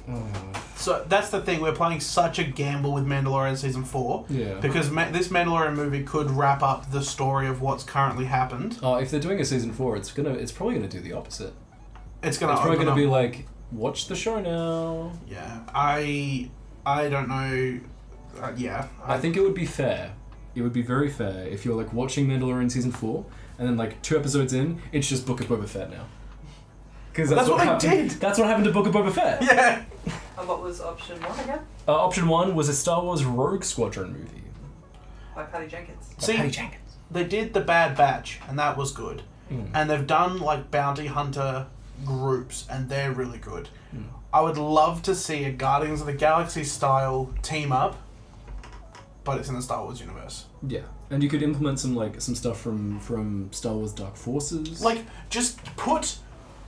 [SPEAKER 1] So that's the thing, we're playing such a gamble with Mandalorian season 4.
[SPEAKER 2] Yeah.
[SPEAKER 1] Because this Mandalorian movie could wrap up the story of what's currently happened.
[SPEAKER 2] If they're doing a season 4, it's probably gonna do the opposite.
[SPEAKER 1] It's
[SPEAKER 2] probably gonna be like, watch the show now.
[SPEAKER 1] Yeah, I don't know.
[SPEAKER 2] I think it would be fair. It would be very fair if you're like watching Mandalorian season 4, and then like 2 episodes in, it's just Book of Boba Fett now. Because that's what happened.
[SPEAKER 1] did.
[SPEAKER 2] That's what happened to Book of Boba Fett.
[SPEAKER 1] Yeah.
[SPEAKER 3] And what was option 1 again?
[SPEAKER 2] Option 1 was a Star Wars Rogue Squadron movie.
[SPEAKER 3] By Patty Jenkins.
[SPEAKER 1] See, they did the Bad Batch, and that was good. And they've done like bounty hunter groups, and they're really good. I would love to see a Guardians of the Galaxy style team up, but it's in the Star Wars universe.
[SPEAKER 2] Yeah, and you could implement some stuff from Star Wars Dark Forces.
[SPEAKER 1] Like, just put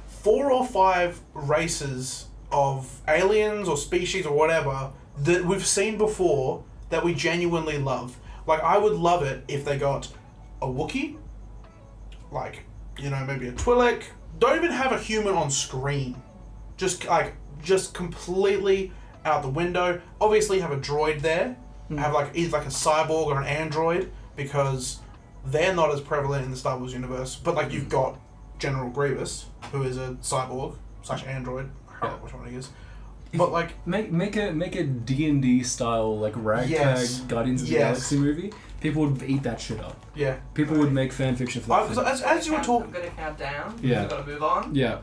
[SPEAKER 1] 4 or 5 races of aliens or species or whatever that we've seen before that we genuinely love. Like, I would love it if they got a Wookiee, like, maybe a Twi'lek. Don't even have a human on screen. Just completely out the window. Obviously have a droid there. Have either a cyborg or an android, because they're not as prevalent in the Star Wars universe. But you've got General Grievous, who is a cyborg / android. I don't know which one he is. But
[SPEAKER 2] make a D&D style ragtag Guardians of the Galaxy movie. People would eat that shit up.
[SPEAKER 1] Yeah.
[SPEAKER 2] People would make fan fiction for that.
[SPEAKER 1] As you were talking,
[SPEAKER 3] I'm gonna count down.
[SPEAKER 2] Yeah.
[SPEAKER 3] We've got to move on.
[SPEAKER 2] Yeah.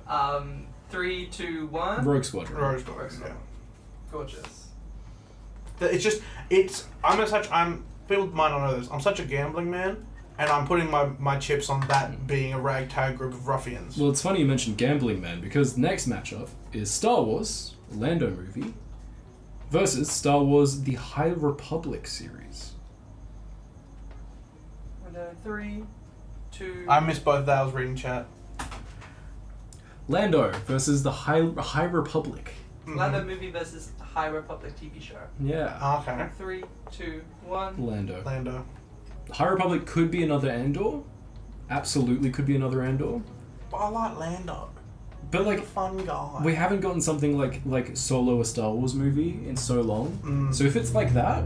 [SPEAKER 3] 3, 2, 1.
[SPEAKER 2] Rogue Squadron.
[SPEAKER 1] Rogue Squadron. Yeah.
[SPEAKER 3] Gorgeous.
[SPEAKER 1] People might not know this. I'm such a gambling man, and I'm putting my chips on that being a ragtag group of ruffians.
[SPEAKER 2] Well, it's funny you mentioned gambling man, because next matchup is Star Wars Lando movie versus Star Wars The High Republic series.
[SPEAKER 3] 3, 2.
[SPEAKER 1] I missed both that. I was reading chat.
[SPEAKER 2] Lando versus the High Republic.
[SPEAKER 3] Lando movie versus High Republic TV show.
[SPEAKER 2] Yeah.
[SPEAKER 1] Okay.
[SPEAKER 3] 3, 2, 1.
[SPEAKER 2] Lando. High Republic could be another Andor. Absolutely could be another Andor.
[SPEAKER 1] But I like Lando.
[SPEAKER 2] But
[SPEAKER 1] He's a fun guy.
[SPEAKER 2] we haven't gotten something like Solo, a Star Wars movie, in so long. So if it's like that,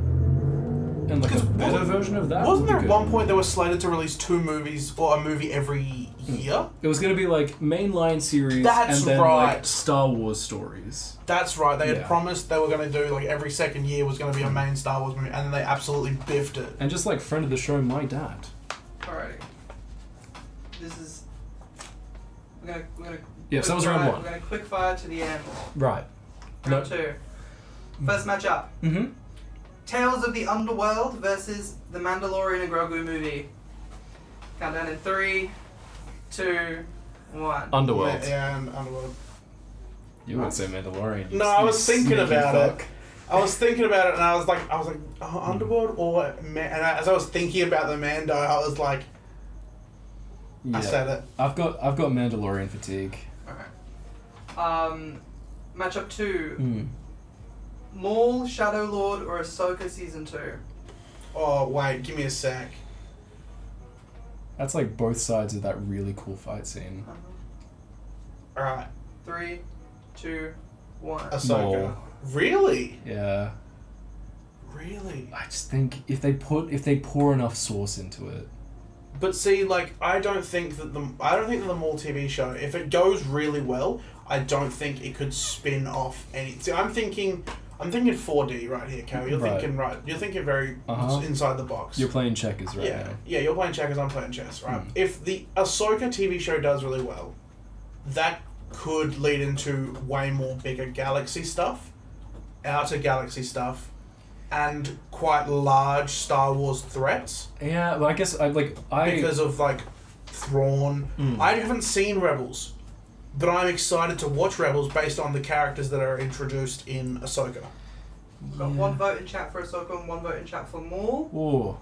[SPEAKER 2] and a better version of that,
[SPEAKER 1] wasn't there at one point they were slated to release 2 movies or a movie every year?
[SPEAKER 2] It was going to be mainline series
[SPEAKER 1] That's
[SPEAKER 2] and then
[SPEAKER 1] right.
[SPEAKER 2] Star Wars stories.
[SPEAKER 1] That's right. They had promised they were going to do every second year was going to be a main Star Wars movie, and then they absolutely biffed it.
[SPEAKER 2] And just friend of the show, my dad.
[SPEAKER 3] Alrighty. This is. We're gonna.
[SPEAKER 2] Yeah, so that was round 1.
[SPEAKER 3] We're gonna quick fire to the end.
[SPEAKER 2] Right.
[SPEAKER 3] Round 2. First matchup.
[SPEAKER 2] Mm-hmm.
[SPEAKER 3] Tales of the Underworld versus the Mandalorian and Grogu movie. Countdown in 3, 2, 1.
[SPEAKER 2] Underworld.
[SPEAKER 1] Yeah, and Underworld.
[SPEAKER 2] You wouldn't say Mandalorian.
[SPEAKER 1] No, I was thinking about
[SPEAKER 2] it.
[SPEAKER 1] I was thinking about it, and I was like, Underworld or and as I was thinking about the Mando, I was like, I said it.
[SPEAKER 2] I've got Mandalorian fatigue.
[SPEAKER 3] Alright. Matchup 2. Maul, Shadow Lord, or Ahsoka Season 2?
[SPEAKER 1] Oh, wait, give me a sec.
[SPEAKER 2] That's both sides of that really cool fight scene.
[SPEAKER 1] Alright.
[SPEAKER 3] 3, 2, 1.
[SPEAKER 1] Ahsoka.
[SPEAKER 2] Maul.
[SPEAKER 1] Really?
[SPEAKER 2] Yeah.
[SPEAKER 1] Really?
[SPEAKER 2] I just think if they pour enough sauce into it.
[SPEAKER 1] But see, I don't think that the Maul TV show, if it goes really well, I don't think it could spin off any. See, I'm thinking 4D right here, Kael. You're thinking very inside the box.
[SPEAKER 2] You're playing checkers right now.
[SPEAKER 1] Yeah, you're playing checkers, I'm playing chess, right? If the Ahsoka TV show does really well, that could lead into way more bigger galaxy stuff, outer galaxy stuff, and quite large Star Wars threats.
[SPEAKER 2] Yeah, well, I guess
[SPEAKER 1] because of Thrawn. I haven't seen Rebels, but I'm excited to watch Rebels based on the characters that are introduced in Ahsoka.
[SPEAKER 3] We've got 1 vote in chat for Ahsoka and 1 vote in chat for Maul.
[SPEAKER 2] Ooh.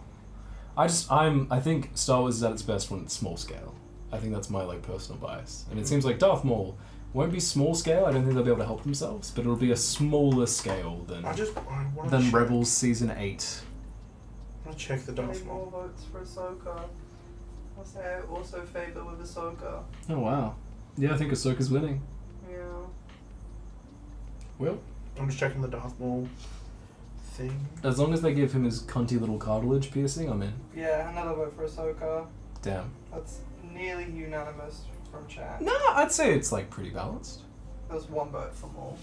[SPEAKER 2] I think Star Wars is at its best when it's small scale. I think that's my like personal bias. And it seems like Darth Maul won't be small scale. I don't think they'll be able to help themselves, but it'll be a smaller scale than Rebels Season 8.
[SPEAKER 1] I'll check the Darth
[SPEAKER 3] More
[SPEAKER 1] Maul.
[SPEAKER 3] votes for Ahsoka. I'll say I also favour with Ahsoka.
[SPEAKER 2] Oh wow. Yeah, I think Ahsoka's winning.
[SPEAKER 3] Yeah.
[SPEAKER 2] Well,
[SPEAKER 1] I'm just checking the Darth Maul thing.
[SPEAKER 2] as long as they give him his cunty little cartilage piercing, I'm in.
[SPEAKER 3] Yeah, another vote for Ahsoka.
[SPEAKER 2] Damn.
[SPEAKER 3] That's nearly unanimous from chat.
[SPEAKER 2] No, I'd say it's like pretty balanced.
[SPEAKER 3] There was one vote for Maul.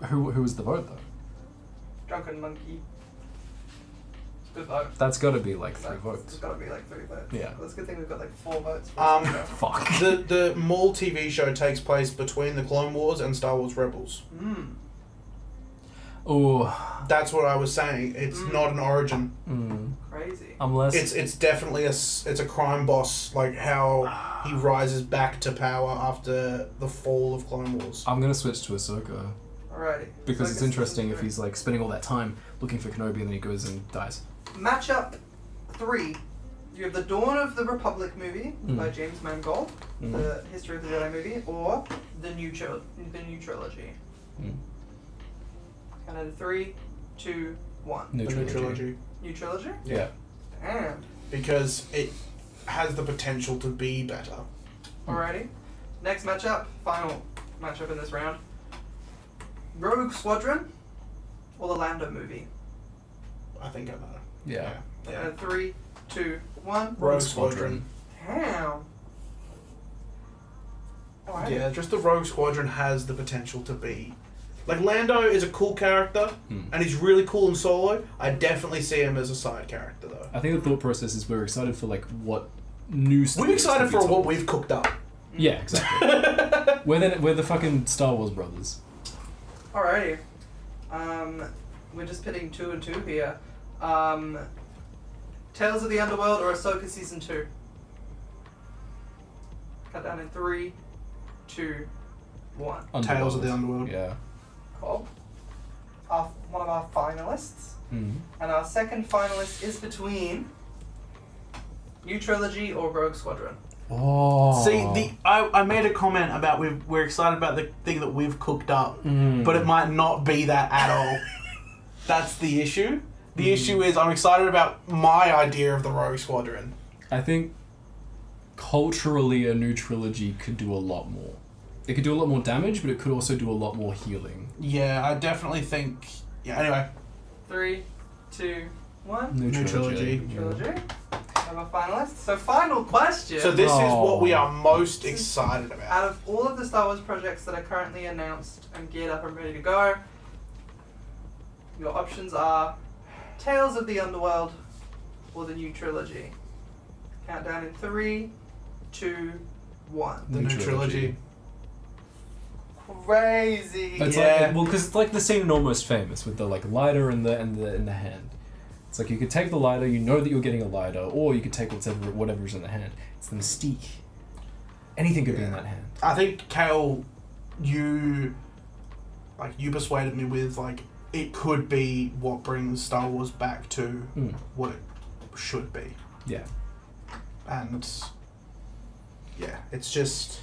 [SPEAKER 2] Who was the vote though?
[SPEAKER 3] Drunken Monkey. Good vote.
[SPEAKER 2] That's got to be like 3
[SPEAKER 3] It's
[SPEAKER 2] votes.
[SPEAKER 3] got to be like 3 votes.
[SPEAKER 2] Yeah.
[SPEAKER 3] That's a good thing we've got like 4 votes for Ahsoka.
[SPEAKER 2] Fuck.
[SPEAKER 1] The Maul TV show takes place between the Clone Wars and Star Wars Rebels.
[SPEAKER 2] Oh.
[SPEAKER 1] That's what I was saying. It's not an origin.
[SPEAKER 3] Crazy.
[SPEAKER 2] Unless
[SPEAKER 1] It's definitely it's a crime boss, like how he rises back to power after the fall of Clone Wars.
[SPEAKER 2] I'm gonna switch to Ahsoka
[SPEAKER 3] Alrighty.
[SPEAKER 2] because
[SPEAKER 3] Ahsoka
[SPEAKER 2] it's interesting
[SPEAKER 3] season
[SPEAKER 2] if
[SPEAKER 3] 3.
[SPEAKER 2] he's like spending all that time looking for Kenobi and then he goes and dies.
[SPEAKER 3] Matchup 3. You have the Dawn of the Republic movie by James Mangold, the History of the Jedi movie, or the new trilogy. Count out of 3, 2, 1.
[SPEAKER 2] New
[SPEAKER 1] The new
[SPEAKER 2] trilogy.
[SPEAKER 1] trilogy.
[SPEAKER 3] New trilogy?
[SPEAKER 2] Yeah.
[SPEAKER 3] Damn.
[SPEAKER 1] Because it has the potential to be better.
[SPEAKER 3] Alrighty. Next matchup, final matchup in this round. Rogue Squadron or the Lando movie?
[SPEAKER 1] I think I know.
[SPEAKER 2] Yeah.
[SPEAKER 1] Yeah.
[SPEAKER 3] 3, 2, 1.
[SPEAKER 1] Rogue Squadron.
[SPEAKER 3] Damn. Alrighty.
[SPEAKER 1] Yeah, just the Rogue Squadron has the potential to be. Like, Lando is a cool character, and he's really cool in Solo. I definitely see him as a side character, though.
[SPEAKER 2] I think the thought process is we're excited for like what new stories
[SPEAKER 1] We're excited
[SPEAKER 2] to be
[SPEAKER 1] for
[SPEAKER 2] told.
[SPEAKER 1] what we've cooked up.
[SPEAKER 2] Yeah, exactly. we're the fucking Star Wars brothers.
[SPEAKER 3] Alrighty. We're just pitting 2 and 2 here. Tales of the Underworld or Ahsoka Season 2? Cut down in 3, 2, 1.
[SPEAKER 1] Tales of the Underworld.
[SPEAKER 2] Yeah.
[SPEAKER 3] Cool. One of our finalists.
[SPEAKER 2] Mm.
[SPEAKER 3] And our second finalist is between New Trilogy or Rogue Squadron.
[SPEAKER 2] Oh.
[SPEAKER 1] See, I made a comment about we're excited about the thing that we've cooked up, but it might not be that at all. That's the issue. The issue is I'm excited about my idea of the Rogue Squadron.
[SPEAKER 2] I think culturally a new trilogy could do a lot more. It could do a lot more damage, but it could also do a lot more healing.
[SPEAKER 1] Yeah, I definitely think. Yeah. Anyway.
[SPEAKER 3] 3, 2, 1.
[SPEAKER 1] New trilogy.
[SPEAKER 3] New Trilogy. Have a finalist. So final question.
[SPEAKER 1] So this is what we are most excited about.
[SPEAKER 3] Out of all of the Star Wars projects that are currently announced and geared up and ready to go, your options are Tales of the Underworld or the New Trilogy. Countdown in 3, 2, 1.
[SPEAKER 1] The new trilogy.
[SPEAKER 3] Crazy.
[SPEAKER 2] It's
[SPEAKER 1] Yeah.
[SPEAKER 2] like, well, because it's like the scene in Almost Famous with the like lighter in the hand. It's like you could take the lighter, you know that you're getting a lighter, or you could take whatever's in the hand. It's the mystique. Anything could be in that hand.
[SPEAKER 1] I think Kael, you persuaded me with it could be what brings Star Wars back to what it should be.
[SPEAKER 2] Yeah.
[SPEAKER 1] And it's just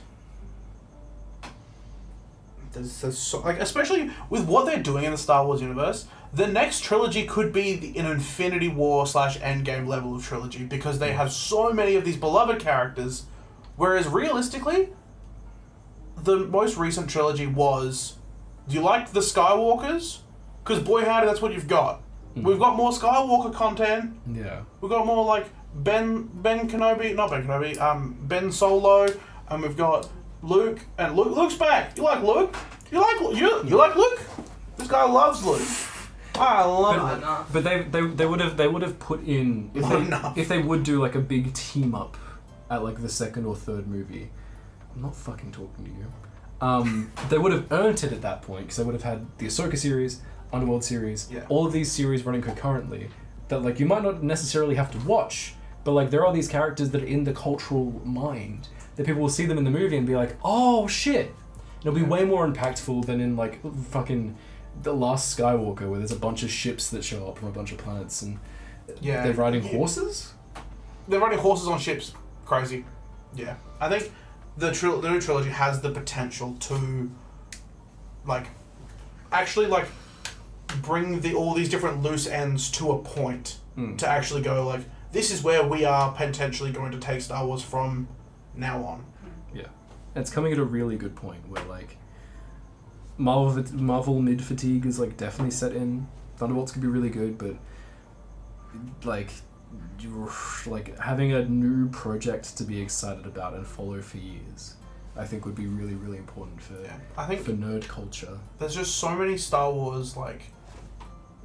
[SPEAKER 1] there's so, especially with what they're doing in the Star Wars universe, the next trilogy could be an Infinity War / Endgame level of trilogy because they have so many of these beloved characters, whereas realistically, the most recent trilogy was, do you like the Skywalkers? Because boy howdy, that's what you've got. We've got more Skywalker content.
[SPEAKER 2] Yeah.
[SPEAKER 1] We've got more like Ben Solo, and we've got Luke, and Luke's back. You like Luke? You like Luke? This guy loves Luke. I love it.
[SPEAKER 2] But they would have put in if they would do like a big team up at like the second or third movie. I'm not fucking talking to you. They would have earned it at that point because they would have had the Ahsoka series, Underworld series, all of these series running concurrently. That like you might not necessarily have to watch, but like there are these characters that are in the cultural mind that people will see them in the movie and be like, oh shit. It'll be way more impactful than in like fucking The Last Skywalker where there's a bunch of ships that show up from a bunch of planets and
[SPEAKER 1] Yeah.
[SPEAKER 2] They're riding horses?
[SPEAKER 1] They're riding horses on ships. Crazy. Yeah. I think the new trilogy has the potential to, like, actually, like, bring all these different loose ends to a point to actually go, like, this is where we are potentially going to take Star Wars from now on.
[SPEAKER 4] Yeah. It's coming at a really good point where, like, Marvel mid-fatigue is, like, definitely set in. Thunderbolts could be really good, but, like, having a new project to be excited about and follow for years, I think would be really, really important for
[SPEAKER 1] I think
[SPEAKER 4] for nerd culture.
[SPEAKER 1] There's just so many Star Wars, like,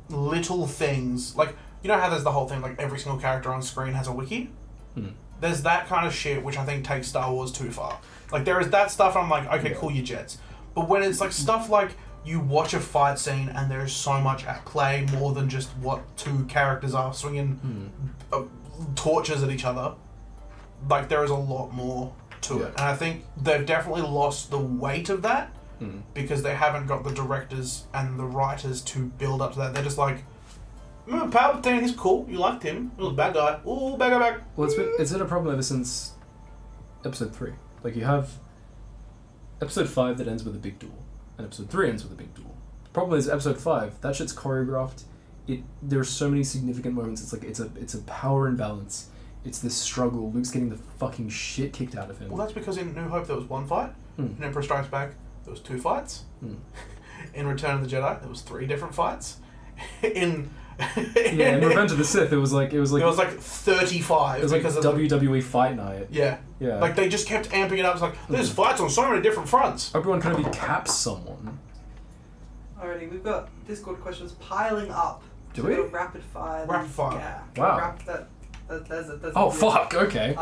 [SPEAKER 1] little things. Like, you know how there's the whole thing, like, every single character on screen has a wiki? There's that kind of shit which I think takes Star Wars too far. Like, there is that stuff, I'm like, okay, cool, you jets. But when it's, like, stuff like you watch a fight scene and there's so much at play more than just what two characters are swinging torches at each other, like, there is a lot more to it. And I think they've definitely lost the weight of that because they haven't got the directors and the writers to build up to that. They're just like, remember Palpatine, he's cool, you liked him, he was a bad guy, ooh, bad guy.
[SPEAKER 4] Well, it's been a problem ever since Episode 3. Like, you have Episode 5 that ends with a big duel, and Episode 3 ends with a big duel. The problem is, Episode 5, that shit's choreographed. There's so many significant moments. It's like, it's a power imbalance. It's this struggle. Luke's getting the fucking shit kicked out of him.
[SPEAKER 1] Well, that's because in New Hope there was one fight. In Emperor Strikes Back there was 2 fights. In Return of the Jedi there was 3 different fights. in
[SPEAKER 4] Revenge of the Sith there was like
[SPEAKER 1] 35.
[SPEAKER 4] It was like
[SPEAKER 1] because of
[SPEAKER 4] WWE Fight Night.
[SPEAKER 1] Yeah.
[SPEAKER 4] Yeah.
[SPEAKER 1] Like, they just kept amping it up. It's like, there's fights on so many different fronts.
[SPEAKER 4] Everyone kind of decaps someone.
[SPEAKER 3] Alrighty, we've got Discord questions piling up.
[SPEAKER 4] Do
[SPEAKER 3] So
[SPEAKER 4] we?
[SPEAKER 3] we've got rapid fire.
[SPEAKER 1] Rapid fire.
[SPEAKER 3] Yeah.
[SPEAKER 4] Wow.
[SPEAKER 3] There's
[SPEAKER 4] Oh, fuck, okay.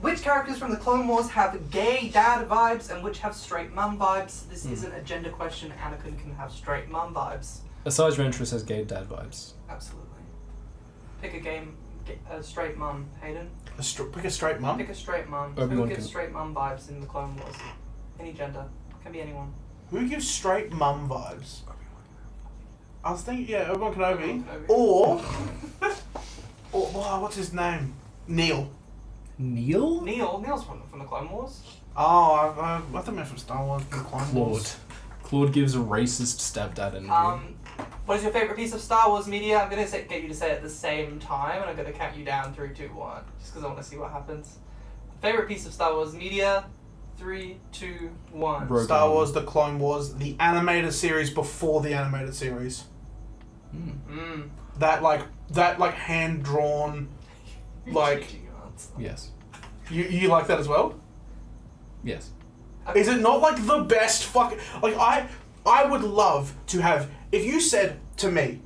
[SPEAKER 3] Which characters from the Clone Wars have gay dad vibes and which have straight mum vibes? This isn't a gender question. Anakin can have straight mum vibes.
[SPEAKER 4] Asajj Ventress has gay dad vibes.
[SPEAKER 3] Absolutely. Pick a straight mum, Hayden.
[SPEAKER 1] Pick a straight mum?
[SPEAKER 3] Pick a straight mum. Who
[SPEAKER 4] Obi-Wan
[SPEAKER 3] gives
[SPEAKER 4] can-
[SPEAKER 3] straight mum vibes in the Clone Wars? Any gender. Can be anyone.
[SPEAKER 1] Who gives straight mum vibes? I was thinking, yeah, Obi-Wan Kenobi.
[SPEAKER 3] Kenobi.
[SPEAKER 1] Or what's his name? Neil.
[SPEAKER 4] Neil?
[SPEAKER 3] Neil's from the Clone Wars.
[SPEAKER 1] Oh, I thought meant from Star Wars. From Clone Wars.
[SPEAKER 4] Claude gives a racist stepdad energy.
[SPEAKER 3] What is your favorite piece of Star Wars media? I'm gonna get you to say it at the same time, and I'm gonna count you down 3, 2, 1, just because I want to see what happens. Favorite piece of Star Wars media? 3, 2, 1.
[SPEAKER 4] Rogue
[SPEAKER 1] Star
[SPEAKER 4] One.
[SPEAKER 1] Wars, the Clone Wars, the animated series before the animated series. That hand drawn, like,
[SPEAKER 4] Yes.
[SPEAKER 1] you like that as well?
[SPEAKER 4] Yes.
[SPEAKER 1] Is it not like the best fucking, like, I would love to have, if you said to me,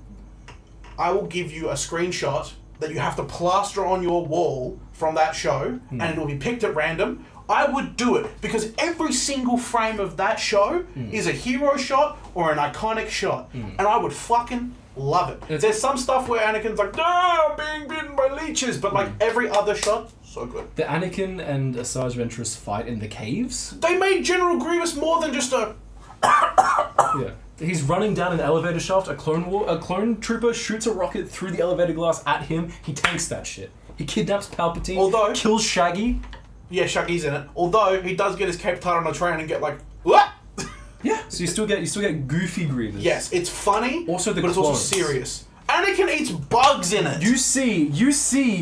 [SPEAKER 1] I will give you a screenshot that you have to plaster on your wall from that show and it will be picked at random, I would do it because every single frame of that show is a hero shot or an iconic shot and I would fucking love it. There's some stuff where Anakin's like, no, I'm being bitten by leeches, but like every other shot, so good.
[SPEAKER 4] The Anakin and Asajj Ventress fight in the caves?
[SPEAKER 1] They made General Grievous more than just a...
[SPEAKER 4] Yeah. He's running down an elevator shaft, a clone trooper shoots a rocket through the elevator glass at him, he tanks that shit. He kidnaps Palpatine, kills Shaggy.
[SPEAKER 1] Yeah, Shaggy's in it. Although, he does get his cape tied on a train and get like, what?
[SPEAKER 4] Yeah. So you still get Goofy Grievous.
[SPEAKER 1] Yes, it's funny,
[SPEAKER 4] Also the
[SPEAKER 1] but it's also
[SPEAKER 4] clones.
[SPEAKER 1] serious. Anakin eats bugs in it.
[SPEAKER 4] You see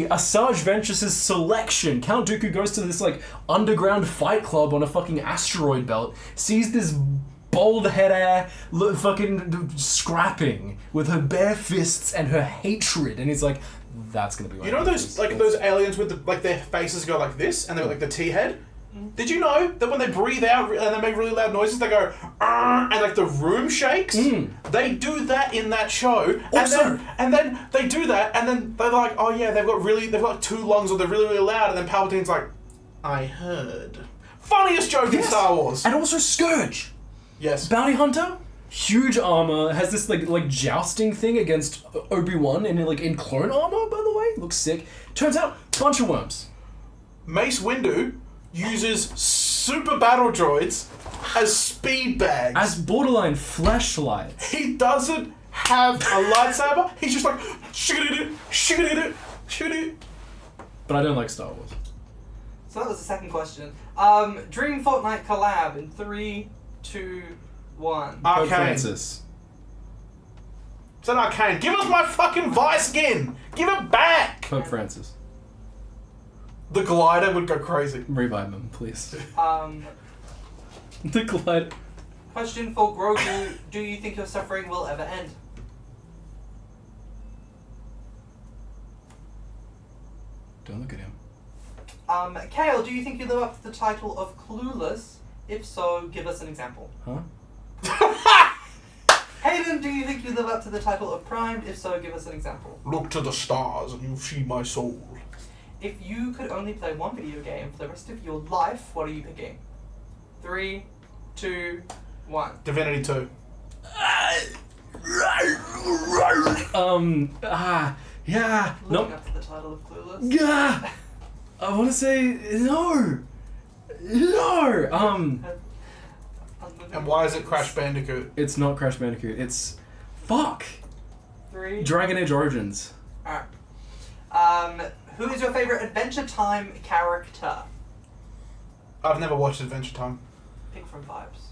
[SPEAKER 4] Asajj Ventress' selection. Count Dooku goes to this like underground fight club on a fucking asteroid belt, sees this bald head air fucking scrapping with her bare fists and her hatred, and he's like, that's gonna be.
[SPEAKER 1] You know those those aliens with the, like, their faces go like this and they're like the T head? Did you know that when they breathe out and they make really loud noises, they go and like the room shakes? They do that in that show. And then they do that and then they're like, oh yeah, they've got 2 lungs or they're really, really loud, and then Palpatine's like, I heard. Funniest joke in Star Wars.
[SPEAKER 4] And also Scourge.
[SPEAKER 1] Yes.
[SPEAKER 4] Bounty Hunter, huge armor, has this like jousting thing against Obi-Wan in clone armor, by the way. Looks sick. Turns out, bunch of worms.
[SPEAKER 1] Mace Windu uses super battle droids as speed bags.
[SPEAKER 4] As borderline fleshlights.
[SPEAKER 1] He doesn't have a lightsaber, he's just like, shoot.
[SPEAKER 4] But I don't like Star Wars.
[SPEAKER 3] So that was the second question. Dream Fortnite collab in 3, 2, 1.
[SPEAKER 4] Pope
[SPEAKER 1] Arcane.
[SPEAKER 4] Francis.
[SPEAKER 1] It's an Arcane. Give us my fucking Vice skin. Give it back.
[SPEAKER 4] Pope Francis.
[SPEAKER 1] The glider would go crazy.
[SPEAKER 4] Revive him, please. The glider.
[SPEAKER 3] Question for Grogu: do you think your suffering will ever end?
[SPEAKER 4] Don't look at him.
[SPEAKER 3] Kael, do you think you live up to the title of Clueless? If so, give us an example.
[SPEAKER 4] Huh?
[SPEAKER 3] Hayden, do you think you live up to the title of Primed? If so, give us an example.
[SPEAKER 1] Look to the stars and you see my soul.
[SPEAKER 3] If you could only play one video game for the rest of your life, what are you picking? 3, 2, 1.
[SPEAKER 1] Divinity 2.
[SPEAKER 4] Yeah.
[SPEAKER 3] Living up to the title of Clueless.
[SPEAKER 4] Yeah. I want to say no.
[SPEAKER 1] And why is it Crash Bandicoot?
[SPEAKER 4] It's not Crash Bandicoot. It's fuck.
[SPEAKER 3] 3.
[SPEAKER 4] Dragon Age Origins.
[SPEAKER 3] Alright. Who is your favorite Adventure Time character?
[SPEAKER 1] I've never watched Adventure Time.
[SPEAKER 3] Pick from Vibes.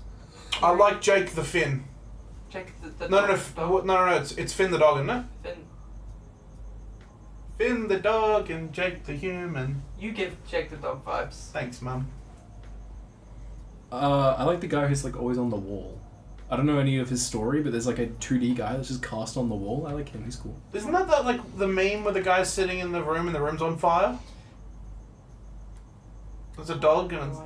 [SPEAKER 1] I like Jake the Finn.
[SPEAKER 3] Jake the
[SPEAKER 1] No,
[SPEAKER 3] dog.
[SPEAKER 1] it's Finn the dog, isn't it?
[SPEAKER 3] Finn.
[SPEAKER 1] Finn the dog and Jake the human.
[SPEAKER 3] You give Jake the dog vibes.
[SPEAKER 1] Thanks, Mum.
[SPEAKER 4] I like the guy who's like always on the wall. I don't know any of his story, but there's like a 2D guy that's just cast on the wall. I like him. He's cool.
[SPEAKER 1] Isn't that like the meme where the guy's sitting in the room and the room's on fire? There's a dog and
[SPEAKER 3] No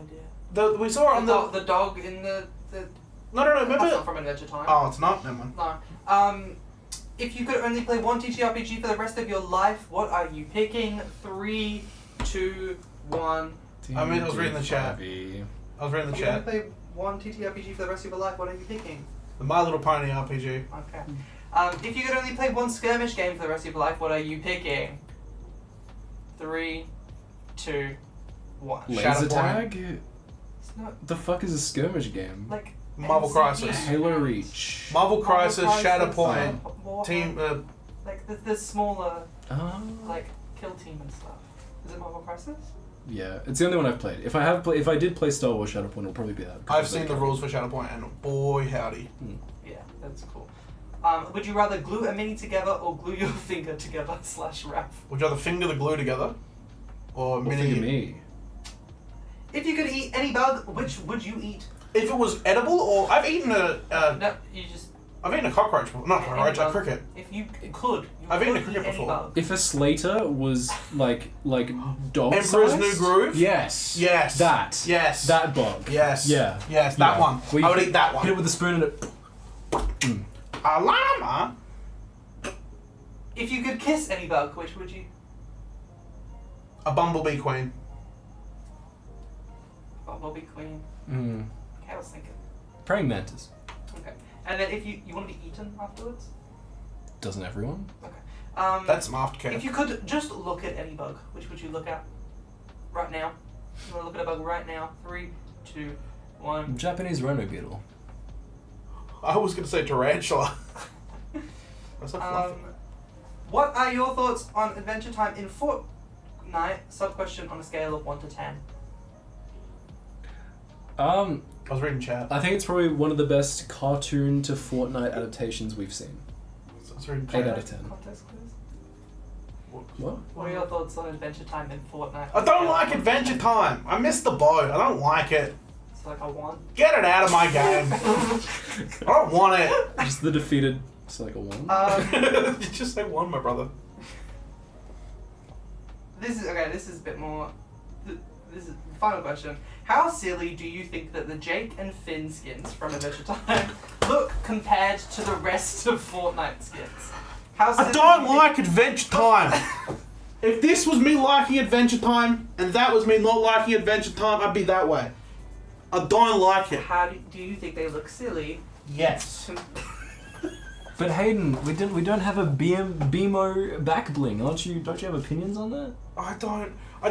[SPEAKER 3] idea.
[SPEAKER 1] we saw it on
[SPEAKER 3] The dog in the
[SPEAKER 1] No,
[SPEAKER 3] That's
[SPEAKER 1] remember?
[SPEAKER 3] not from Adventure Time.
[SPEAKER 1] Oh, it's not? Never mind.
[SPEAKER 3] No. If you could only play one TTRPG for the rest of your life, what are you picking? 3, 2, 1.
[SPEAKER 1] I mean, I was reading the chat.
[SPEAKER 4] If
[SPEAKER 1] I was reading the
[SPEAKER 3] If you
[SPEAKER 1] chat.
[SPEAKER 3] only play one TTRPG for the rest of your life, what are you picking?
[SPEAKER 1] The My Little Pony RPG.
[SPEAKER 3] Okay. If you could only play one skirmish game for the rest of your life, what are you picking? 3, 2, 1.
[SPEAKER 4] Laser
[SPEAKER 1] Shatterpoint.
[SPEAKER 4] tag?
[SPEAKER 3] It's not
[SPEAKER 4] The fuck is a skirmish game?
[SPEAKER 3] like
[SPEAKER 1] Marvel
[SPEAKER 3] MCG.
[SPEAKER 1] Crisis.
[SPEAKER 4] Halo Reach.
[SPEAKER 1] Marvel Crisis, Shatterpoint,
[SPEAKER 3] Warhammer,
[SPEAKER 1] Team.
[SPEAKER 3] like the smaller
[SPEAKER 4] Oh.
[SPEAKER 3] like kill team and stuff. Is it Marvel Crisis?
[SPEAKER 4] Yeah, it's the only one I've played. If I did play Star Wars Shatterpoint, it'll probably be that.
[SPEAKER 1] I've seen the rules for Shatterpoint, and boy howdy.
[SPEAKER 3] Yeah, that's cool. Would you rather glue a mini together or glue your finger together / wrap?
[SPEAKER 1] Would you rather finger the glue together, or
[SPEAKER 4] Or
[SPEAKER 1] mini?
[SPEAKER 4] figure me.
[SPEAKER 3] If you could eat any bug, which would you eat?
[SPEAKER 1] If it was edible, or I've eaten a
[SPEAKER 3] No, you just.
[SPEAKER 1] I've eaten a cockroach before. Not a cockroach, a cricket.
[SPEAKER 3] If you could,
[SPEAKER 1] I've eaten a
[SPEAKER 3] eat
[SPEAKER 1] cricket
[SPEAKER 3] any
[SPEAKER 1] before.
[SPEAKER 3] bug.
[SPEAKER 4] If a Slater was like dog
[SPEAKER 1] Emperor's
[SPEAKER 4] sized?
[SPEAKER 1] New Groove?
[SPEAKER 4] Yes.
[SPEAKER 1] Yes.
[SPEAKER 4] That.
[SPEAKER 1] Yes.
[SPEAKER 4] That bug.
[SPEAKER 1] Yes.
[SPEAKER 4] Yeah.
[SPEAKER 1] Yes, that
[SPEAKER 4] Yeah.
[SPEAKER 1] one.
[SPEAKER 4] Where
[SPEAKER 1] I
[SPEAKER 4] you
[SPEAKER 1] would eat that one.
[SPEAKER 4] Hit it with a spoon and it.
[SPEAKER 1] A llama?
[SPEAKER 3] If you could kiss any bug, which would you?
[SPEAKER 1] A bumblebee queen.
[SPEAKER 3] Bumblebee Queen. Okay, I was thinking.
[SPEAKER 4] Praying mantis.
[SPEAKER 3] Okay. And then if you want to be eaten afterwards?
[SPEAKER 4] Doesn't everyone?
[SPEAKER 3] Okay.
[SPEAKER 1] That's some aftercare.
[SPEAKER 3] If you could just look at any bug, which would you look at? Right now. You want to look at a bug right now? 3, 2, 1.
[SPEAKER 4] Japanese rhino beetle.
[SPEAKER 1] I was going to say tarantula. That's a fluffy.
[SPEAKER 3] What are your thoughts on Adventure Time in Fortnite? Sub-question on a scale of 1 to 10.
[SPEAKER 1] I was reading chat.
[SPEAKER 4] I think it's probably one of the best cartoon to Fortnite adaptations we've seen.
[SPEAKER 1] I was reading
[SPEAKER 4] 8
[SPEAKER 1] chat.
[SPEAKER 4] out of 10.
[SPEAKER 3] Context quiz.
[SPEAKER 4] What?
[SPEAKER 3] What are your thoughts on Adventure Time in Fortnite?
[SPEAKER 1] I don't like Adventure Time. I missed the boat. I don't like it.
[SPEAKER 3] It's like a 1.
[SPEAKER 1] Get it out of my game. I don't want it.
[SPEAKER 4] Just the defeated. It's like a 1.
[SPEAKER 1] You just say one, my brother.
[SPEAKER 3] This is a bit more. This is the final question. How silly do you think that the Jake and Finn skins from Adventure Time look compared to the rest of Fortnite skins? How silly
[SPEAKER 1] I don't
[SPEAKER 3] do you
[SPEAKER 1] like Adventure Time. If this was me liking Adventure Time and that was me not liking Adventure Time, I'd be that way. I don't like it.
[SPEAKER 3] How do you think they look silly?
[SPEAKER 1] Yes.
[SPEAKER 4] But Hayden, we don't have a BMO back bling. Don't you have opinions on that?
[SPEAKER 1] I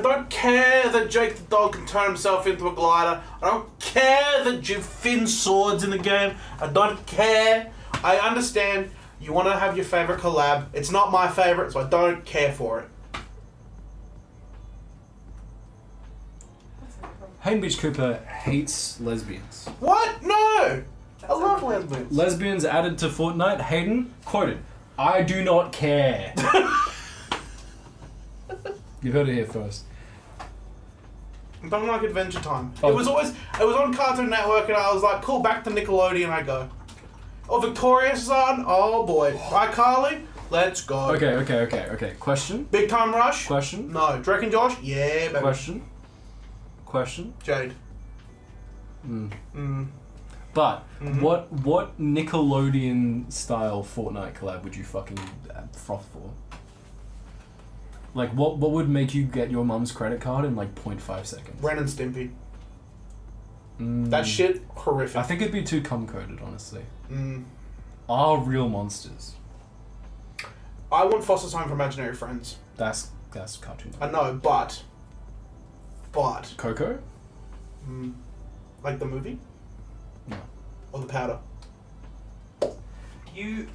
[SPEAKER 1] don't care that Jake the dog can turn himself into a glider. I don't care that Finn's swords in the game. I don't care. I understand You want to have your favourite collab. It's not my favourite, so I don't care for it.
[SPEAKER 2] Hayden Beach Cooper hates lesbians.
[SPEAKER 1] What? No! I love lesbians.
[SPEAKER 2] Lesbians added to Fortnite. Hayden quoted, "I do not care." You heard it here first.
[SPEAKER 1] Don't like Adventure Time.
[SPEAKER 2] Oh.
[SPEAKER 1] It was on Cartoon Network, and I was like, cool, back to Nickelodeon I go. Oh, Victoria's Son? Oh boy. iCarly? Let's go.
[SPEAKER 2] Okay. Question?
[SPEAKER 1] Big Time Rush?
[SPEAKER 2] Question?
[SPEAKER 1] No. Drake and Josh? Yeah, baby.
[SPEAKER 2] Question?
[SPEAKER 1] Jade.
[SPEAKER 2] But what Nickelodeon style Fortnite collab would you fucking froth for? Like what would make you get your mum's credit card in like 0.5 seconds?
[SPEAKER 1] Ren and Stimpy. That shit horrific.
[SPEAKER 2] I think it'd be too cum coded, honestly.
[SPEAKER 1] Mm.
[SPEAKER 2] Are real monsters.
[SPEAKER 1] I want Foster's Home for Imaginary Friends.
[SPEAKER 2] That's cartoon.
[SPEAKER 1] I know, but
[SPEAKER 2] Coco?
[SPEAKER 1] like the movie?
[SPEAKER 2] No.
[SPEAKER 1] Or the powder?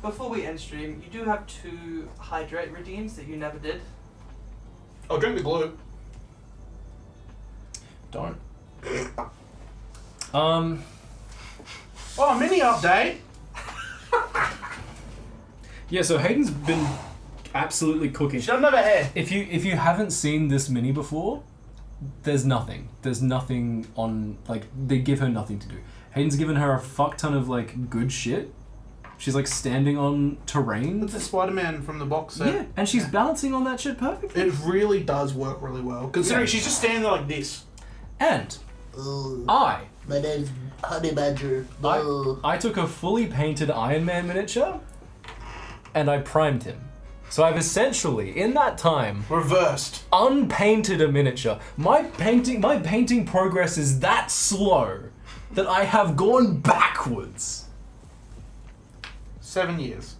[SPEAKER 3] Before we end stream, you do have 2 hydrate redeems that you never did.
[SPEAKER 1] Oh, drink the glue.
[SPEAKER 2] Don't.
[SPEAKER 1] Oh, mini update.
[SPEAKER 2] Yeah, so Hayden's been absolutely cooking.
[SPEAKER 1] She doesn't have a hair.
[SPEAKER 2] If you haven't seen this mini before, there's nothing. There's nothing on, like, they give her nothing to do. Hayden's given her a fuck ton of, like, good shit. She's, like, standing on terrain.
[SPEAKER 1] It's the Spider-Man from the box set.
[SPEAKER 2] Yeah, and she's balancing on that shit perfectly.
[SPEAKER 1] It really does work really well. Considering she's just standing there like this.
[SPEAKER 2] And
[SPEAKER 5] My name's Honey Badger.
[SPEAKER 2] I took a fully painted Iron Man miniature and I primed him. So I've essentially, in that time,
[SPEAKER 1] Reversed.
[SPEAKER 2] unpainted a miniature. My painting progress is that slow that I have gone backwards.
[SPEAKER 1] 7 years.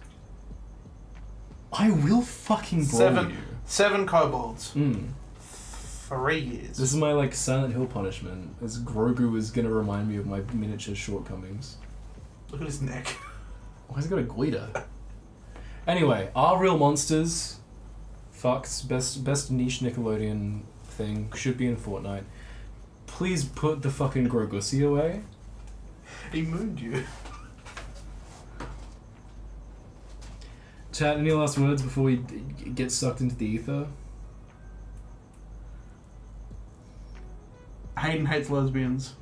[SPEAKER 2] I will fucking blow you.
[SPEAKER 1] 7 kobolds. 3 years.
[SPEAKER 2] This is my like Silent Hill punishment, as Grogu is gonna remind me of my miniature shortcomings.
[SPEAKER 1] Look at his neck.
[SPEAKER 2] Why has he got a goiter? Anyway, Are Real Monsters, fucks, best niche Nickelodeon thing, should be in Fortnite. Please put the fucking Grogussy away.
[SPEAKER 1] He mooned you.
[SPEAKER 2] Chat, any last words before we get sucked into the ether?
[SPEAKER 1] Hayden hates lesbians.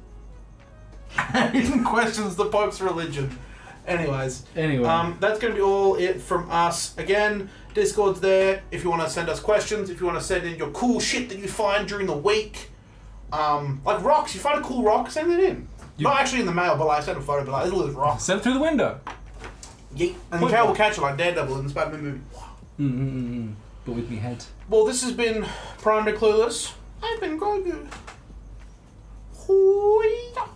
[SPEAKER 1] Hayden questions the Pope's religion. Anyway. That's going to be all it from us. Again, Discord's there if you want to send us questions, if you want to send in your cool shit that you find during the week. Like rocks. You find a cool rock, send it in. Not actually in the mail, but like send a photo, but like, there's a little rock.
[SPEAKER 2] Send it through the window.
[SPEAKER 1] Yeet. And the cow will catch it like Daredevil in the Batman movie.
[SPEAKER 2] But with me head.
[SPEAKER 1] Well, this has been Primed Clueless. I've been Grogu. Hoo-yah.